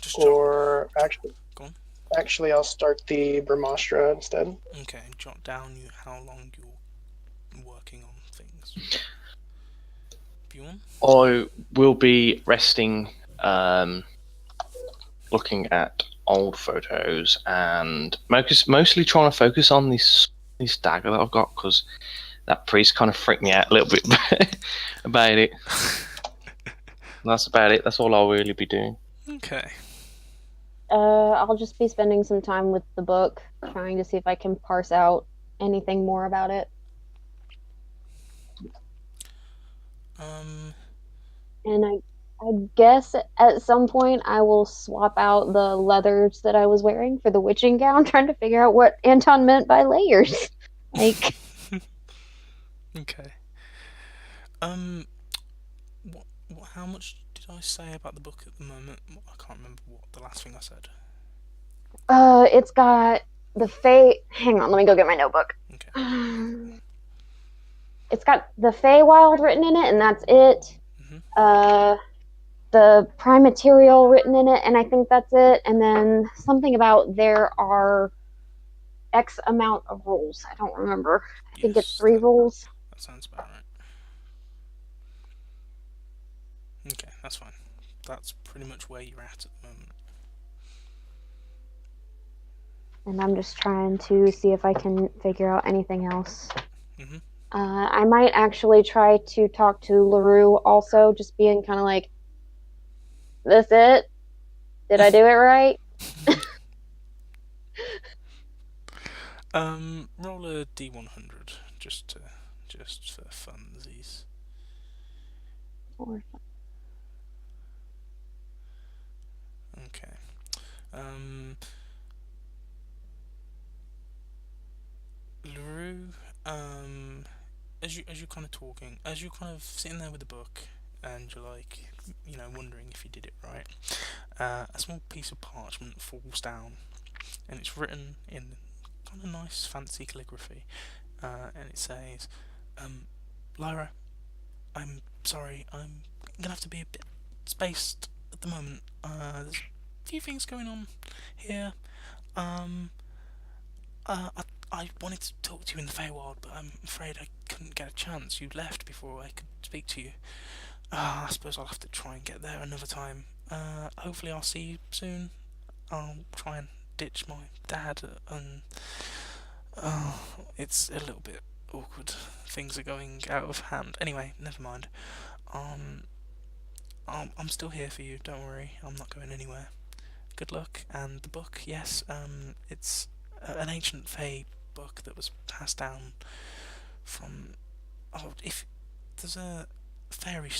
Just Or Go on. actually, I'll start the Brahmastra instead. Okay, jot down how long you're working on things. Bjorn? I will be resting looking at old photos and mostly trying to focus on this dagger that I've got, because that priest kind of freaked me out a little bit about it. That's about it. That's all I'll really be doing. Okay. I'll just be spending some time with the book, trying to see if I can parse out anything more about it. And I guess at some point I will swap out the leathers that I was wearing for the witching gown, trying to figure out what Anton meant by layers. Like, Okay. How much did I say about the book at the moment? I can't remember what the last thing I said. it's got the hang on, let me go get my notebook. Okay. It's got the Feywild written in it, and that's it. Mhm. The prime material written in it, and I think that's it. And then something about there are X amount of rules. I don't remember. I think it's 3 rules. That sounds about right. Okay, that's fine. That's pretty much where you're at the moment. And I'm just trying to see if I can figure out anything else. Mhm. I might actually try to talk to LaRue also, just being kind of like, this it? Did I do it right? Roll a D100 just for funsies. Okay. LaRue, as you're kind of talking, as you're kind of sitting there with the book, and you're like, wondering if you did it right, a small piece of parchment falls down, and it's written in kind of nice, fancy calligraphy, and it says, Lyra, I'm sorry, I'm gonna have to be a bit spaced at the moment. There's a few things going on here. I wanted to talk to you in the Feywild, but I'm afraid I couldn't get a chance. You left before I could speak to you. I suppose I'll have to try and get there another time. Hopefully I'll see you soon. I'll try and ditch my dad, and it's a little bit awkward. Things are going out of hand. Anyway, never mind. I'm still here for you. Don't worry. I'm not going anywhere. Good luck. And the book, yes, it's an ancient Fey book that was passed down from. Oh, if there's a fairy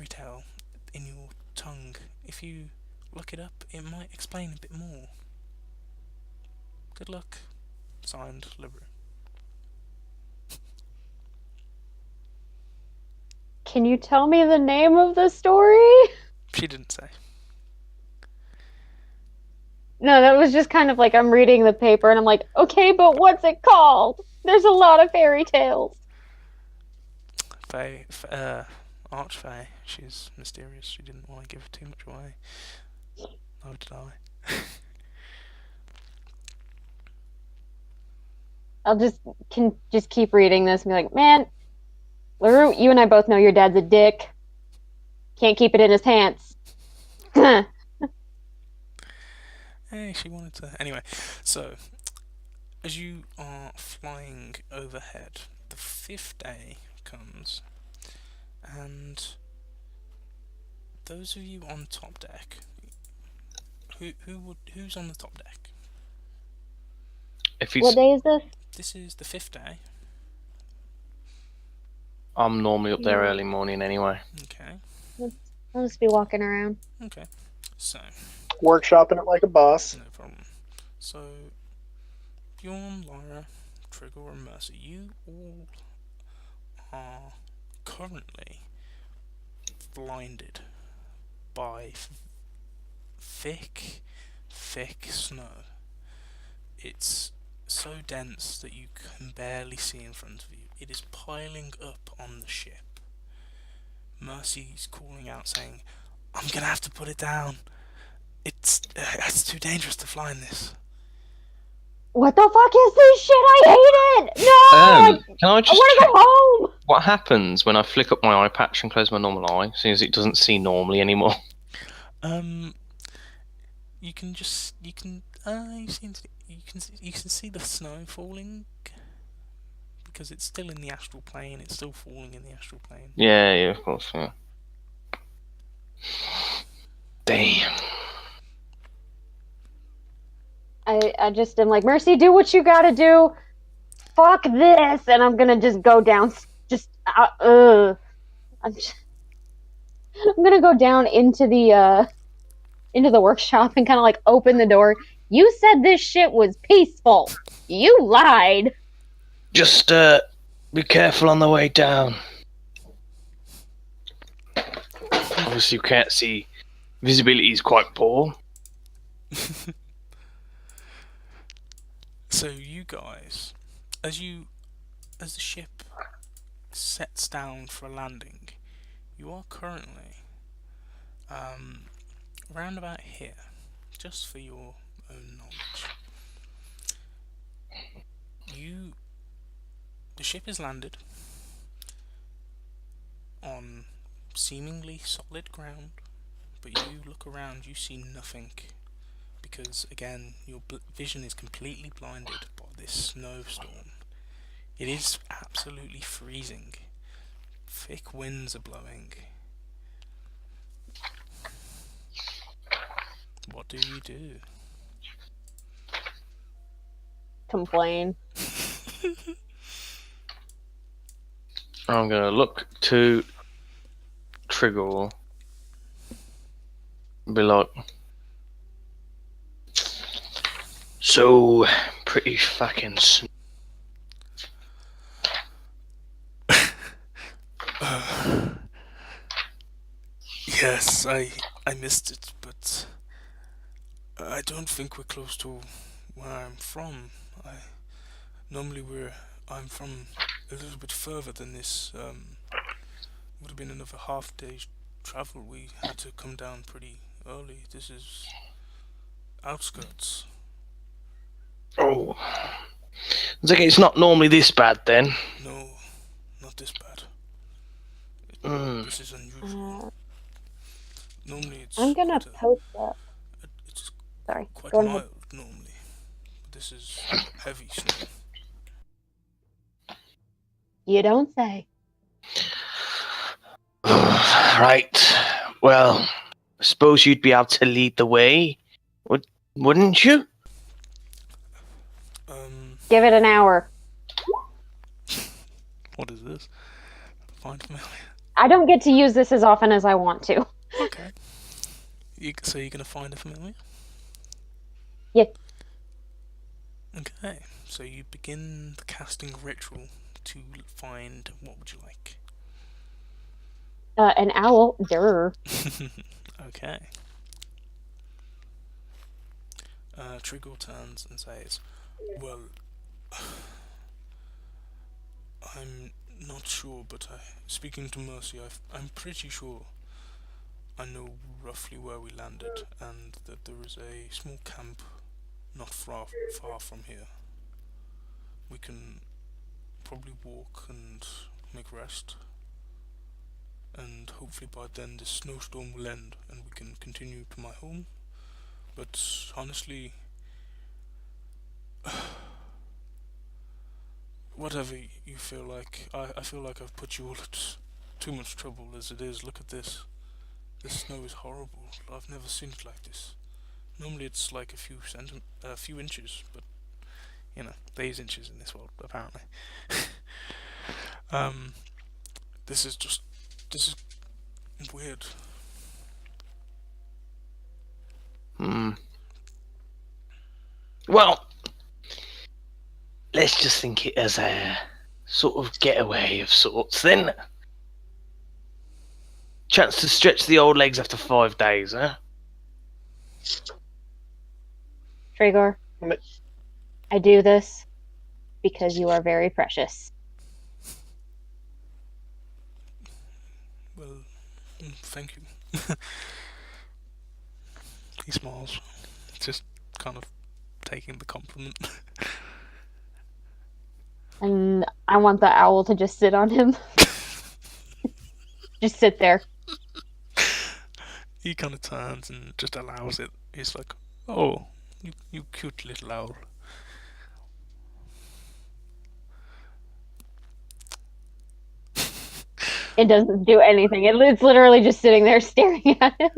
tale in your tongue, if you look it up, it might explain a bit more. Good luck. Signed, Libra. Can you tell me the name of the story? She didn't say. No, that was just kind of like I'm reading the paper and I'm like, okay, but what's it called? There's a lot of fairy tales. Faye, Archfey. She's mysterious. She didn't want to give too much away. Neither did I. I'll just keep reading this and be like, man, LaRue, you and I both know your dad's a dick. Can't keep it in his pants. Hey, she wanted to. Anyway, so as you are flying overhead, the 5th day comes, and those of you on top deck, who's on the top deck? If he's, What day is this? This is the 5th day. I'm normally up there early morning anyway. Okay. I'll just be walking around. Okay. So. Workshopping it like a boss. No problem. So, Bjorn, Lyra, Trigger, and Mercy, you all are currently blinded by thick snow. It's so dense that you can barely see in front of you. It is piling up on the ship. Mercy's calling out saying, I'm gonna have to put it down. It's too dangerous to fly in this. What the fuck is this shit? I hate it! No! Can I just I want to go home! What happens when I flick up my eye patch and close my normal eye, seeing as it doesn't see normally anymore? Um, you can just you can see the snow falling because it's still in the astral plane. It's still falling in the astral plane. Yeah, of course, yeah. Damn. I just am like, Mercy, do what you gotta do. Fuck this, and I'm gonna just go down. I'm, just, I'm gonna go down into the workshop and kind of like open the door. You said this shit was peaceful. You lied. Just be careful on the way down. Obviously, you can't see. Visibility is quite poor. So you guys, as the ship sets down for a landing, you are currently around about here, just for your own knowledge. The ship is landed on seemingly solid ground, but you look around, you see nothing, because again, your vision is completely blinded by this snowstorm. It is absolutely freezing. Thick winds are blowing. What do you do? Complain. I'm gonna look to Trigger and be like, so pretty fucking Yes, I missed it, but I don't think we're close to where I'm from. Normally I'm from a little bit further than this. Would have been another half day's travel. We had to come down pretty early. This is outskirts. Oh. It's okay, it's not normally this bad then. No, not this bad. Mm. This is unusual. Normally it's I'm gonna post up. It's Sorry. quite Go mild ahead. normally. But this is heavy snow. You don't say. Right. Well, I suppose you'd be able to lead the way, wouldn't you? Give it an hour. What is this? Find familiar. I don't get to use this as often as I want to. Okay. So you're gonna find a familiar? Yeah. Okay. So you begin the casting ritual to find. What would you like? An owl. Durr. Okay. Trigger turns and says, "Well, I'm not sure, but speaking to Mercy, I'm pretty sure I know roughly where we landed, and that there is a small camp not far from here. We can probably walk and make rest, and hopefully by then this snowstorm will end and we can continue to my home. But honestly, whatever you feel like, I feel like I've put you all at too much trouble as it is. Look at this. This snow is horrible. I've never seen it like this. Normally it's like a few inches, but you know, there's inches in this world apparently. This is weird." Well, let's just think it as a sort of getaway of sorts then. Chance to stretch the old legs after 5 days, huh? Trigor. I do this because you are very precious. Well, thank you. He smiles, just kind of taking the compliment. And I want the owl to just sit on him. Just sit there. he kind of turns and just allows it. He's like, "Oh, you cute little owl." It doesn't do anything. It's literally just sitting there staring at him.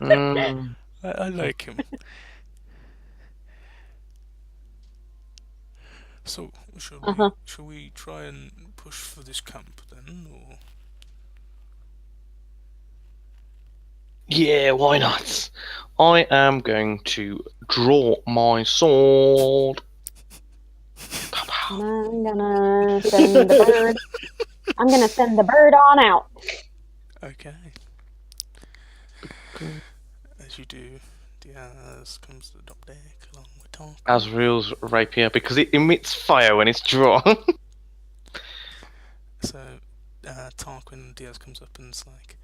Mm, I like him. So, Uh-huh. shall we try and push for this camp then, or? yeah, why not? I am going to draw my sword. Pow, pow. I'm gonna send the bird. I'm gonna send the bird on out. Okay. As you do, Diaz comes to the top deck along with Tark. Asriel's rapier because it emits fire when it's drawn. So, Tarquin Diaz comes up and is like,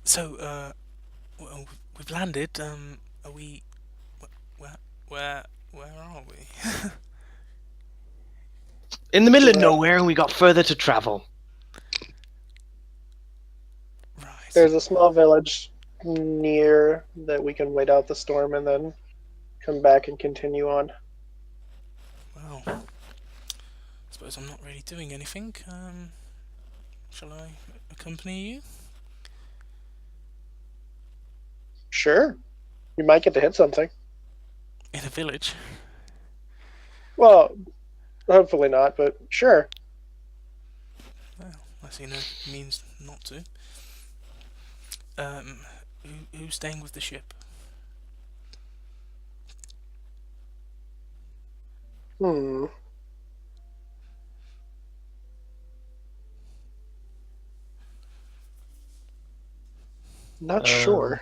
so, well, we've landed. Are we? Where, where are we? In the middle of Yeah. nowhere, and we got further to travel. Right. There's a small village near that we can wait out the storm and then come back and continue on. Well, suppose I'm not really doing anything. Shall I accompany you? Sure. You might get to hit something. In a village? Well, hopefully not, but sure. Well, I see no means not to. Who's staying with the ship? Hmm. Not sure.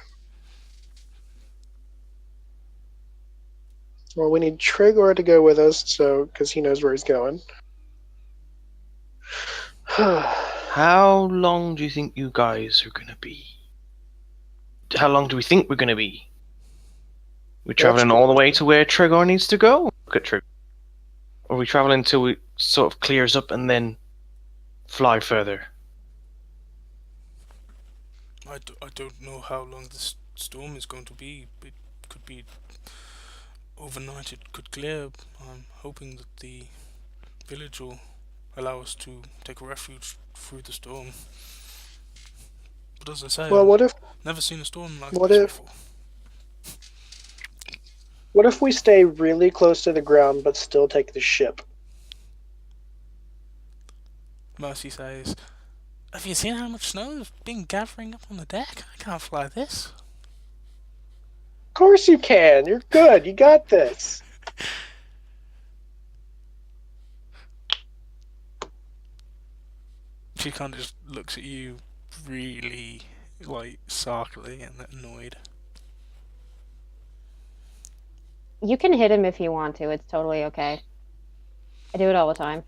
Well, we need Trigor to go with us, so because he knows where he's going. How long do you think you guys are gonna be? How long do we think we're gonna be? We're traveling all the way to where Trigor needs to go? Look at Trigor. Or are we traveling until it sort of clears up and then fly further? I don't know how long this storm is going to be. It could be overnight, it could clear. I'm hoping that the village will allow us to take refuge through the storm. But as I say, Well, I've never seen a storm like what this if- before. what if we stay really close to the ground but still take the ship? Mercy says, "Have you seen how much snow has been gathering up on the deck? I can't fly this." Of course you can. You're good. You got this. She kind of just looks at you really, like, sarkily and annoyed. You can hit him if you want to. It's totally okay. I do it all the time.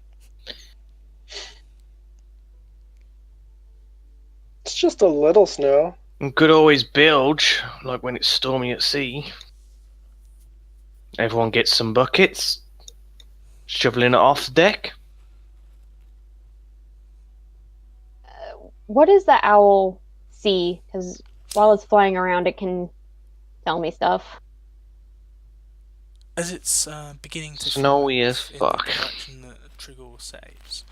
It's just a little snow. And could always bilge, like when it's stormy at sea. Everyone gets some buckets, shoveling it off the deck. What does the owl see? Because while it's flying around, it can tell me stuff. As it's beginning to Snowy fly as off in fuck. the direction that Trigor saves,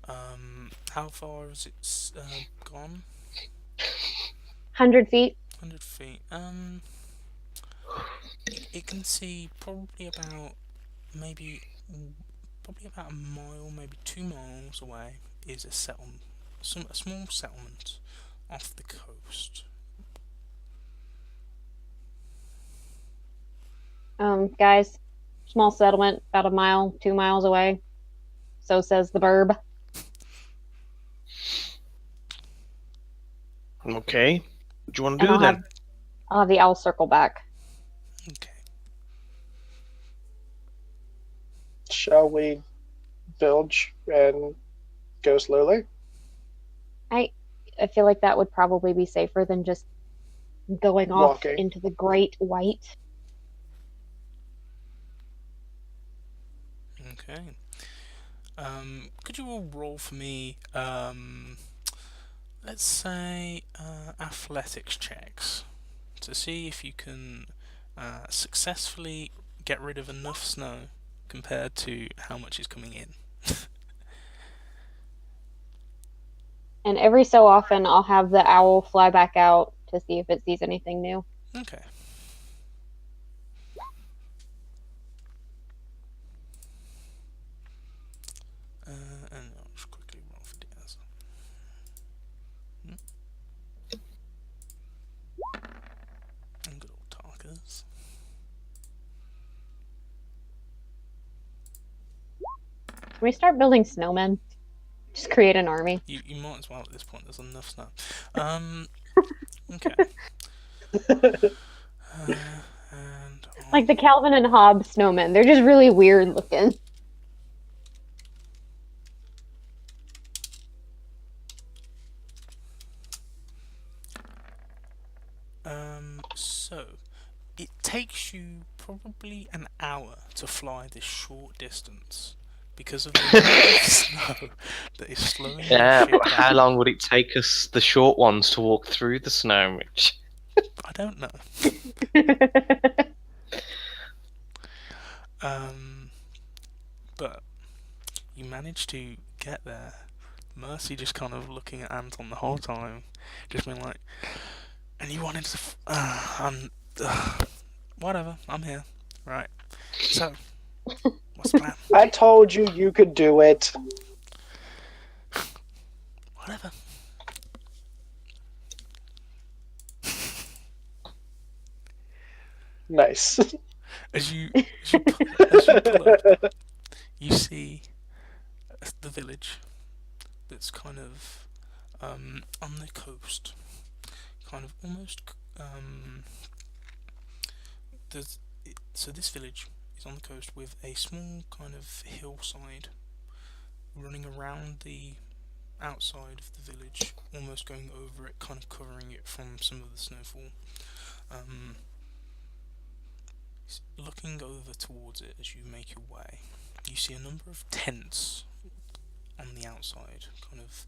how far has it gone? 100 feet. 100 feet. It can see probably about a mile, maybe 2 miles away is a settlement, a small settlement off the coast. Guys, small settlement, about a mile, 2 miles away. So says the burb. Okay. What do you want to And do I'll then? have the owl circle back. Okay. Shall we bilge and go slowly? I feel like that would probably be safer than just going off Walking. into the great white. Okay. Could you all roll for me let's say athletics checks to see if you can successfully get rid of enough snow compared to how much is coming in. And every so often, I'll have the owl fly back out to see if it sees anything new. Okay. And I'll just quickly roll for Diaz. And good old Tarkas. Can we start building snowmen? Just create an army. You might as well at this point. There's enough snow. Okay. And Like the Calvin and Hobbes snowmen. They're just really weird looking. So it takes you probably an hour to fly this short distance because of the amount of snow that is slowing your Yeah, ship but how down. long would it take us, the short ones, to walk through the snow, Mitch? I don't know. But you managed to get there. Mercy just kind of looking at Anton the whole time, just being like, and you wanted to, whatever, I'm here. Right. So, what's the plan? I told you you could do it. Whatever. Nice. As you pull up, you see the village that's kind of on the coast, kind of almost so this village is on the coast with a small kind of hillside running around the outside of the village, almost going over it, kind of covering it from some of the snowfall. Looking over towards it as you make your way, you see a number of tents on the outside, kind of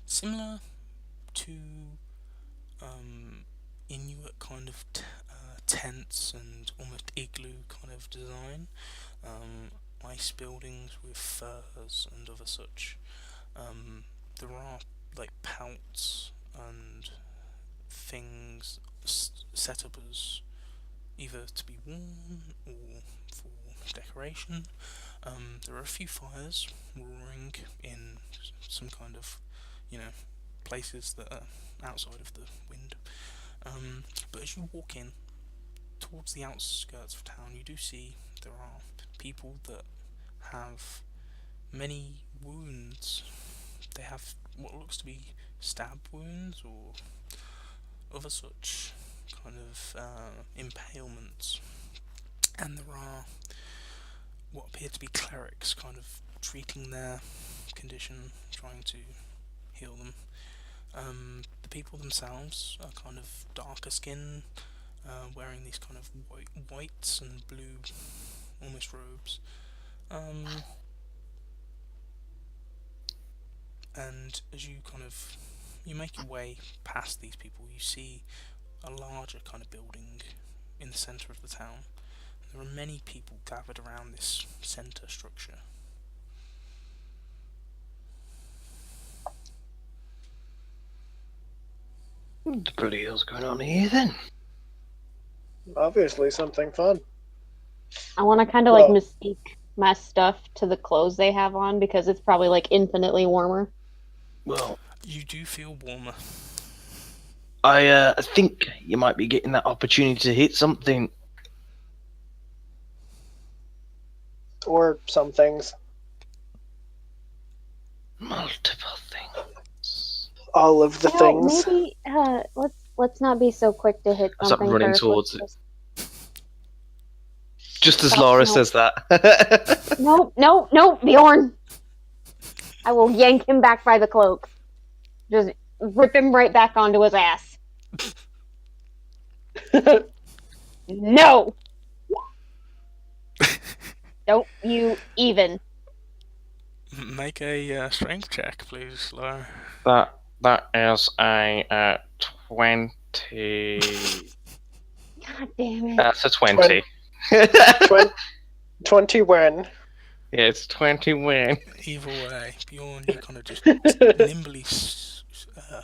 similar to Inuit kind of tents and almost igloo kind of design. Ice buildings with furs and other such. There are like pelts and things set up as either to be worn or for decoration. There are a few fires roaring in some kind of, places that are outside of the wind. But as you walk in towards the outskirts of town, you do see there are people that have many wounds. They have what looks to be stab wounds or other such kind of impalements, and there are what appear to be clerics kind of treating their condition, trying to heal them. The people themselves are kind of darker skin, wearing these kind of whites and blue, almost robes. And as you you make your way past these people, you see a larger kind of building in the centre of the town. There are many people gathered around this centre structure. What the bloody hell's going on here then? Obviously something fun. I want to kind of like mystique my stuff to the clothes they have on because it's probably like infinitely warmer. Well, You do feel warmer. I think you might be getting that opportunity to hit something. Or some things. Multiple things. All of the things. Maybe let's not be so quick to hit I start something. running first. towards Let's it. Just as Stop, Laura no. says that. No, Bjorn. I will yank him back by the cloak. Just rip him right back onto his ass. No! Don't you even. Make a strength check, please, Laura. That is a 20. God damn it. That's a 20. 20 when? Yeah, it's 20 win. Either way, Bjorn, you kind of just nimbly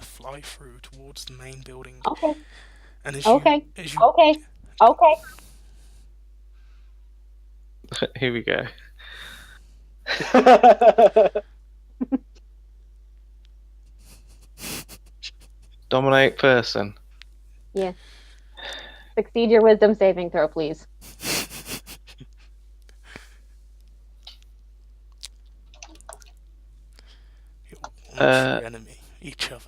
fly through towards the main building, Okay. and Okay. as you Okay. Okay. Here we go. Dominate person. Yeah. Succeed your wisdom saving throw, please. your one true enemy, each other.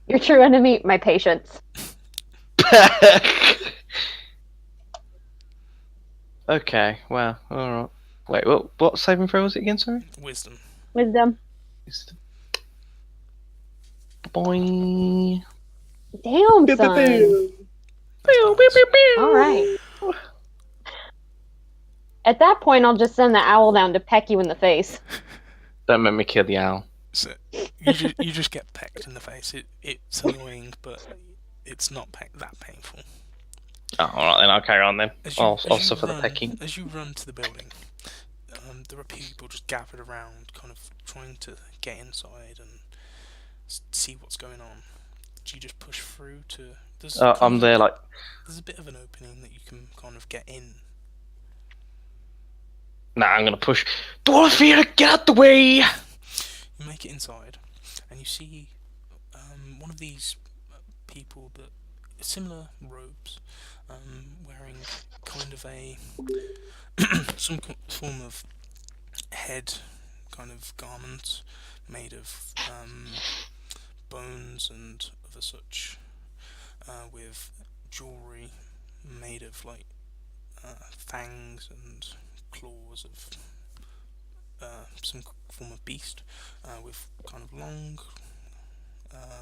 Your true enemy, my patience. Okay, well, alright. Wait, what saving throw was it again, sorry? Wisdom. Wisdom. Boing. Damn, son. All right. At that point, I'll just send the owl down to peck you in the face. Don't make me kill the owl. So you just get pecked in the face. It's annoying, but it's not that painful. Oh, alright then, I'll carry on then. I'll suffer the pecking. As you run to the building, there are people just gathered around, kind of trying to get inside and see what's going on. Do you just push through to? I'm there like. There's a bit of an opening that you can kind of get in. Nah, I'm gonna push. Dwarfia, get out the way! You make it inside, and you see one of these people that similar robes, wearing kind of a some form of head kind of garment made of bones and other such, with jewellery made of like fangs and claws of some form of beast, with kind of long,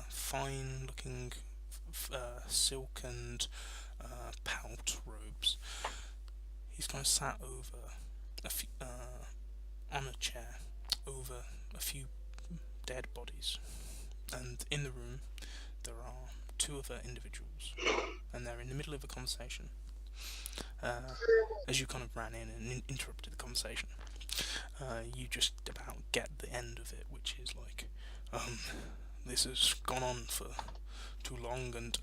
fine-looking silk and pout robes. He's kind of sat over on a chair over a few dead bodies, and in the room there are two other individuals, and they're in the middle of a conversation. As you kind of ran in and interrupted the conversation, you just about get the end of it, which is like, this has gone on for too long, and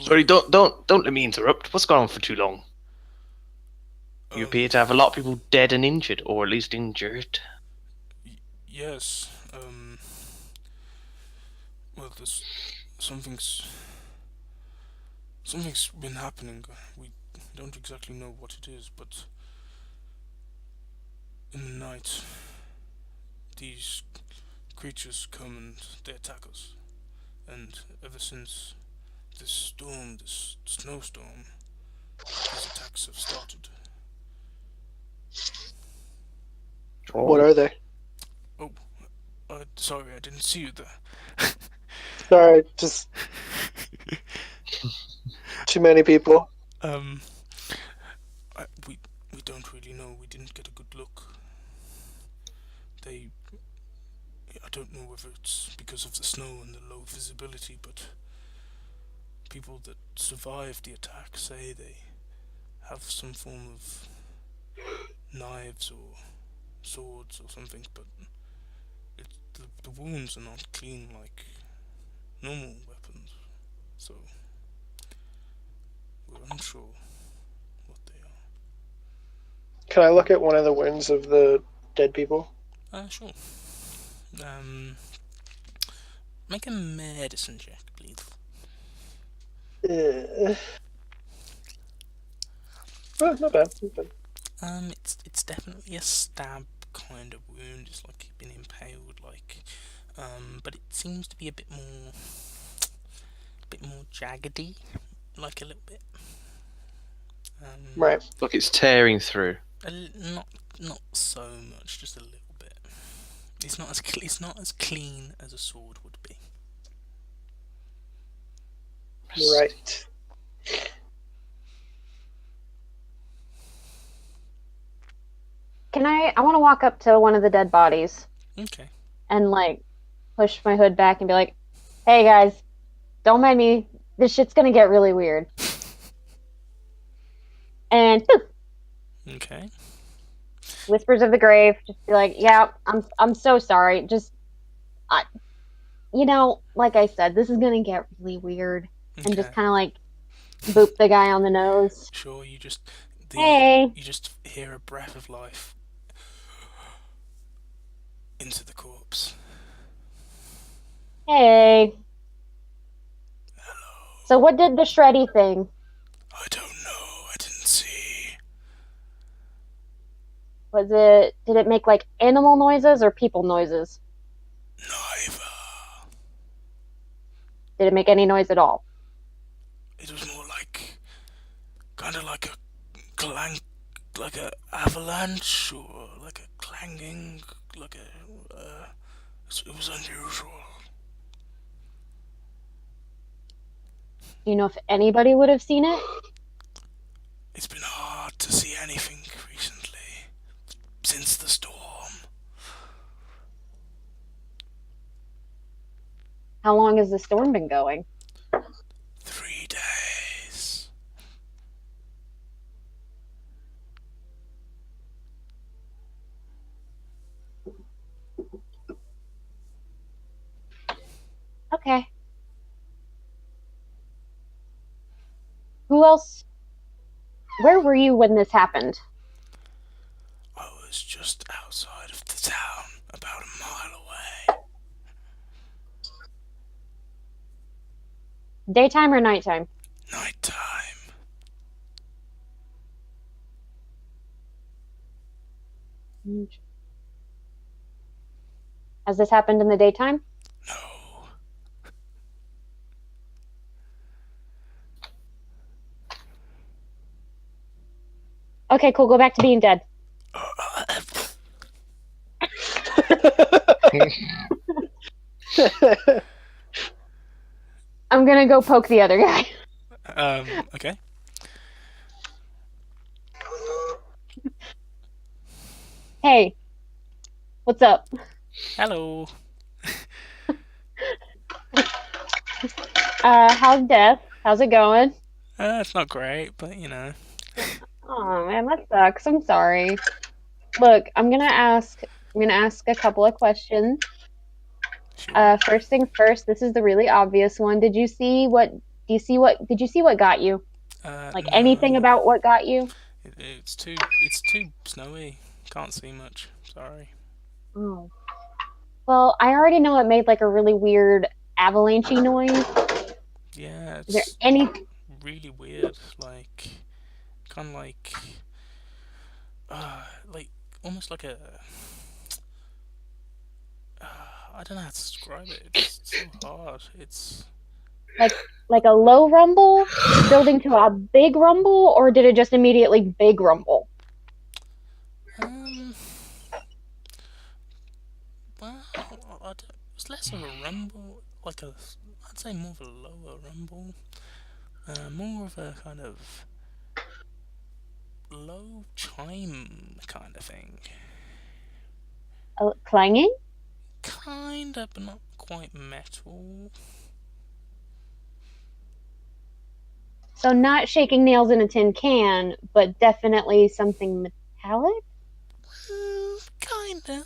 Sorry, don't let me interrupt. What's gone on for too long? You appear to have a lot of people dead and injured, or at least injured. Yes. Well, there's something's been happening. We don't exactly know what it is, but in the night, these creatures come and they attack us. And ever since this snowstorm, these attacks have started. What are they? Sorry, I didn't see you there. Sorry, just too many people. We don't really know. We didn't get a good look. I don't know whether it's because of the snow and the low visibility, but people that survived the attack say they have some form of knives or swords or something, but the wounds are not clean like normal weapons, so we're unsure what they are. Can I look at one of the wounds of the dead people? Sure. Make a medicine check, please. Oh, not bad. It's definitely a stab kind of wound. It's like you've been impaled, like, but it seems to be a bit more jaggedy, like a little bit. Right. Look, it's tearing through. Not so much, just a little bit. It's not as clean as a sword would be. Right. I want to walk up to one of the dead bodies Okay. and like push my hood back and be like, "Hey guys, don't mind me. This shit's gonna get really weird." And Okay. whispers of the grave, just be like, "Yeah, I'm so sorry. Just I, like I said, this is gonna get really weird." And Okay. just kind of like boop the guy on the nose. Sure. Hey, You just hear a breath of life into the corpse. hey. Hello. So what did the shreddy thing? I don't know. I didn't see. Did it make like animal noises or people noises? Neither. Did it make any noise at all? It was more like, kind of like a clang, like a avalanche or like a clanging, like a. It was unusual. Do you know if anybody would have seen it? It's been hard to see anything recently since the storm. How long has the storm been going? 3 days. Okay. Who else? Where were you when this happened? I was just outside of the town, about a mile away. Daytime or nighttime? Nighttime. Has this happened in the daytime? No. Okay, cool. Go back to being dead. I'm gonna go poke the other guy. Okay. Hey, what's up? Hello. How's death? How's it going? It's not great, but Oh man, that sucks. I'm sorry. Look, I'm gonna ask a couple of questions. Sure. First thing first, this is the really obvious one. Did you see what got you? Like No. anything about what got you? It's too snowy. Can't see much. Sorry. Oh. Well, I already know it made like a really weird avalanchy noise. Yeah, Is there it's any really weird. Kind of like almost like a. I don't know how to describe it. It's so hard. It's like a low rumble building to a big rumble, or did it just immediately big rumble? um. Well, it's less of a rumble, I'd say more of a lower rumble, more of a kind of low chime kind of thing. Clanging? Kinda, but not quite metal. So not shaking nails in a tin can, but definitely something metallic? Kinda.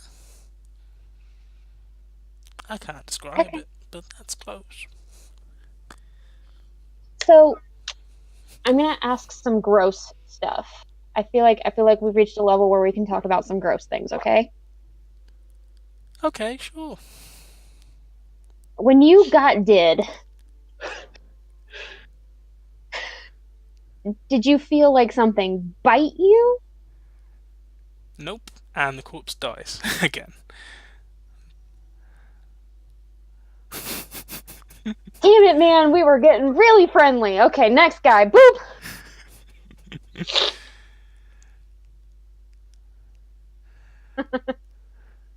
I can't describe Okay. it, but that's close. So I'm gonna ask some gross stuff. I feel like we've reached a level where we can talk about some gross things, okay? Okay, sure. When you got did you feel like something bite you? Nope. And the corpse dies again. Damn it, man, we were getting really friendly. Okay, next guy. Boop.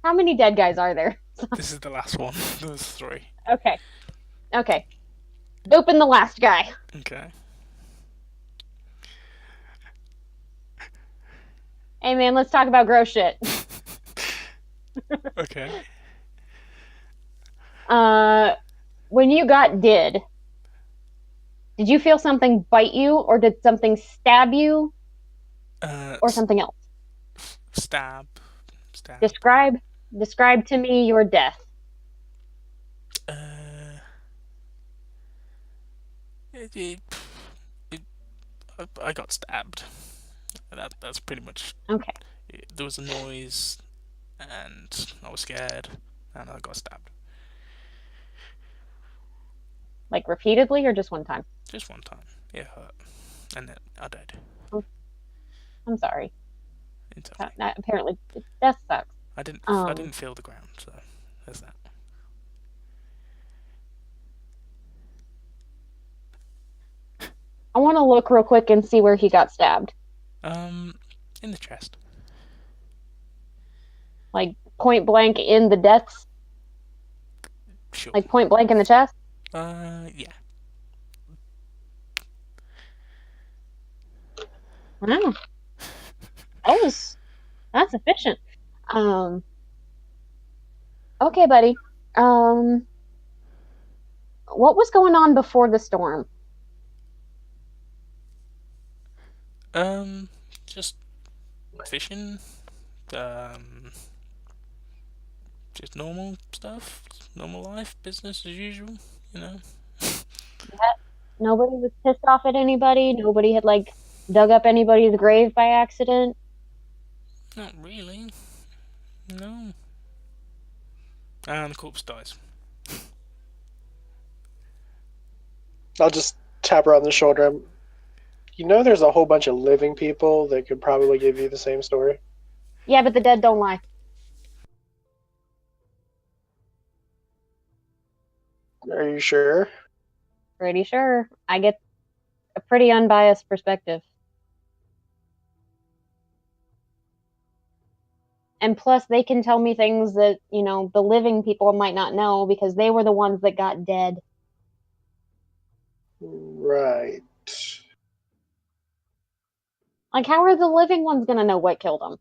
How many dead guys are there? This is the last one. There was 3. Okay. Okay. Doping the last guy. Okay. Hey man, let's talk about gross shit. Okay. When you got did you feel something bite you, or did something stab you, or something else? Stab. Stab. Describe to me your death. Uh, it, it, it, I got stabbed. That's pretty much Okay. it. There was a noise, and I was scared, and I got stabbed. Like repeatedly or just one time? Just one time. It hurt, and then I died. I'm sorry. It's okay. Apparently, death sucks. I didn't feel the ground, so there's that. I want to look real quick and see where he got stabbed. In the chest. Like point blank in the deaths? Sure. Like point blank in the chest? Yeah. Wow. That's efficient. Okay, buddy. What was going on before the storm? Just fishing. Um, just normal stuff, normal life, business as usual. You know. Nobody was pissed off at anybody. Nobody had like dug up anybody's grave by accident. Not really. No. And the corpse dies. I'll just tap her on the shoulder. You know, there's a whole bunch of living people that could probably give you the same story. Yeah, but the dead don't lie. Are you sure? Pretty sure. I get a pretty unbiased perspective. And plus, they can tell me things that, the living people might not know because they were the ones that got dead. Right. Like, how are the living ones going to know what killed them?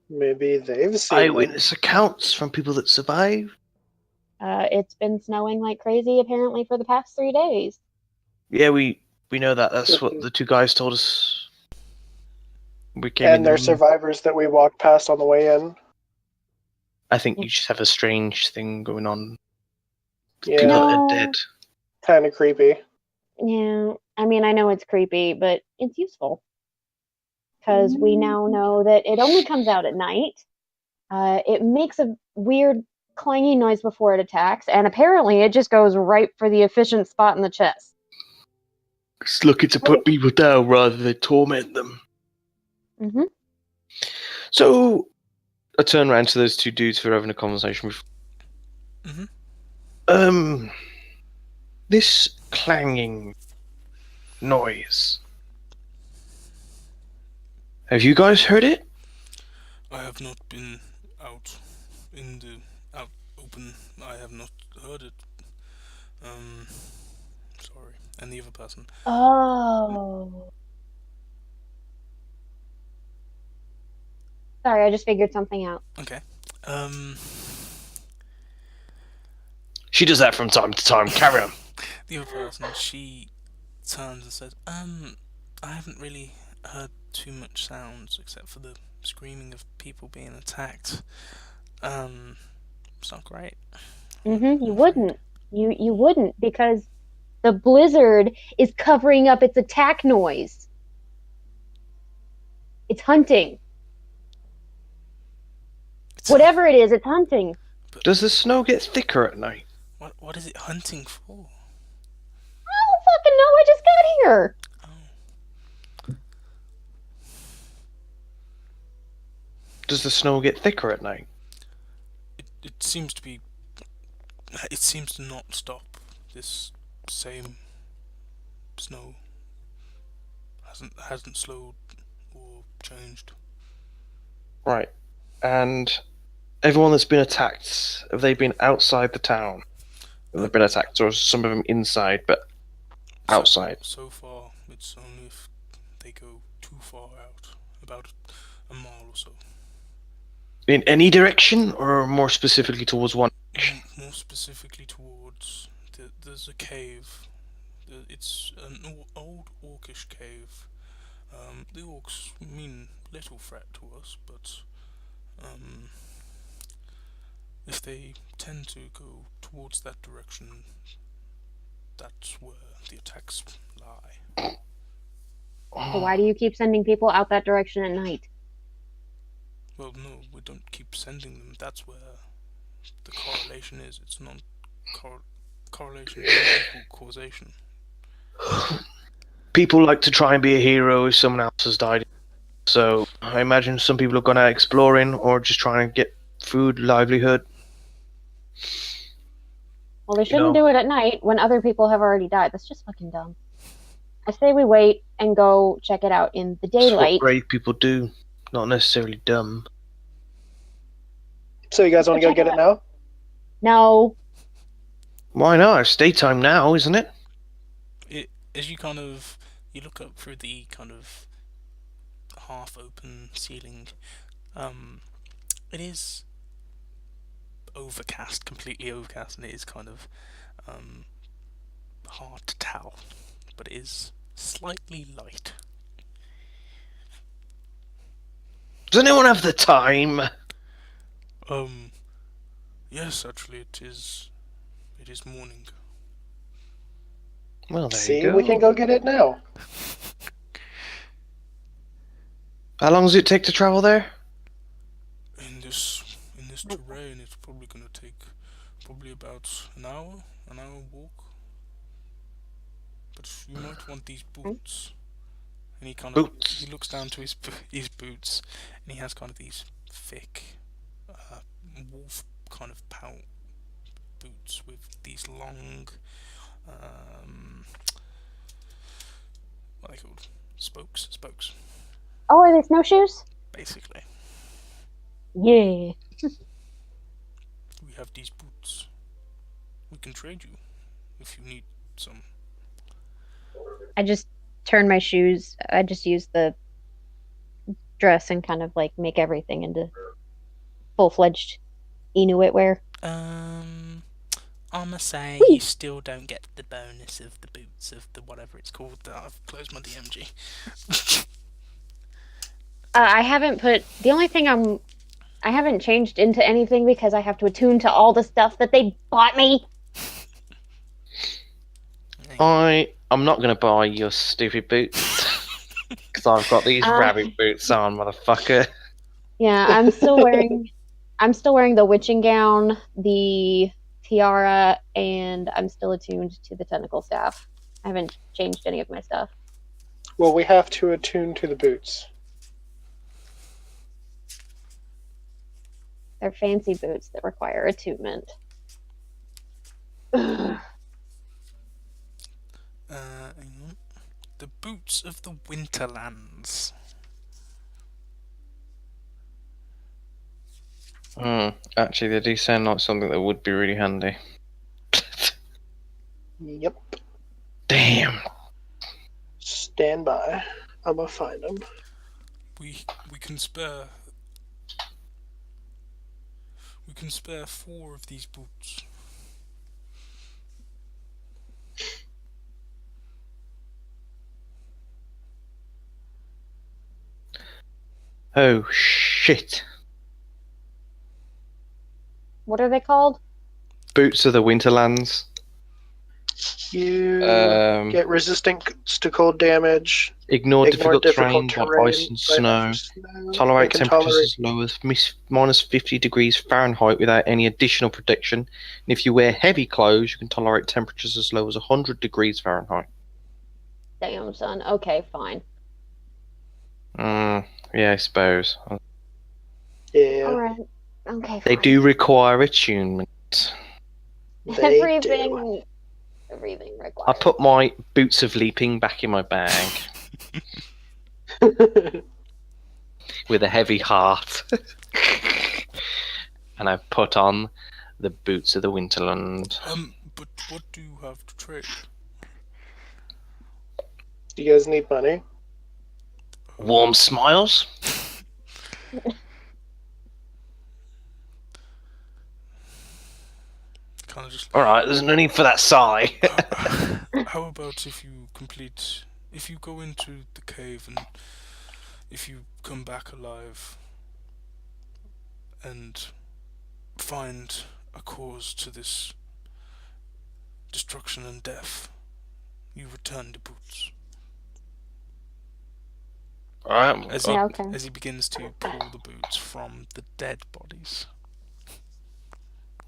Maybe they've seen them. Eyewitness accounts from people that survived. It's been snowing like crazy, apparently, for the past 3 days. Yeah, we know that. That's what the two guys told us. We came And in. they're survivors that we walked past on the way in. I think you just have a strange thing going on. Yeah. People that No. are dead. Kind of creepy. Yeah, I mean, I know it's creepy, but it's useful. Because we now know that it only comes out at night. It makes a weird clanging noise before it attacks, and apparently it just goes right for the efficient spot in the chest. It's looking to put people down rather than torment them. Mm-hmm. So, I turn around to those two dudes who are having a conversation with. Mm-hmm. This clanging noise. Have you guys heard it? I have not been out in the open. I have not heard it. Sorry. And the other person. Oh. Sorry, I just figured something out. Okay. She does that from time to time. Carry on. The other person, she turns and says, I haven't really heard too much sounds except for the screaming of people being attacked. It's not great. Mm-hmm. You wouldn't. You wouldn't, because the blizzard is covering up its attack noise. It's hunting. Whatever it is, it's hunting. Does the snow get thicker at night? What is it hunting for? I don't fucking know. I just got here. Oh. Does the snow get thicker at night? It seems to be. It seems to not stop. This same snow hasn't slowed or changed. Right. And everyone that's been attacked, have they been outside the town? They've been attacked, or some of them inside, but outside. So far, it's only if they go too far out, about a mile or so. In any direction, or more specifically towards one? More specifically towards there's a cave. It's an old orcish cave. The orcs mean little threat to us, but if they tend to go towards that direction, that's where the attacks lie. So why do you keep sending people out that direction at night? Well, no, we don't keep sending them. That's where the correlation is. It's not correlation is not equal causation. People like to try and be a hero if someone else has died. So I imagine some people are going out exploring or just trying to get food, livelihood. Well, they shouldn't do it at night when other people have already died. That's just fucking dumb. I say we wait and go check it out in the That's daylight. what brave people do, not necessarily dumb. So you guys want to go get it now? No. Why not? It's daytime now, isn't it? As you you look up through the kind of half-open ceiling, it is overcast, completely overcast, and it is kind of hard to tell, but it is slightly light. Does anyone have the time? Yes, actually, it is morning. Well, there See, you go. we can go get it now. How long does it take to travel there? In this terrain, it's probably gonna take about an hour walk. But you might want these boots. And he looks down to his boots, and he has kind of these thick wolf kind of pout boots with these long what are they called? Spokes. Oh, are they snowshoes? Basically. Yeah. We have these boots. We can trade you if you need some. I just turn my shoes. I just use the dress and kind of like make everything into full-fledged Inuit wear. I'ma say Whee! you still don't get the bonus of the boots of the whatever it's called. I've closed my DMG. I haven't put the only thing I haven't changed into anything because I have to attune to all the stuff that they bought me. I'm not going to buy your stupid boots. Because I've got these rabbit boots on, motherfucker. Yeah, I'm still wearing the witching gown, the tiara, and I'm still attuned to the tentacle staff. I haven't changed any of my stuff. Well, we have to attune to the boots. They're fancy boots that require attunement. The boots of the Winterlands. Actually, they do sound like something that would be really handy. Yep. Damn. Stand by. I'm gonna find them. We can spare. We can spare 4 of these boots. Oh, shit. What are they called? Boots of the Winterlands. You get resistance to cold damage. Ignore difficult terrain like ice and snow. Tolerate temperatures as low as minus 50 degrees Fahrenheit without any additional protection. And if you wear heavy clothes, you can tolerate temperatures as low as 100 degrees Fahrenheit. Damn, son. Okay, fine. Yeah, I suppose. Yeah. Alright. Okay, fine. They do require attunement. Everything required. I put my boots of leaping back in my bag with a heavy heart. And I put on the boots of the Winterland. But what do you have to trade? Do you guys need money? Warm smiles? Kind of just. Alright, there's no need for that sigh. How about if you go into the cave and if you come back alive and find a cause to this destruction and death, you return the boots. Alright, As Yeah, okay. he begins to pull the boots from the dead bodies.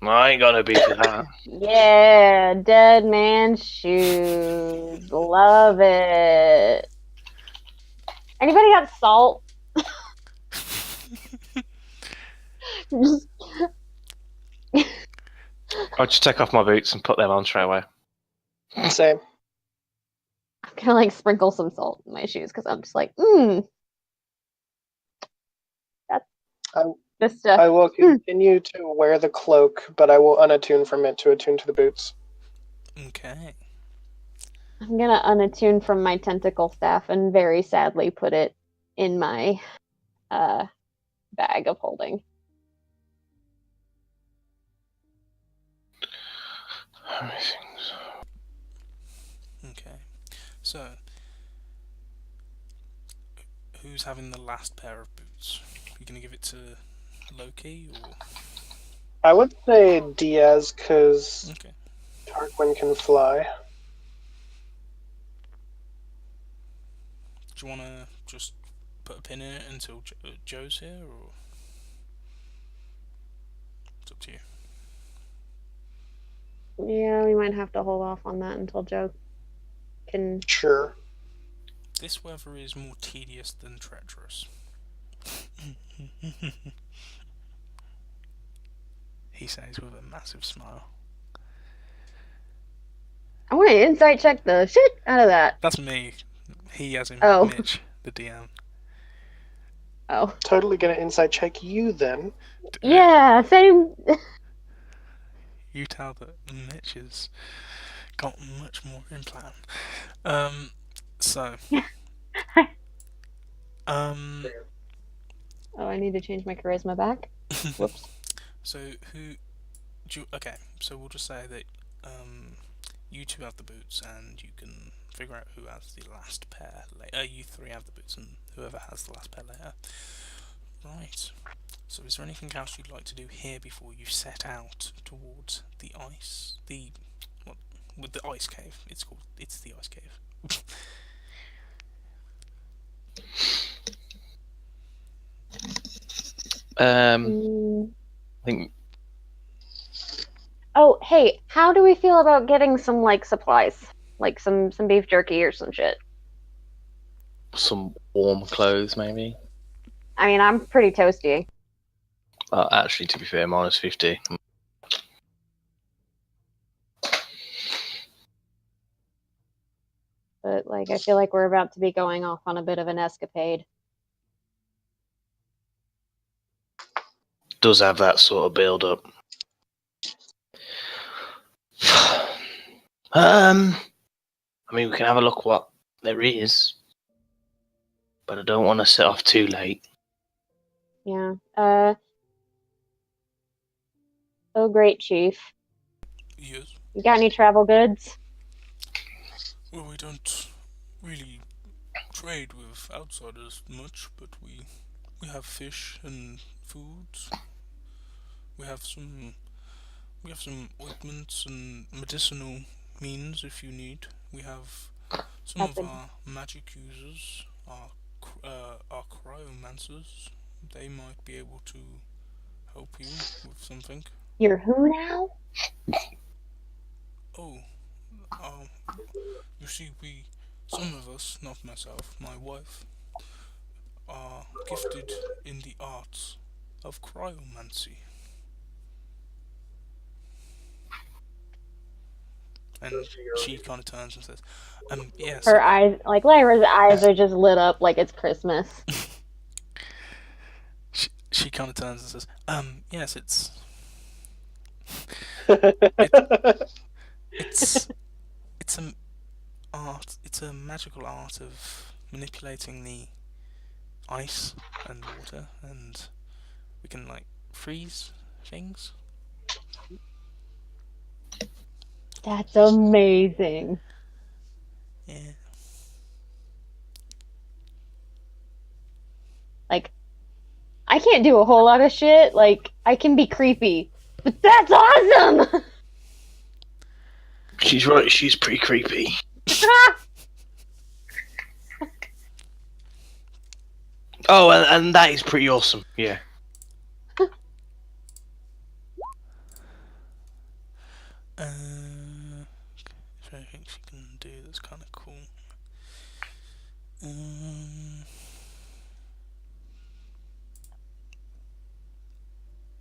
I ain't gonna be for that. Yeah, dead man shoes. Love it. Anybody got salt? I'll just take off my boots and put them on straight away. Same. I'm gonna like sprinkle some salt in my shoes because I'm just like, that's I'm- just I will continue to wear the cloak, but I will unattune from it to attune to the boots. Okay. I'm gonna unattune from my tentacle staff and very sadly put it in my bag of holding. Okay. So, who's having the last pair of boots? You gonna give it to Loki or? I would say Diaz, because Okay. Tarquin can fly. Do you wanna just put a pin in it until Joe's here, or? It's up to you. Yeah, we might have to hold off on that until Joe can. Sure. This weather is more tedious than treacherous. He says with a massive smile. I want to insight check the shit out of that. That's me. He as in Oh. Mitch, the DM. Oh. Totally gonna insight check you then. Yeah, same. You tell that Mitch has got much more in plan. So. Oh, I need to change my charisma back. Whoops. So okay, so we'll just say that you two have the boots, and you can figure out who has the last pair later. You three have the boots, and whoever has the last pair later. Right. So is there anything else you'd like to do here before you set out towards the ice? With the ice cave. It's the ice cave. I think. Oh, hey, how do we feel about getting some like supplies, like some beef jerky or some shit? Some warm clothes, maybe. I mean, I'm pretty toasty. Actually, to be fair, -50. But like, I feel like we're about to be going off on a bit of an escapade. Does have that sort of build up. I mean, we can have a look what there is, but I don't want to set off too late. Yeah. Oh, great, Chief. Yes. You got any travel goods? Well, we don't really trade with outsiders much, but we have fish and foods. We have some ointments and medicinal means if you need. We have some of our magic users, our cryomancers. They might be able to help you with something. You're who now? Oh, you see, some of us, not myself, my wife, are gifted in the arts of cryomancy. And she kind of turns and says, yes. Her eyes, like Lyra's eyes are just lit up like it's Christmas. She kind of turns and says, yes, it's a art. It's a magical art of manipulating the ice and water, and we can like freeze things. That's amazing. Yeah. Like, I can't do a whole lot of shit. Like, I can be creepy, but that's awesome. She's right. She's pretty creepy. Oh, and that is pretty awesome. Yeah. Is there anything she can do that's kind of cool?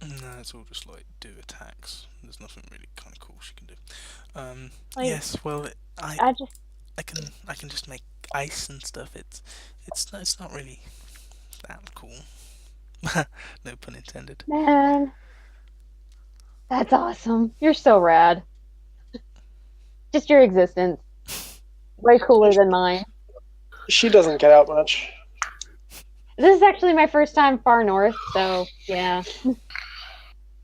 No, it's all just like do attacks. There's nothing really kind of cool she can do. Like, Yes, well, I just, I can just make ice and stuff. It's not really that cool. No pun intended. man, that's awesome. You're so rad. Just your existence, way cooler than mine. She doesn't get out much. This is actually my first time far north, so yeah.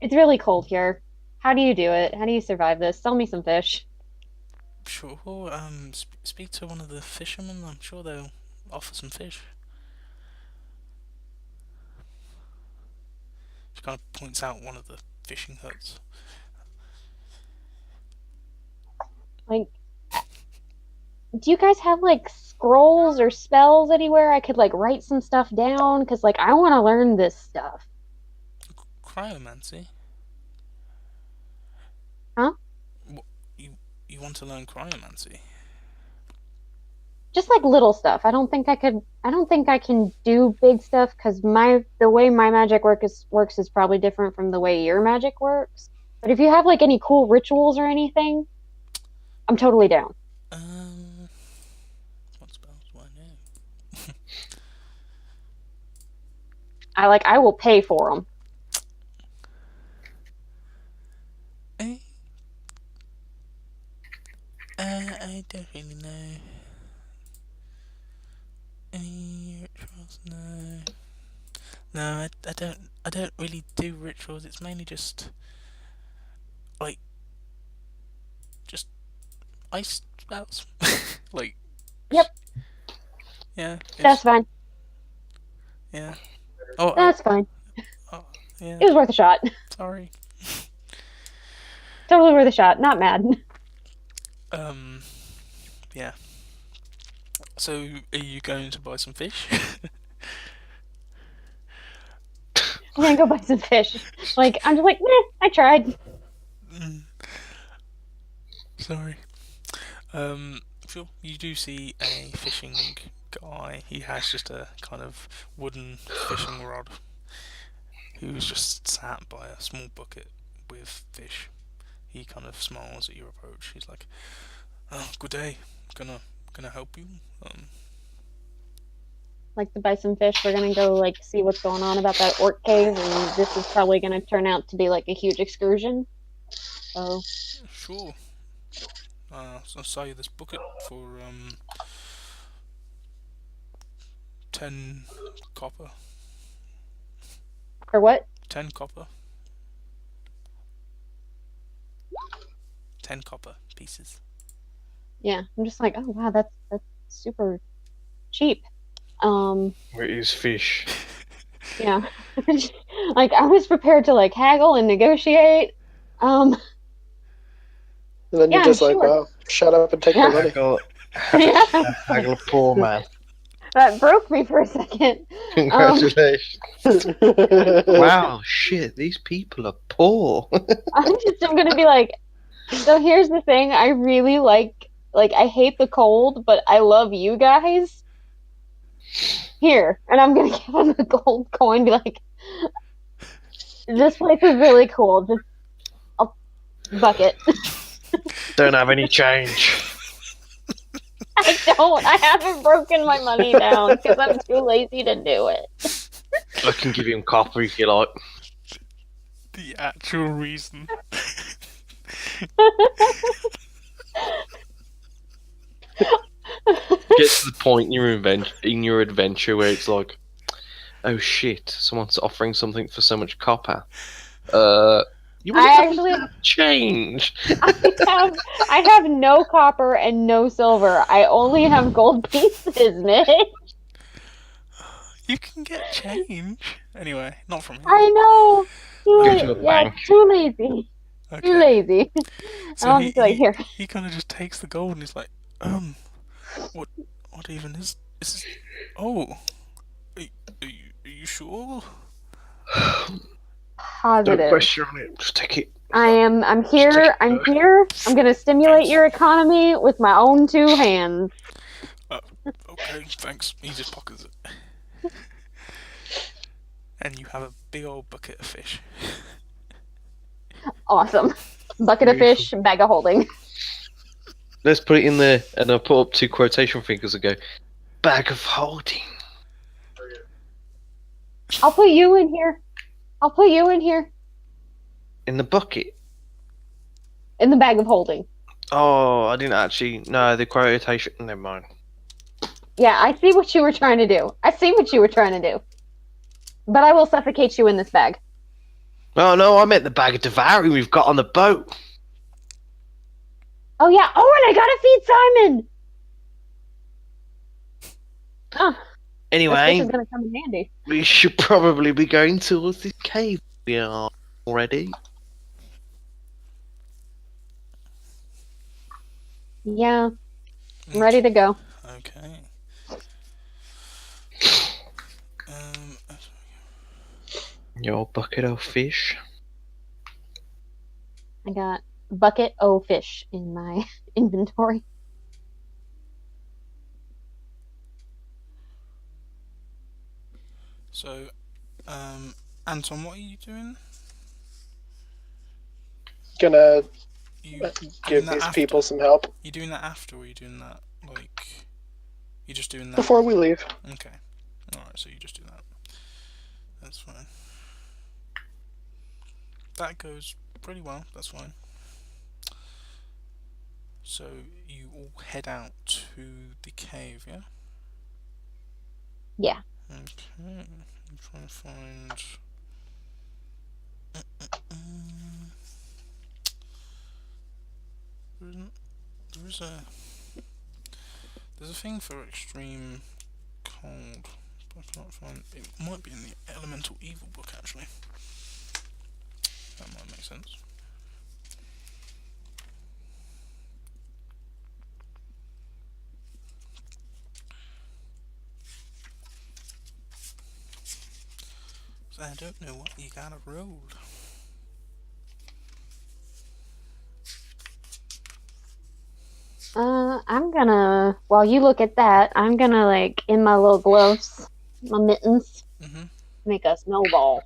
It's really cold here. How do you do it? How do you survive this? Sell me some fish. Sure. Speak to one of the fishermen. I'm sure they'll offer some fish. She kind of points out one of the fishing huts. Like, do you guys have like scrolls or spells anywhere I could like write some stuff down? Because like I want to learn this stuff. Cryomancy. Huh? You want to learn cryomancy? Just like little stuff. I don't think I could. I don't think I can do big stuff because the way my magic works is probably different from the way your magic works. But if you have like any cool rituals or anything, I'm totally down. What spells do I know? I will pay for them. I don't really know. Any rituals? No. No, I don't. I don't really do rituals. It's mainly just like just ice spells. Like. Yep. Yeah. That's fine. Yeah. Oh. That's fine. Oh. Yeah. It was worth a shot. Sorry. Totally worth a shot. Not mad. Yeah. So, are you going to buy some fish? I'm gonna go buy some fish. Like I'm just like, I tried. Sorry. Sure. You do see a fishing guy. He has just a kind of wooden fishing rod. Who's just sat by a small bucket with fish. He kind of smiles at your approach. He's like, "Oh, good day. Gonna help you." Like to buy some fish. We're gonna go like see what's going on about that orc cave, and this is probably gonna turn out to be like a huge excursion. So Sure. So I'll sell you this bucket for 10 copper. for what? 10 copper. 10 copper pieces. Yeah, I'm just like, oh wow, that's super cheap. It is fish. Yeah, like I was prepared to like haggle and negotiate. And then Yeah, you're just like, sure. wow, shut up and take Yeah. the money. Yeah, Haggle, poor man. that broke me for a second. Congratulations. Wow, shit, these people are poor. I'm gonna be like, so here's the thing. I really like I hate the cold, but I love you guys. Here, and I'm gonna give him a gold coin. Be like, this place is really cool. Just a bucket. Don't have any change. I don't. I haven't broken my money down because I'm too lazy to do it. I can give him copper if you like. The actual reason. Get to the point in your adventure where it's like, oh shit, someone's offering something for so much copper. You wouldn't I have actually change. I have no copper and no silver. I only have gold pieces, Mitch. You can get change. Anyway, not from here. I know. Go to a Yeah, bank. too lazy. Too Okay. lazy. So I'll just be like, here. he kind of just takes the gold and he's like, what even is this? Is, oh, are you sure? Don't Positive. question it. Just take it. I'm here. I'm here. I'm gonna stimulate your economy with my own two hands. Okay, thanks. He just pockets it. And you have a big old bucket of fish. Awesome. Bucket of fish, bag of holding. Let's put it in there, and I'll put up 2 quotation fingers and go, bag of holding. I'll put you in here. I'll put you in here. In the bucket. In the bag of holding. Oh, I didn't actually. No, the quotation. Never mind. Yeah, I see what you were trying to do. I see what you were trying to do. But I will suffocate you in this bag. Oh no, I meant the bag of devouring we've got on the boat. Oh yeah. Oh, and I gotta feed Simon. Oh, this fish Anyway, is gonna come in handy. we should probably be going towards this cave. We are already. Yeah, I'm ready to go. Okay. Your bucket of fish. I got bucket o fish in my inventory. So, Anton, what are you doing? Gonna You give doing that these after? people some help You doing that after, or are you doing that like? You just doing that before we leave. Okay. All right. So you just do that. That's fine. That goes pretty well. That's fine. So you all head out to the cave, yeah? Yeah. Okay. I'm trying to find. There is a. There's a thing for extreme cold, but I can't find. It might be in the Elemental Evil book actually. That might make sense. So I don't know what you gotta roll. I'm gonna, while you look at that, I'm gonna, like, in my little gloves, my mittens, make a snowball.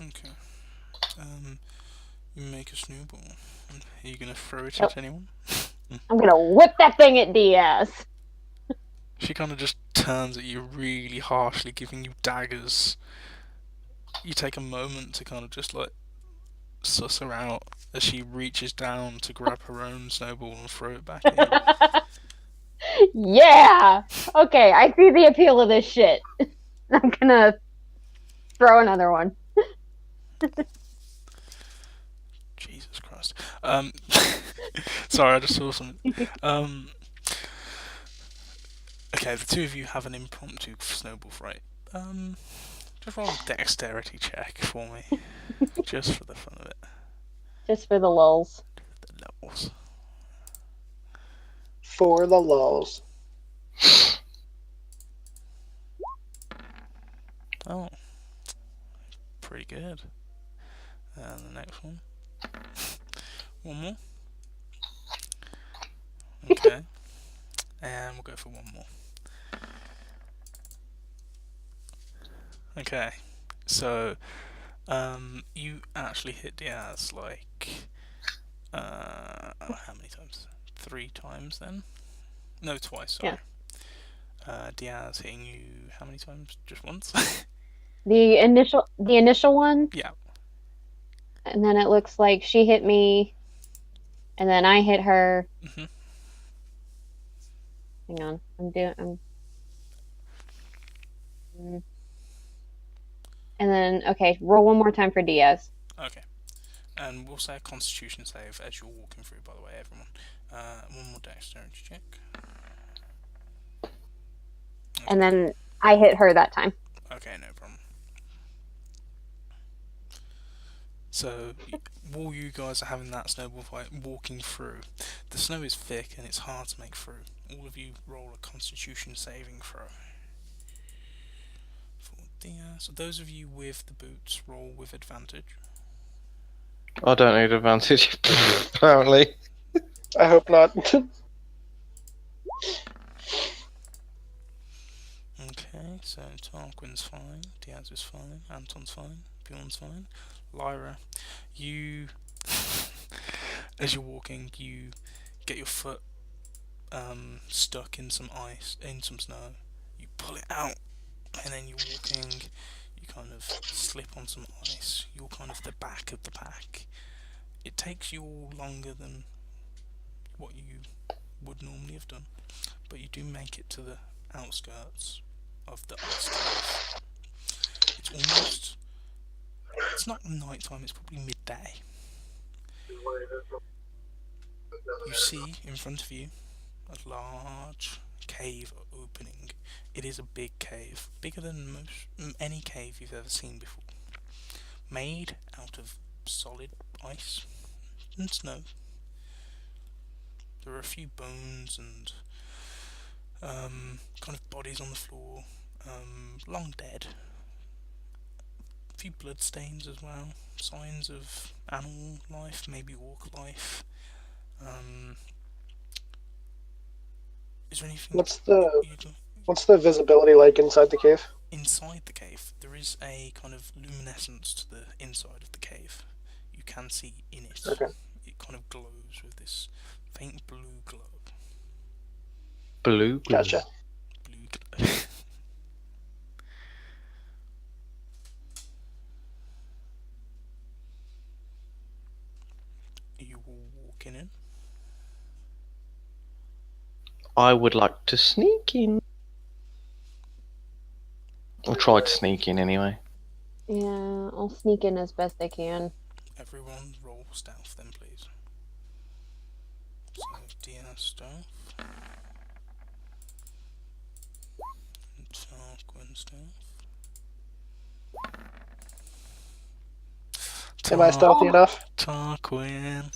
Okay. You make a snowball. Are you gonna throw it Yep. at anyone? I'm gonna whip that thing at Diaz. She kind of just turns at you really harshly, giving you daggers. You take a moment to kind of just like suss her out as she reaches down to grab her own snowball and throw it back at you. Yeah! Okay, I see the appeal of this shit. I'm gonna throw another one. Jesus Christ. Sorry, I just saw something. Okay, the two of you have an impromptu snowball fight. Just roll a dexterity check for me. Just for the fun of it. Just for the lulz. The levels. For the lulls. Oh. Pretty good. And the next one. One more. Okay. And we'll go for one more. Okay. So, you actually hit Diaz like, how many times? 3 times then? No, twice, sorry. Yeah. Diaz hitting you how many times? Just once? The initial one? Yeah. and then it looks like she hit me, and then I hit her. Mm-hmm. Hang on, mm. And then, okay, roll one more time for Diaz. Okay. And we'll say a Constitution save as you're walking through. By the way, everyone. One more dexterity check. Okay. And then I hit her that time. Okay, no problem. So, while you guys are having that snowball fight, walking through, the snow is thick and it's hard to make through. All of you roll a Constitution saving throw. For Diaz. So those of you with the boots, roll with advantage. I don't need advantage, apparently. I hope not. Okay, so Tarquin's fine, Diaz is fine, Anton's fine, Bjorn's fine. Lyra, you, as you're walking, you get your foot stuck in some ice, in some snow. You pull it out, and then you're walking. You kind of slip on some ice. You're kind of the back of the pack. It takes you all longer than what you would normally have done, but you do make it to the outskirts of the ice cave. It's not night time, it's probably midday. You see in front of you a large cave opening. It is a big cave, bigger than any cave you've ever seen before. Made out of solid ice and snow. There are a few bones and kind of bodies on the floor, long dead. A few blood stains as well, signs of animal life, maybe orc life. Is there anything? What's the visibility like inside the cave? Inside the cave, there is a kind of luminescence to the inside of the cave. You can see in it. Okay. It kind of glows with this faint blue glow. Blue. Gotcha. Blue glow. You all walking in. I would like to sneak in. I'll try to sneak in anyway. Yeah, I'll sneak in as best I can. Everyone roll stealth then, please. So, Diaz stealth. And Tarquin stealth. Am I stealthy enough? Tarquin.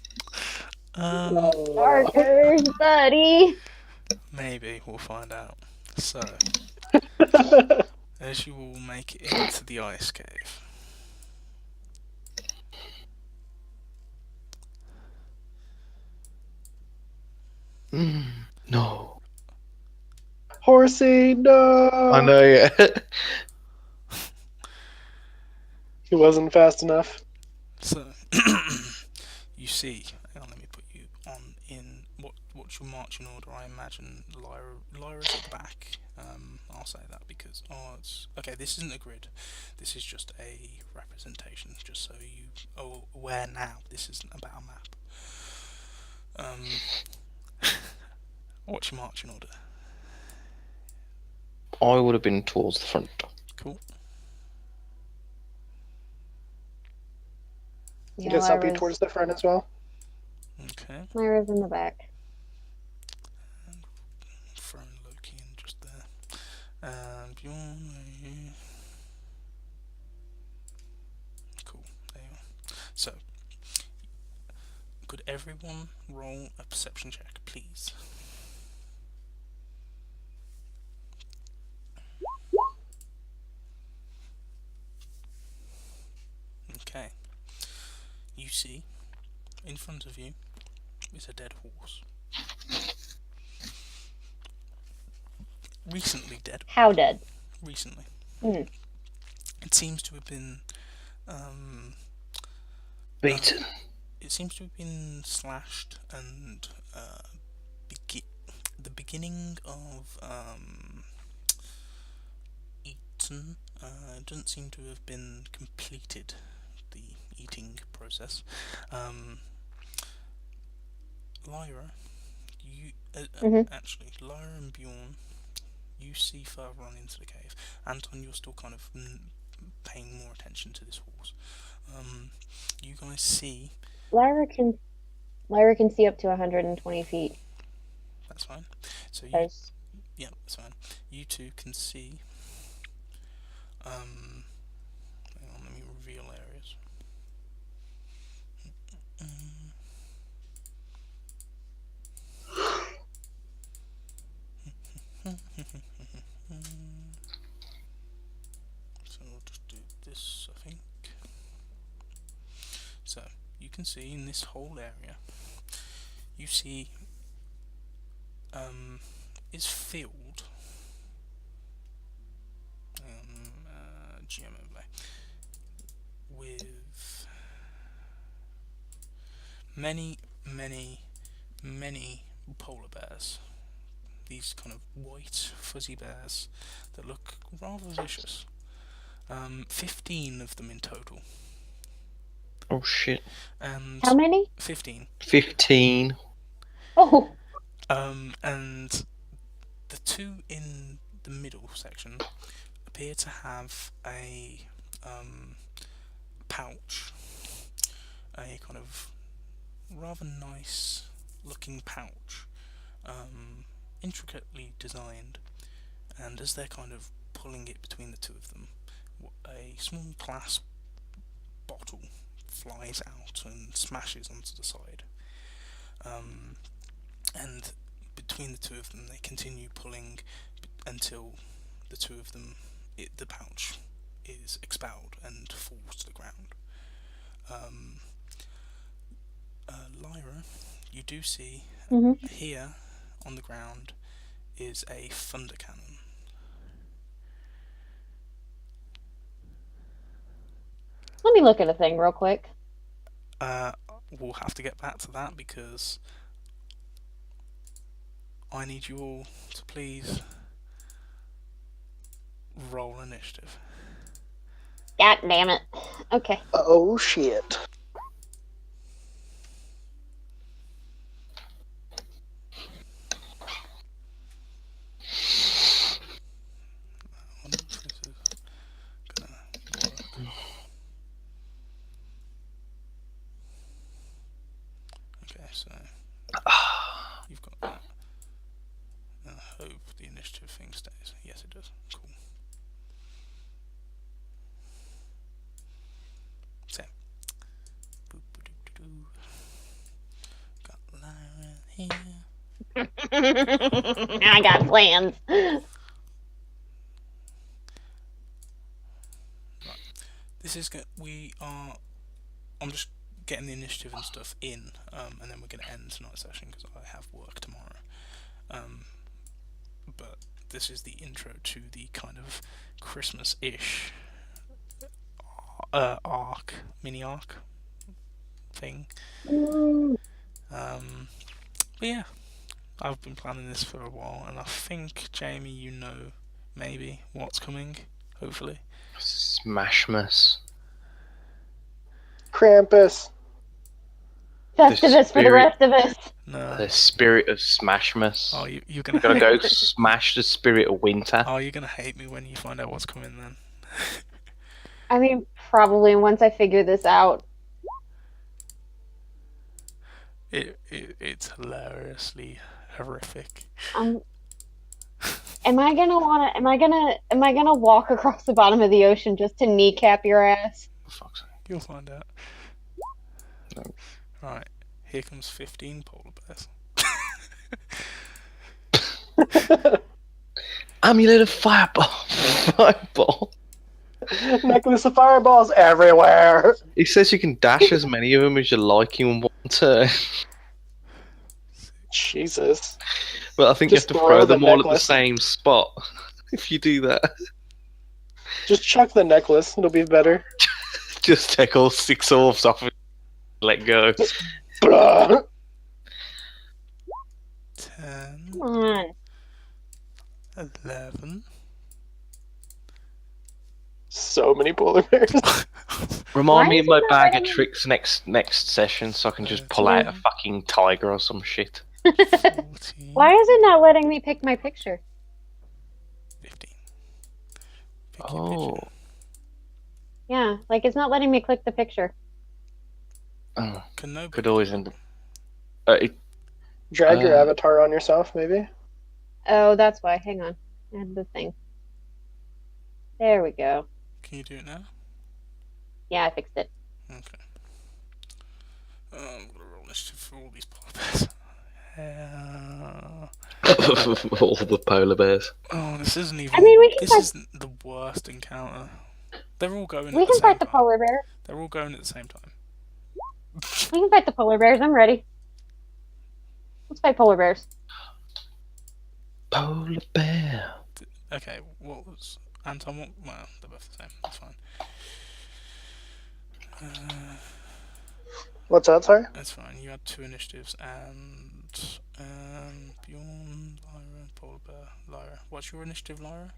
Markers, buddy. Maybe, we'll find out. So, as you all make it into the ice cave, No. Horsey, no! I know, yeah. He wasn't fast enough. so you see, hang on, let me put you on in what's your marching order. I imagine Lyra's at the back. I'll say that because it's okay. This isn't a grid. This is just a representation, just so you are aware now. This isn't about a map. What's your marching order? I would have been towards the front. Cool. I Yeah, guess I'll be Lyra's- towards the front as well. Okay. Lyra's in the back. Throwing Loki in just there. And Bjorn, there you. Cool. There you are. So, could everyone roll a perception check, please? Okay. You see, in front of you is a dead horse. Recently dead. How dead? Recently. Hmm. It seems to have been Beaten. it seems to have been slashed and the beginning of eaten. It doesn't seem to have been completed, the eating process. Lyra, you actually, Lyra and Bjorn, you see further on into the cave. Anton, you're still kind of paying more attention to this horse. You guys see. Lyra can see up to 120 feet. That's fine. So you, There's yeah, that's fine. You two can see. Hang on, let me reveal areas. So I'll just do this, I think. So you can see in this whole area, you see is filled GM overlay with many polar bears. These kind of white fuzzy bears that look rather vicious. 15 of them in total. Oh shit. And how many? 15. 15. Oh, And the two in the middle section appear to have a pouch, a kind of rather nice looking pouch, intricately designed, and as they're kind of pulling it between the two of them, a small glass bottle flies out and smashes onto the side. And between the two of them, they continue pulling until the two of them, the pouch is expelled and falls to the ground. Lyra, you do see here on the ground is a thunder cannon. let me look at a thing real quick. We'll have to get back to that because I need you all to please roll initiative. God damn it. Okay. Oh shit. I wonder if this is gonna work. Okay, so you've got that. And I hope the initiative thing stays. Yes, it does. Cool. So, boop-a-doop-a-doo. Got Lyra here. I got plans. This is good. I'm just getting the initiative and stuff in, and then we're going to end tonight's session because I have work tomorrow. But this is the intro to the kind of Christmas-ish mini arc thing. But yeah, I've been planning this for a while, and I think, Jamie, you know maybe what's coming, hopefully. Smashmas. Krampus. Festivus for the rest of us. No. The spirit of Smashmas. Oh, you're gonna Gotta hate, go smash the spirit of winter. oh, you're gonna hate me when you find out what's coming then. I mean, probably once I figure this out. It's hilariously horrific. Am I gonna walk across the bottom of the ocean just to kneecap your ass? For fuck's sake. You'll find out. No. Right, here comes 15 polar bears. Amulet of fireball. Fireball. Necklace of fireballs everywhere. He says you can dash as many of them as you like in one turn. Jesus. But I think Just you have to throw throw the them all at the necklace. same spot. If you do that, Just chuck the necklace. It'll be better. just take all 6 orbs off and let go. Bruh. 10, Come on. 11, So many polar bears. Remind Why me is of it my not bag of letting me- tricks next session, so I can just pull Yeah. out a fucking tiger or some shit. 14, Why is it not letting me pick my picture? 15. Pick your Oh. picture. Yeah, like it's not letting me click the picture. Oh, Can nobody could always do end it? up. Drag your Uh. avatar on yourself, maybe. Oh, that's why. Hang on. I had the thing. There we go. Can you do it now? Yeah, I fixed it. Okay. I'm gonna roll initiative for all these polar bears. All the polar bears. Oh, this isn't even. I mean, we can This fight. isn't the worst encounter. They're all going We at the can same fight the time. polar bear. They're all going at the same time. We can fight the polar bears. I'm ready. Let's fight polar bears. Polar bear. Okay, what was Anton? Well, they're both the same. That's fine. What's that, sorry? That's fine. You had 2 initiatives and Bjorn, Lyra, polar bear, Lyra. What's your initiative, Lyra?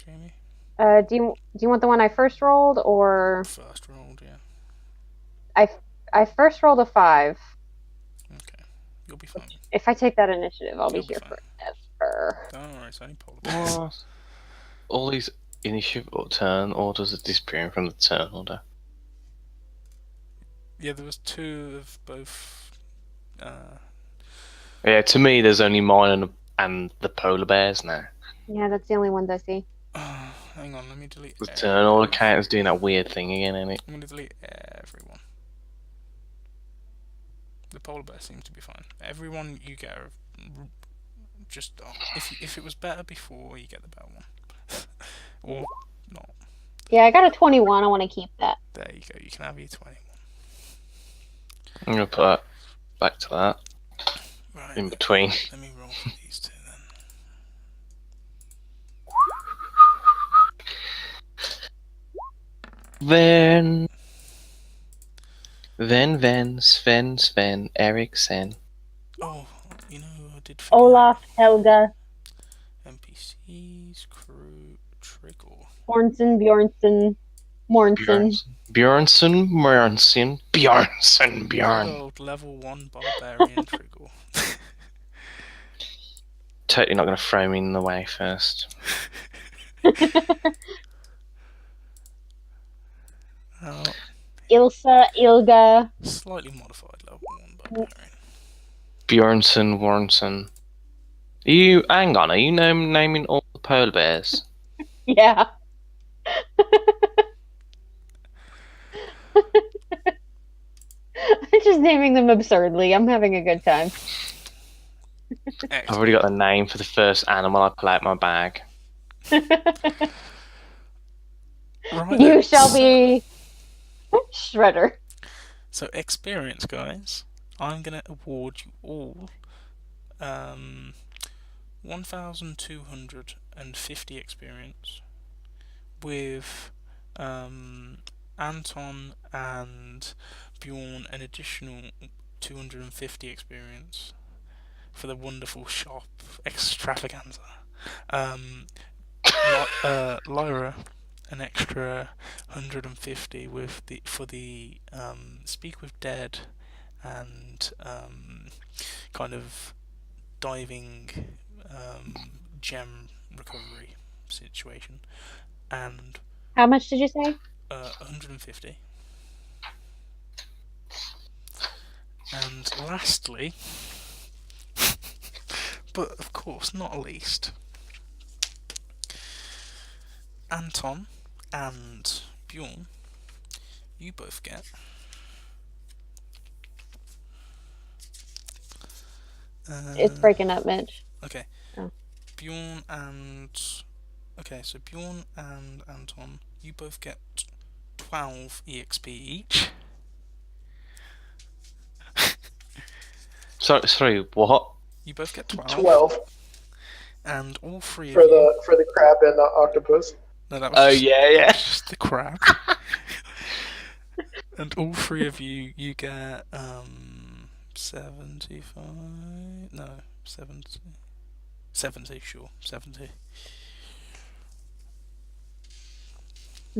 Jamie? Do you want the one I first rolled or First rolled, yeah. I first rolled a 5. Okay, you'll be fine. If I take that initiative, I'll be You'll be here fine. forever. Don't worry, it's only polar bears. What? All these initiative or turn orders are disappearing from the turn order. Yeah, there was 2 of both. Yeah, to me, there's only mine and the polar bears now. Yeah, that's the only ones I see. Hang on, let me delete. The turn order counter's doing that weird thing again, ain't it? I'm gonna delete everyone. The polar bear seems to be fine. Everyone you get, just if it was better before, you get the better one, or not. Yeah, I got a 21. I want to keep that. There you go. You can have your 21. I'm gonna put that back to that Right. in between. Let me roll for these 2 then. Sven, Eriksen. Oh, you know who I did forget? Olaf, Helga, NPCs, crew, Trickle. Bjornsson, Mornson. Bjornsson. Good old level 1 barbarian Trickle. Totally not gonna throw me in the way first. Oh, Ilga. slightly modified level 1 barbarian. Warrenson. Hang on, are you naming all the polar bears? Yeah. I'm just naming them absurdly. I'm having a good time. I've already got the name for the first animal I pull out my bag. Right You then. shall be Shredder. So experience, guys. I'm gonna award you all 1,250 experience, with Anton and Bjorn an additional 250 experience for the wonderful shop extravaganza. Lyra an extra 150 for the speak with dead and kind of diving gem recovery situation, and How much did you say? 150. And lastly, but of course not least, Anton and Bjorn, you both get It's breaking up, Mitch. okay. Oh. Bjorn and so Bjorn and Anton, you both get 12 EXP each. Sorry, what? You both get 12. 12 And all 3 of for you. the crab and the octopus. No, that was Oh just, yeah. just the crab. And all 3 of you, you get 75. No, 70. 70, sure, 70.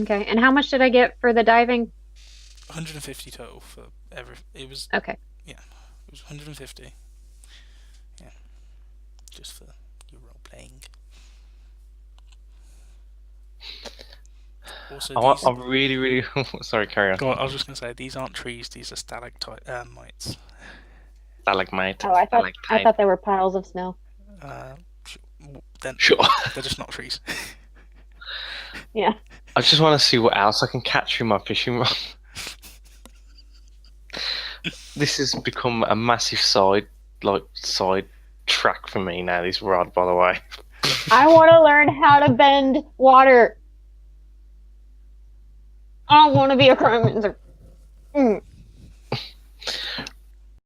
Okay, and how much did I get for the diving? 150 total for every. It was Okay. It was 150. Yeah, just for your role playing. Also, these. I'm really, really. Sorry, carry on. Go on, I was just gonna say these aren't trees; these are stalagmites. Stalagmite. Oh, I Stalactite. thought they were piles of snow. Sh- then Sure. they're just not trees. Yeah. I just want to see what else I can catch in my fishing rod. This has become a massive side track for me now. This rod, by the way. I want to learn how to bend water. I don't want to be a crime. Mm.